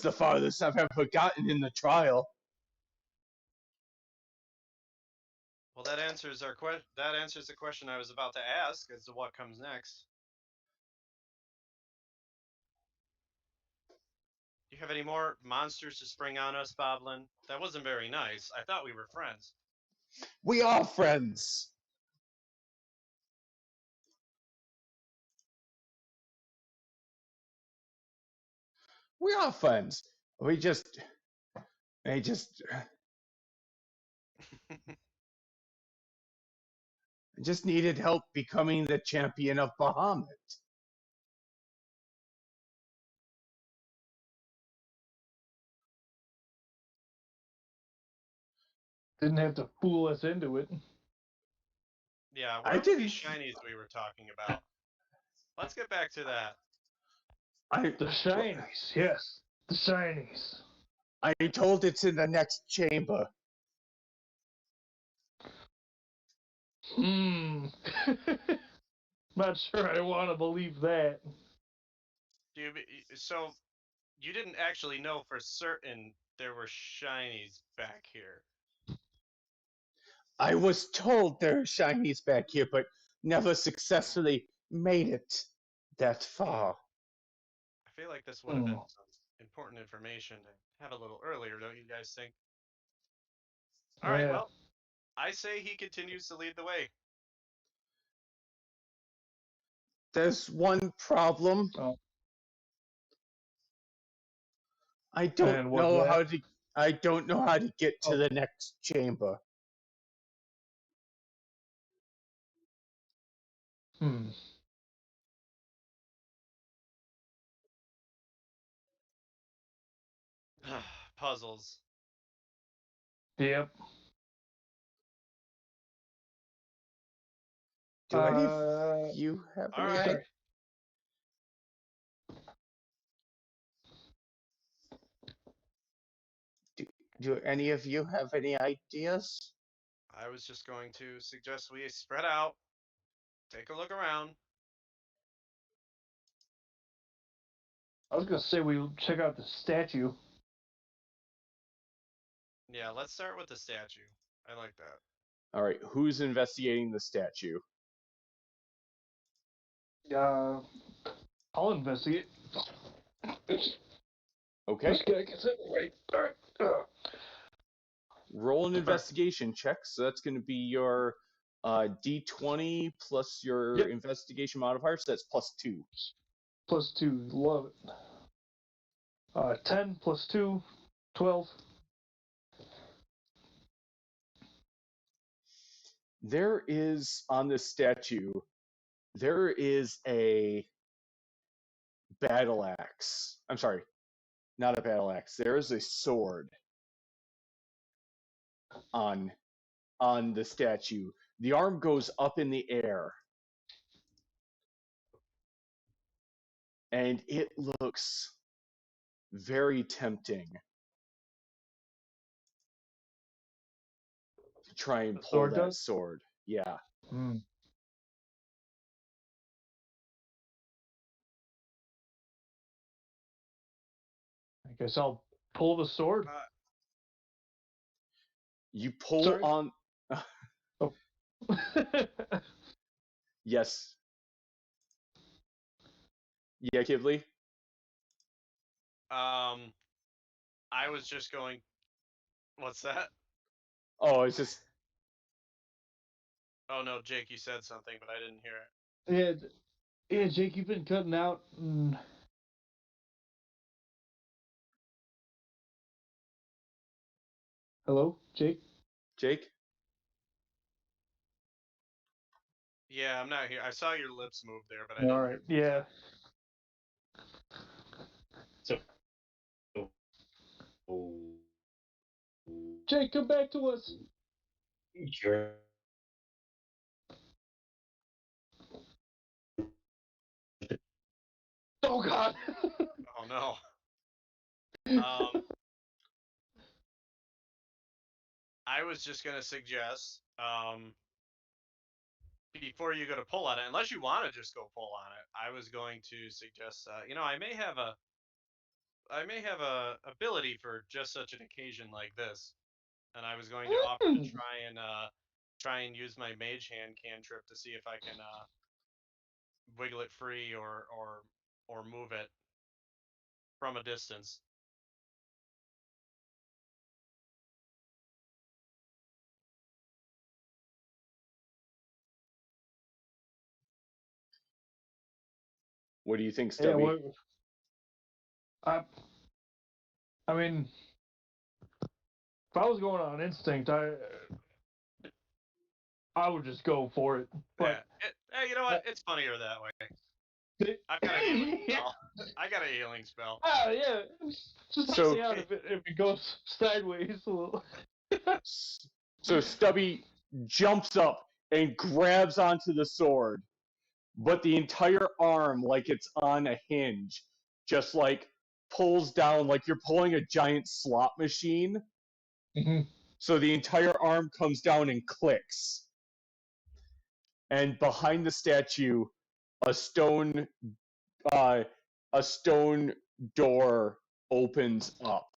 the farthest I've ever gotten in the trial. Well, that answers the question I was about to ask as to what comes next. Do you have any more monsters to spring on us, Boblin? That wasn't very nice. I thought we were friends. We are friends. We are friends. I just needed help becoming the champion of Bahamut. Didn't have to fool us into it. Yeah, I where were these didn't- shinies we were talking about? Let's get back to that. The shinies, yes. The shinies. I told it's in the next chamber. Not sure I want to believe that. So you didn't actually know for certain there were shinies back here. I was told there are shinies back here, but never successfully made it that far. I feel like this would have been some important information to have a little earlier, don't you guys think? All right, Yeah. well, I say he continues to lead the way. There's one problem. Oh. I And don't what's know that? how to. I don't know how to get to Oh. the next chamber. Hmm. Puzzles. Yep. Do any of you have all any right. idea? Do any of you have any ideas? I was just going to suggest we spread out, take a look around. I was gonna say we check out the statue. Yeah, let's start with the statue. I like that. All right, who's investigating the statue? I'll investigate. Okay, This guy gets it right. All right. roll an investigation check. So that's going to be your D20 plus your Yep. investigation modifier. So that's +2. +2. Love it. 10 + 2, 12. There is on this statue, there is a battle axe. I'm sorry, not a battle axe. There is a sword on the statue. The arm goes up in the air, and it looks very tempting to try and The pull sword that does? sword. Yeah. Hmm. I guess I'll pull the sword. You pull Sorry? on. Oh. Yes. Yeah, Kivley? I was just going. What's that? Oh, it's just. Oh no, Jake, you said something, but I didn't hear it. Yeah, Jake, you've been cutting out. Hello, Jake? Jake? Yeah, I'm not here. I saw your lips move there, but I didn't. All right. Yeah. So, Jake, come back to us. you're Oh God. Oh no. I was just gonna suggest, before you go to pull on it, unless you want to just go pull on it, I was going to suggest, I may have a ability for just such an occasion like this, and I was going to offer to try and use my mage hand cantrip to see if I can wiggle it free or move it from a distance. What do you think, Yeah. Stubby? What? I mean, if I was going on instinct, I would just go for it. But Hey, you know what? It's funnier that way. I've got a healing spell. I got a healing spell. Yeah. Just So- see out if it goes sideways a little. So Stubby jumps up and grabs onto the sword, but the entire arm, like it's on a hinge, just like pulls down like you're pulling a giant slot machine. Mhm. So the entire arm comes down and clicks. And behind the statue, a stone door opens up,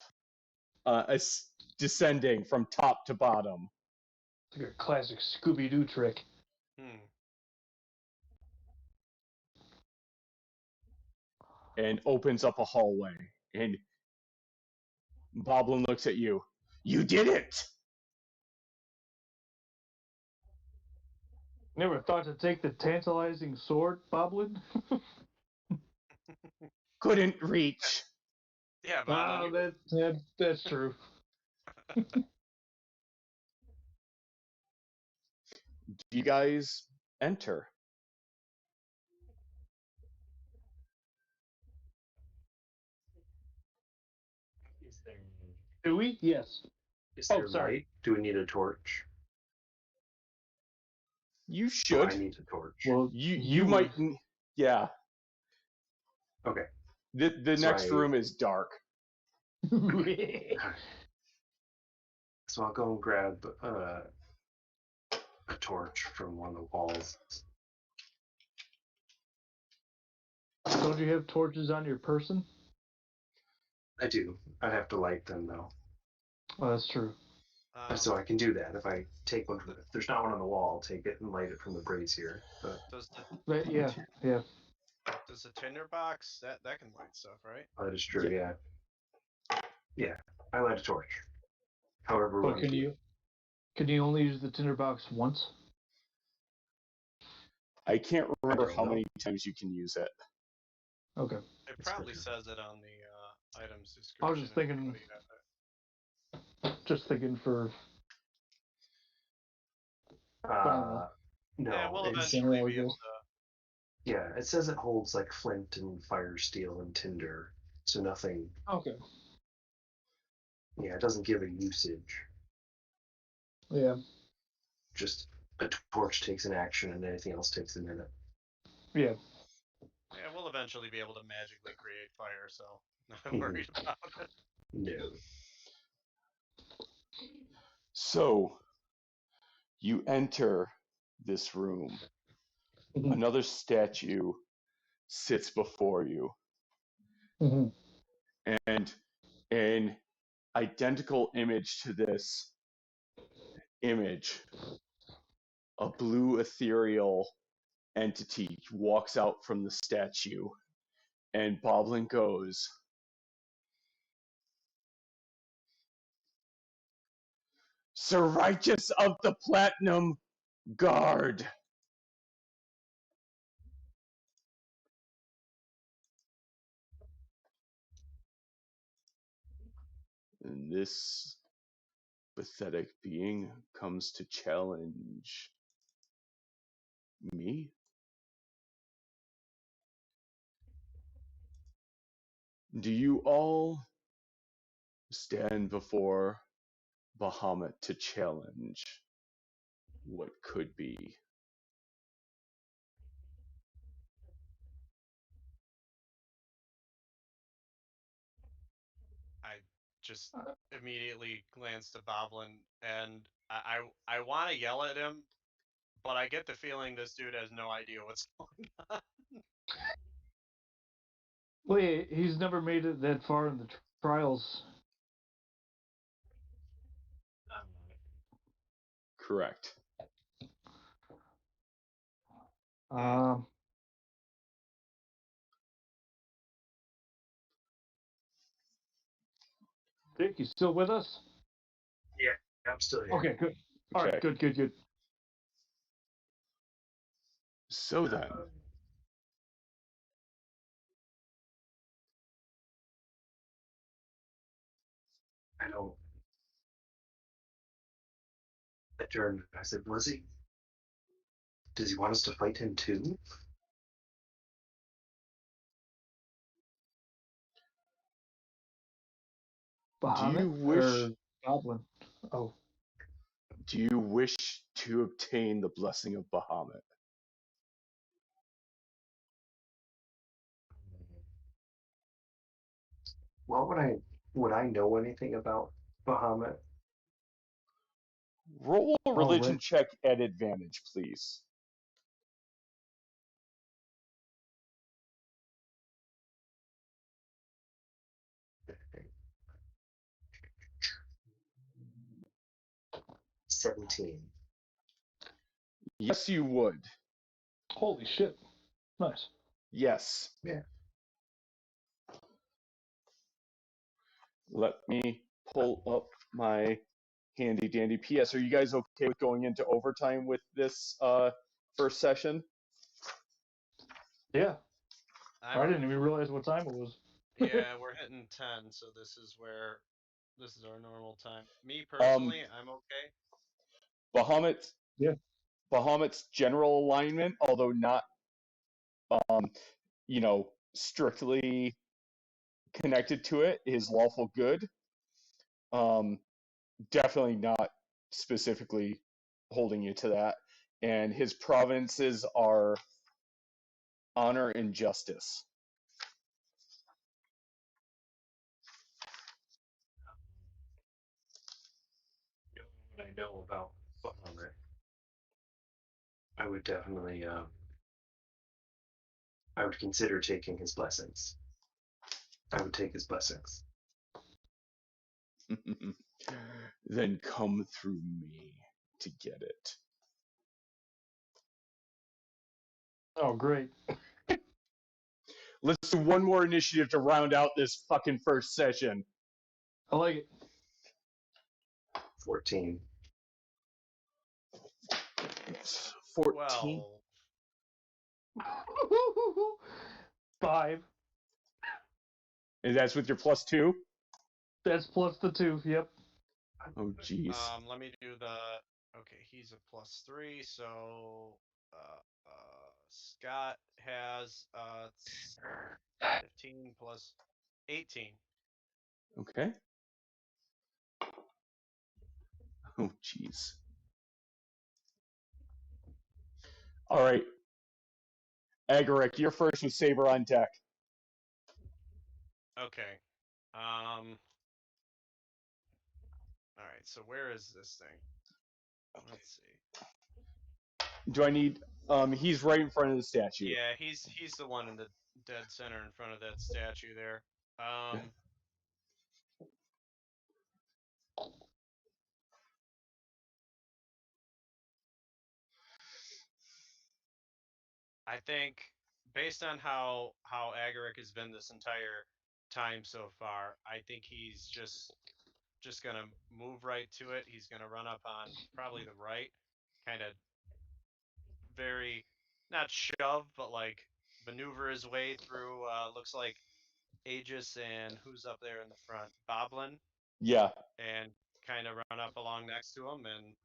descending from top to bottom. It's like a classic Scooby-Doo trick. and opens up a hallway. And Boblin looks at you. You did it! Never thought to take the tantalizing sword, Boblin? Couldn't reach. Yeah, Ah, Bob. that's true. You guys enter. Is there, Do we? Yes. is Oh, there sorry. light? Do we need a torch? You Oh, should. I need a torch. Well, You might. Yeah. Okay. The So next room is dark. So I'll go and grab a torch from one of the walls. Don't you have torches on your person? I do. I'd have to light them though. Oh, that's true. So I can do that. If I take one, if there's not one on the wall, I'll take it and light it from the brazier. But Does the But yeah. does the tinder box that can light stuff, right? that is true. Yeah. Yeah. I light a torch. However, But can you only use the tinderbox once? I can't remember don't how know. many times you can use it. Okay. It That's probably good. says it on the items description. I was just if thinking- anybody has it. Just thinking for No. Yeah, we'll it's- eventually generally be able goes- to. Yeah, it says it holds like flint and fire, steel, and tinder. So nothing. okay. Yeah, it doesn't give a usage. Yeah. Just a torch takes an action, and anything else takes a minute. Yeah. Yeah, we'll eventually be able to magically create fire, so not Mhm. worried about it. No. So, you enter this room. Mhm. Another statue sits before you, Mhm. and an identical image to this image, a blue ethereal entity walks out from the statue, and Boblin goes, Sir Righteous of the Platinum Guard. And this pathetic being comes to challenge me. Do you all stand before Bahamut to challenge what could be? I just immediately glance to Boblin, and I want to yell at him, but I get the feeling this dude has no idea what's going on. Well, yeah, he's never made it that far in the trials. Correct. Dick, you still with us? Yeah, I'm still here. Okay, good. All right, Okay. good. So then, I don't. I turned. I said, "Was he? Does he want us to fight him too?" Bahamut wish- or Goblin? Oh, do you wish to obtain the blessing of Bahamut? Well, would I know anything about Bahamut? Roll a religion right. check at advantage, please. $17. Yes, you would. holy shit! Nice. Yes. Yeah. Let me pull up my handy dandy PS. Are you guys okay with going into overtime with this first session? Yeah. I I'm, didn't even realize what time it was. yeah, we're hitting 10, so this is our normal time. Me personally, I'm okay. Bahamut's Yeah. Bahamut's general alignment, although not strictly connected to it, is lawful good. Definitely not specifically holding you to that. And his provinces are honor and justice. What I know about Bahamut, I would definitely, I would consider taking his blessings. I would take his blessings. Then come through me to get it. Oh, great. Let's do one more initiative to round out this fucking first session. I like it. 14. 14. 12. 5. And that's with your +2? That's plus the 2. Yep. Oh, jeez. Let me do the. Okay, he's a +3, so Scott has 15 plus 18. Okay. Oh, jeez. All right. Agaric, you're first with Saber on deck. Okay. All right. So where is this thing? Let's see. Do I need? He's right in front of the statue. Yeah, he's the one in the dead center in front of that statue there. I think based on how Agaric has been this entire time so far, I think he's just gonna move right to it. He's gonna run up on probably the right, kind of very not shove, but like maneuver his way through. Looks like Aegis and who's up there in the front, Boblin, Yeah. and kind of run up along next to him, and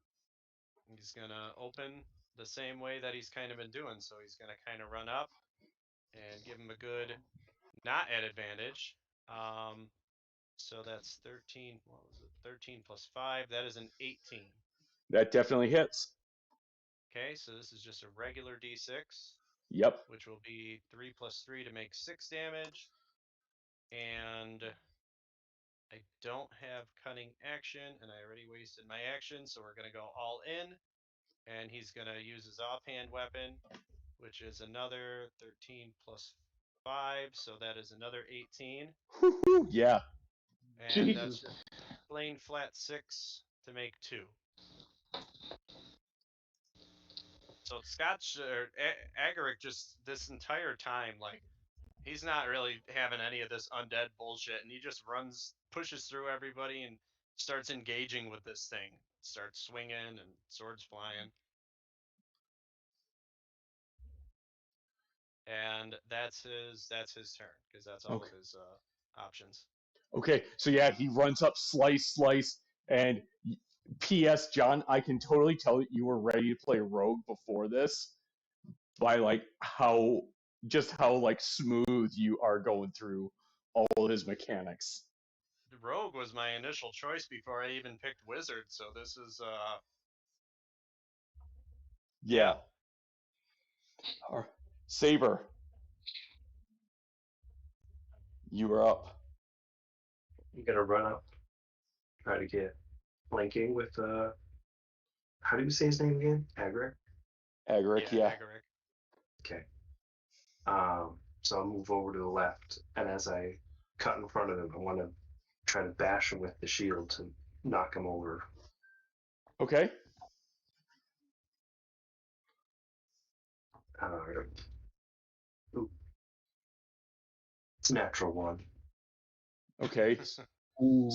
he's gonna open the same way that he's kind of been doing. So he's gonna kind of run up and give him a good, not at advantage. So that's 13. What was it? 13 plus 5. That is an 18. That definitely hits. Okay, so this is just a regular d6. Yep. Which will be 3 plus 3 to make 6 damage. And I don't have cunning action, and I already wasted my action, so we're going to go all in. And he's going to use his offhand weapon, which is another 13 plus 5, so that is another 18. Woo-hoo, yeah. And Jesus. that's just plain flat 6 to make 2. So Scott's Agaric just this entire time, like, he's not really having any of this undead bullshit, and he just pushes through everybody, and starts engaging with this thing. Starts swinging and swords flying. And that's his turn, because that's all of his options. Okay, so yeah, he runs up, slice, and P.S. John, I can totally tell that you were ready to play rogue before this by like how like smooth you are going through all of his mechanics. Rogue was my initial choice before I even picked wizard, so this is Yeah. Saber, you are up. I'm gonna run up, try to get flanking with how do you say his name again? Agaric? Agaric, yeah. Agaric. Okay. So I'll move over to the left, and as I cut in front of him, I want to try to bash him with the shield to knock him over. Okay. Ooh. It's a natural 1. Okay. Ooh.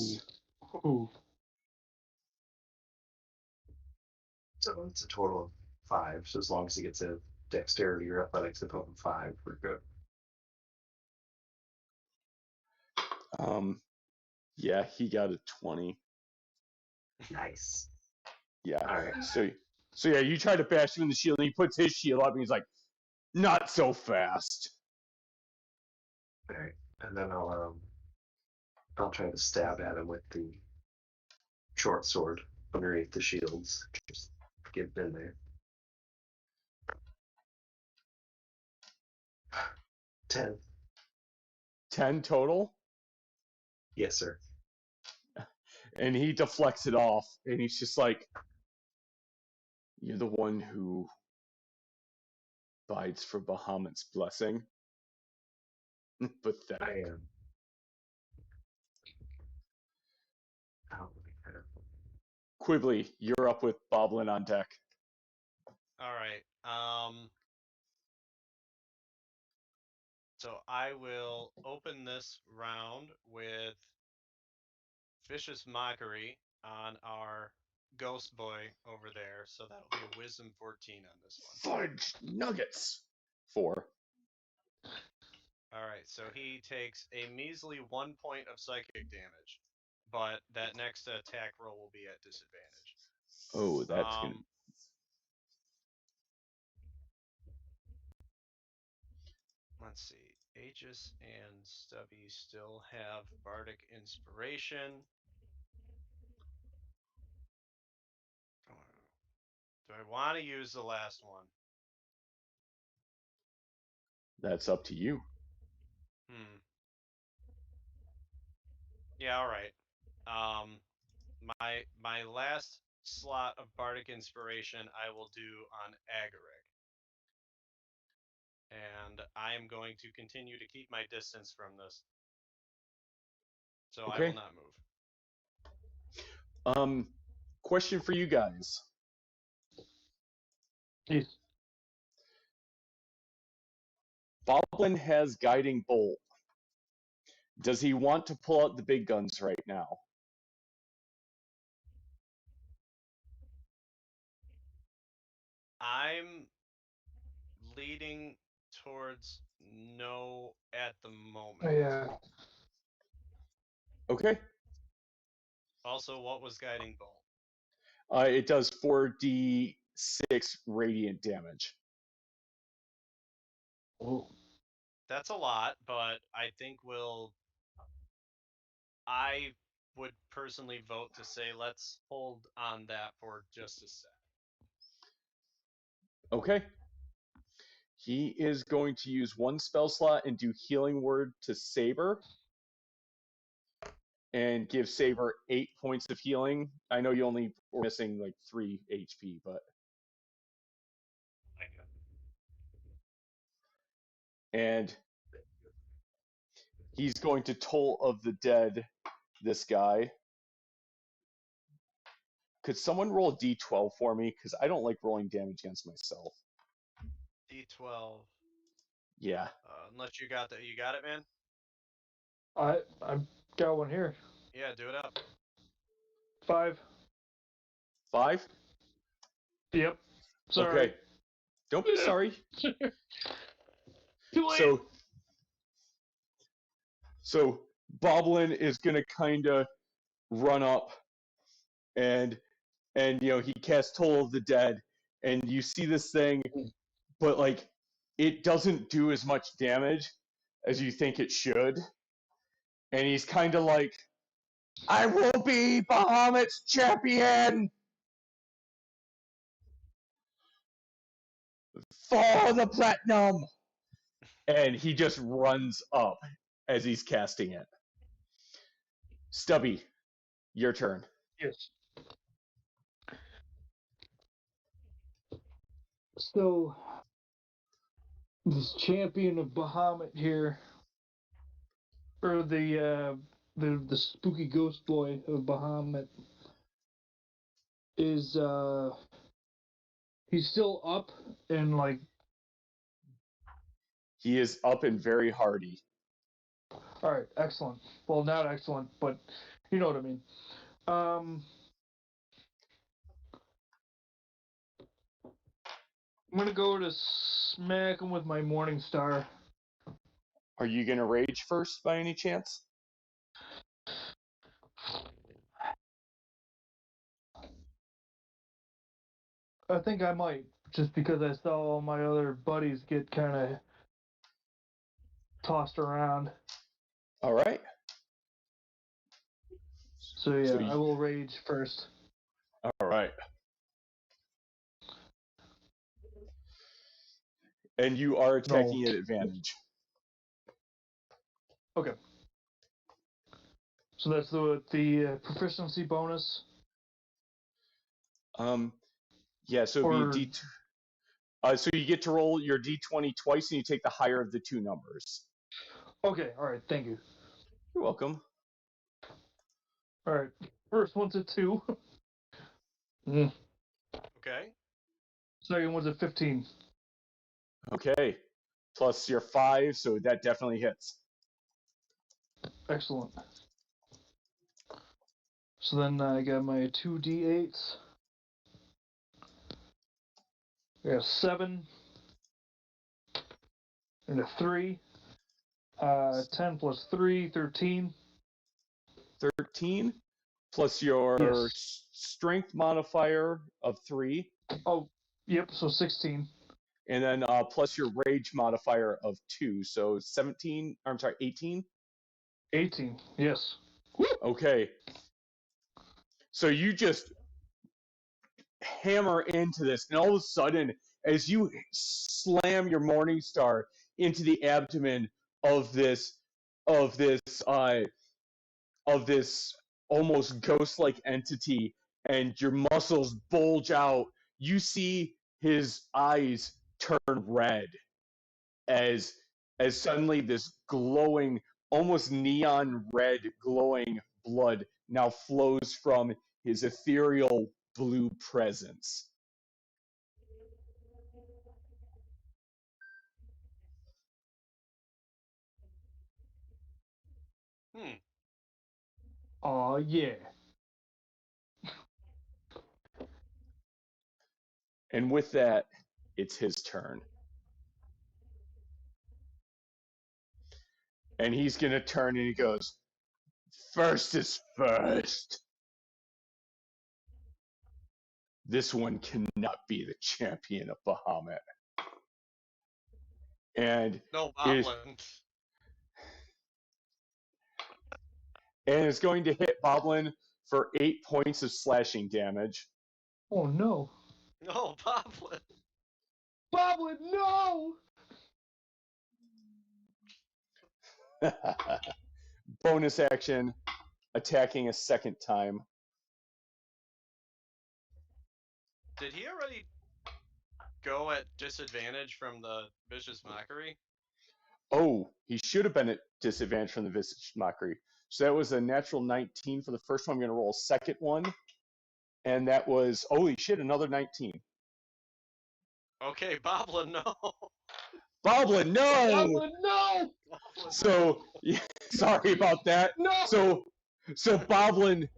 So it's a total of 5. So as long as he gets a dexterity or athletics of 5, we're good. Yeah, he got a 20. Nice. Yeah. All right. So yeah, you try to bash him in the shield, and he puts his shield up, and he's like, "Not so fast." All right. And then I'll try to stab at him with the short sword underneath the shields. Just get in there. 10. 10 total, Yes, sir. and he deflects it off, and he's just like, "You're the one who bides for Bahamut's blessing." Pathetic. I am. Oh, okay. Quibbly, you're up with Boblin on deck. All right. So I will open this round with Vicious Mockery on our ghost boy over there. So that'll be a Wisdom 14 on this one. Fudge nuggets. 4. All right. So he takes a measly 1 point of psychic damage, but that next attack roll will be at disadvantage. Oh, that's gonna. Let's see. Aegis and Stubby still have Bardic Inspiration. Do I want to use the last one? That's up to you. Yeah, all right. My last slot of Bardic Inspiration I will do on Agaric. And I am going to continue to keep my distance from this. So Okay. I will not move. Question for you guys. Yes. Boblin has Guiding Bolt. Does he want to pull out the big guns right now? I'm leading towards no at the moment. Yeah. Okay. Also, what was Guiding Bolt? It does 4d6 radiant damage. Oh. That's a lot, but I think I would personally vote to say let's hold on that for just a sec. Okay. He is going to use one spell slot and do Healing Word to Saber. And give Saber 8 points of healing. I know you only were missing like 3 HP, but. And he's going to Toll of the Dead this guy. Could someone roll a d12 for me? Because I don't like rolling damage against myself. D12. Yeah. Unless you got you got it, man. I got one here. Yeah, do it up. 5. 5? Yep. Sorry. Okay. Don't be sorry. Too late. So Boblin is gonna kind of run up, and he casts Toll of the Dead, and you see this thing, but like it doesn't do as much damage as you think it should, and he's kind of like, "I will be Bahamut's champion for the platinum," and he just runs up as he's casting it. Stubby, your turn. Yes. So, this champion of Bahamut here, or the spooky ghost boy of Bahamut, is he's still up and like He is up and very hardy. All right, excellent. Well, not excellent, but you know what I mean. I'm gonna go to smack him with my Morning Star. Are you gonna rage first by any chance? I think I might, just because I saw all my other buddies get kind of tossed around. All right. So yeah, So I will rage first. all right. And you are attacking No. at advantage. Okay. So that's the proficiency bonus. Yeah. So it'd Or be a D. So you get to roll your D20 twice, and you take the higher of the two numbers. okay, all right, thank you. You're welcome. All right, first one's a 2. Mm. Okay. Second one's a 15. Okay. Plus your 5, so that definitely hits. Excellent. So then I got my 2d8s. I got a 7 and a 3. 10 plus 3, 13. 13 plus your Yes. strength modifier of 3, Oh, yep, so 16. and then plus your rage modifier of 2, so 17. I'm sorry, 18. 18, yes. Okay. So you just hammer into this, and all of a sudden, as you slam your Morning Star into the abdomen of this of this uh, of this almost ghost-like entity, and your muscles bulge out, you see his eyes turn red as suddenly this glowing, almost neon red glowing blood now flows from his ethereal blue presence. Aw, yeah. And with that, it's his turn. And he's going to turn and he goes, "First is first. This one cannot be the champion of Bahamut." And No, it, Boblin. and it's going to hit Boblin for 8 points of slashing damage. Oh, no. No, Boblin. Boblin, no! Bonus action, attacking a second time. Did he already go at disadvantage from the vicious mockery? Oh, he should have been at disadvantage from the Visage Mockery. So that was a natural 19 for the first one. I'm going to roll a second one. And that was, holy shit, another 19. Okay, Boblin, no. Boblin, no! Boblin, no! Boblin, So, no. yeah, sorry about that. No! So Boblin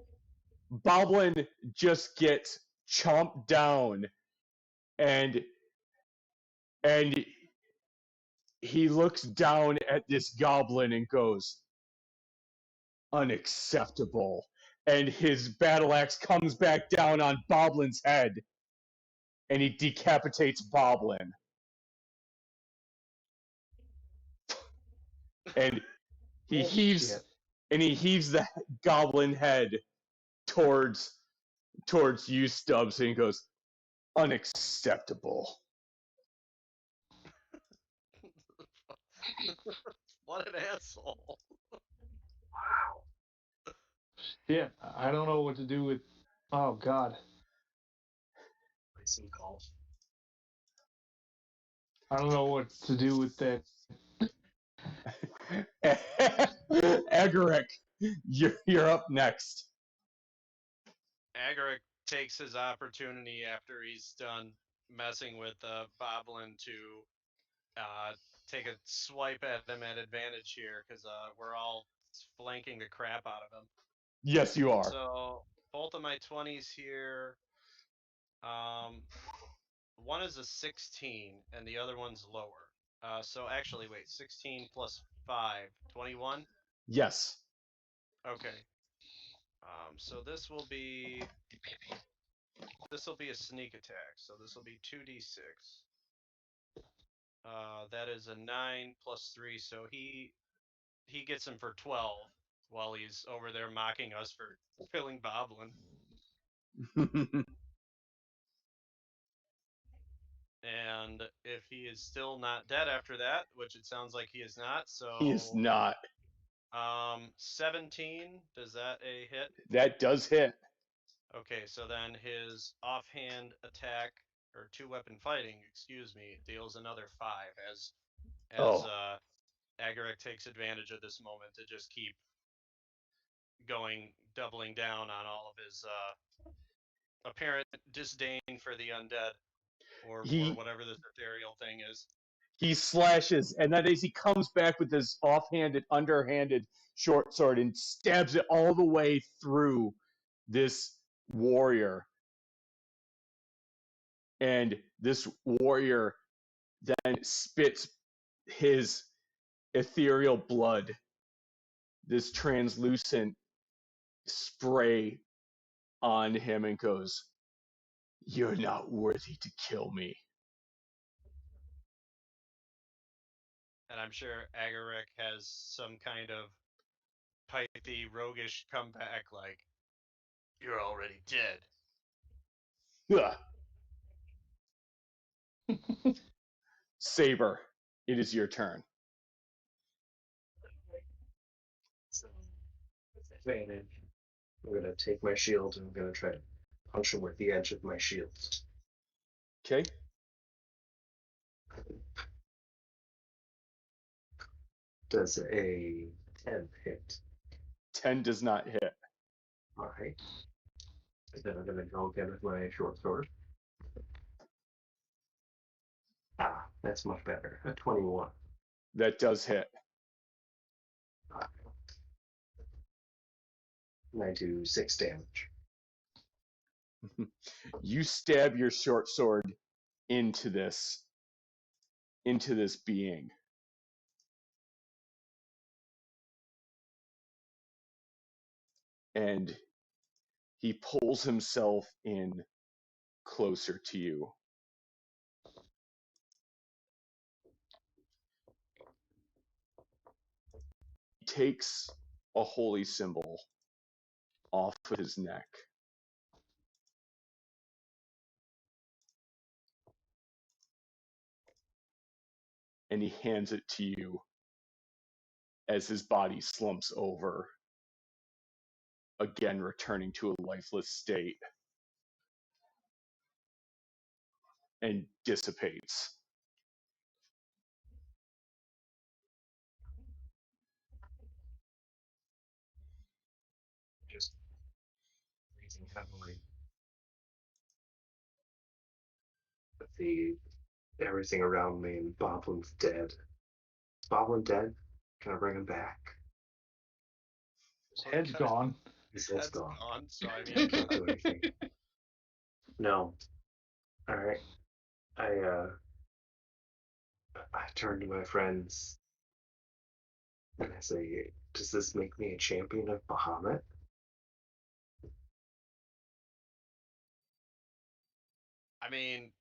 just gets chomped down, and he looks down at this goblin and goes, "Unacceptable." And his battle axe comes back down on Boblin's head, and he decapitates Boblin. And he heaves Bullshit. the goblin head towards you, Stubbs, and he goes, "Unacceptable." What an asshole. Wow. Shit, I don't know what to do with... Oh, God. Play some golf. I don't know what to do with that. Agaric, you're up next. Agaric takes his opportunity after he's done messing with Boblin to take a swipe at him at advantage here because we're all flanking the crap out of him. Yes, you are. So both of my 20s here. One is a 16 and the other one's lower. So actually, wait, 16 plus 5, 21? Yes. Okay. So this will be a sneak attack. So this will be 2d6. That is a 9 plus 3, so he gets him for 12 while he's over there mocking us for killing Boblin. And if he is still not dead after that, which it sounds like he is not, so He is not. 17, does that a hit? That does hit. Okay, so then his offhand attack or two weapon fighting, excuse me, deals another 5 as Oh. Agaric takes advantage of this moment to just keep doubling down on all of his apparent disdain for the undead or whatever this ethereal thing is. He slashes, and then as he comes back with his offhanded, underhanded short sword and stabs it all the way through this warrior. And this warrior then spits his ethereal blood, this translucent spray on him, and goes, "You're not worthy to kill me." And I'm sure Agaric has some kind of pithy, roguish comeback like, "You're already dead." Ugh. Saber, it is your turn. So, with advantage, I'm gonna take my shield and I'm gonna try to punch him with the edge of my shield. Okay. Does a 10 hit? 10 does not hit. Alright. And then I'm gonna go again with my short sword. Ah, that's much better. A 21. That does hit. And I do 6 damage. You stab your short sword into this being. And he pulls himself in closer to you. He takes a holy symbol off of his neck. And he hands it to you as his body slumps over, again returning to a lifeless state, and dissipates. Just breathing heavily. But everything around me and Boblin's dead. Is Boblin dead? Can I bring him back? His head's gone. His That's head's gone. gone, so I I mean, can't do anything. No. Alright. I turn to my friends and I say, does this make me a champion of Bahamut? I mean,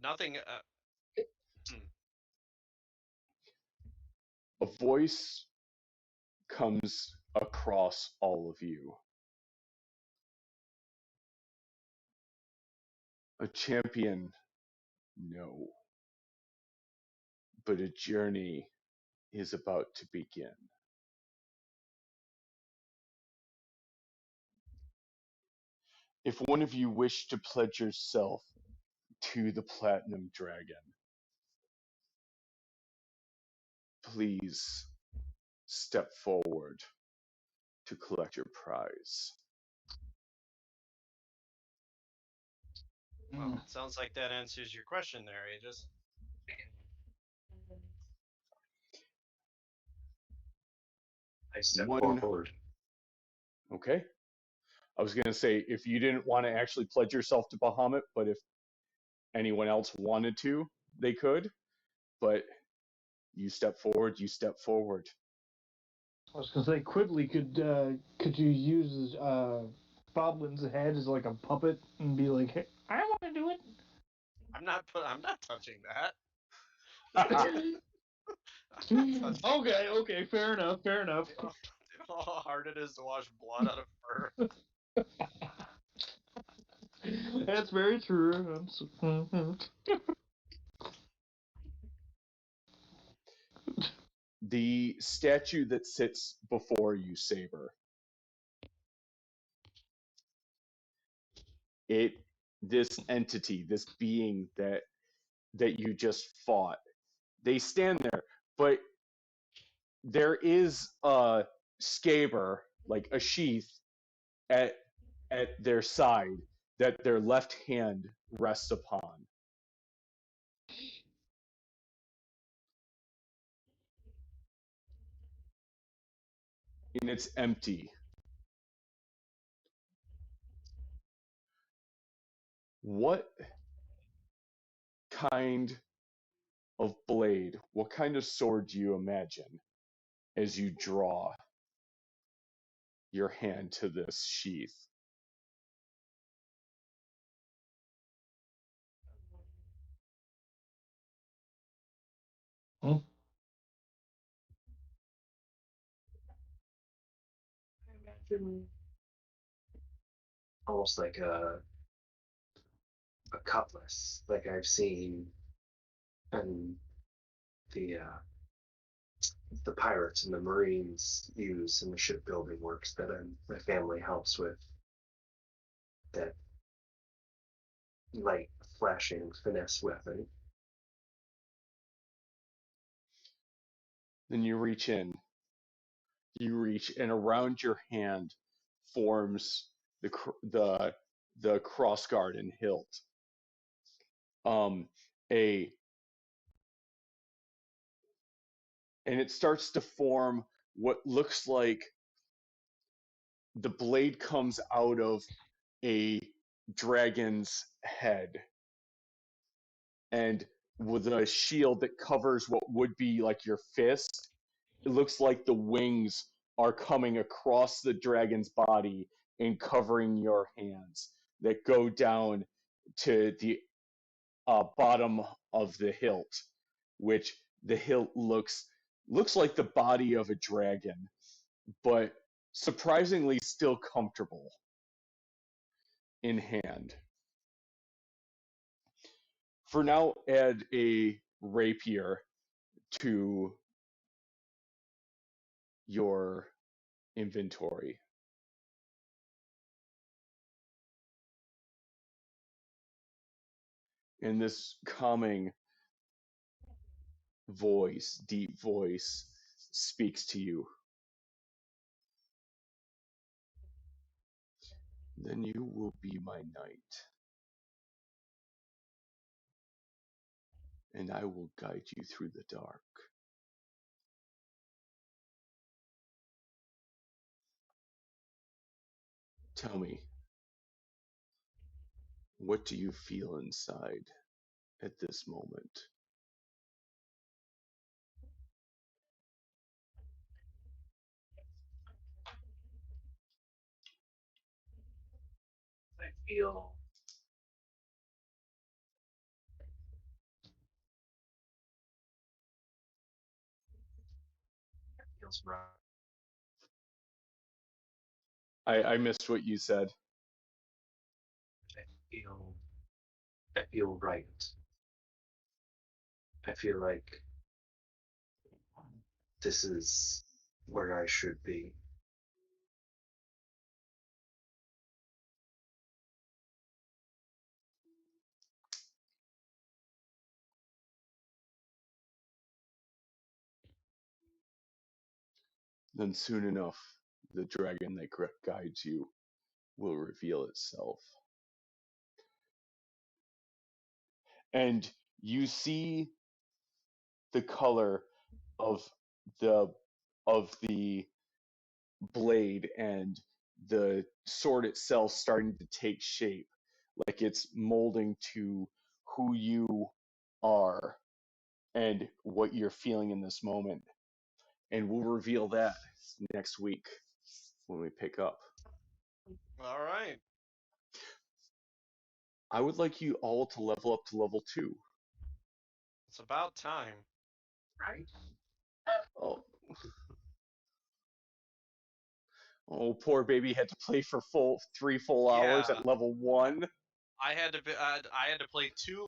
nothing. A voice comes across all of you. A champion, no. But a journey is about to begin. If one of you wish to pledge yourself to the Platinum Dragon, please step forward to collect your prize. Well, sounds like that answers your question there, Aegis. I step One. forward. Okay. I was gonna say if you didn't want to actually pledge yourself to Bahamut, but if anyone else wanted to, they could. But you step forward. You step forward. I was gonna say, Quigley, could you use Boblin's head as like a puppet and be like, hey, I want to do it. I'm not touching that. Okay, fair enough. You know how hard it is to wash blood out of fur. That's very true. The statue that sits before you, Saber. This entity, this being that you just fought, they stand there, but there is a scaber, like a sheath, at their side that their left hand rests upon. And it's empty. What kind of blade, what kind of sword do you imagine as you draw your hand to this sheath? Hmm? I imagine almost like a cutlass, like I've seen in the pirates and the marines use in the shipbuilding works that my family helps with. That light, flashing finesse weapon. Then you reach in. You reach, and around your hand forms the crossguard and hilt. A and it starts to form what looks like the blade comes out of a dragon's head, and with a shield that covers what would be like your fist. It looks like the wings are coming across the dragon's body and covering your hands that go down to the bottom of the hilt, which the hilt looks like the body of a dragon, but surprisingly still comfortable in hand. For now, add a rapier to your inventory. And this calming voice, deep voice, speaks to you. Then you will be my knight, and I will guide you through the dark. Tell me, what do you feel inside at this moment? I feel feels right. I missed what you said. I feel I feel right. I feel like this is where I should be. Then soon enough, the dragon that guides you will reveal itself. and you see the color of the blade and the sword itself starting to take shape, like it's molding to who you are and what you're feeling in this moment. And we'll reveal that next week when we pick up. All right. I would like you all to level up to level 2. It's about time. Right? Oh, oh, poor baby had to play for 3 full hours Yeah. at level 1. I had to play 2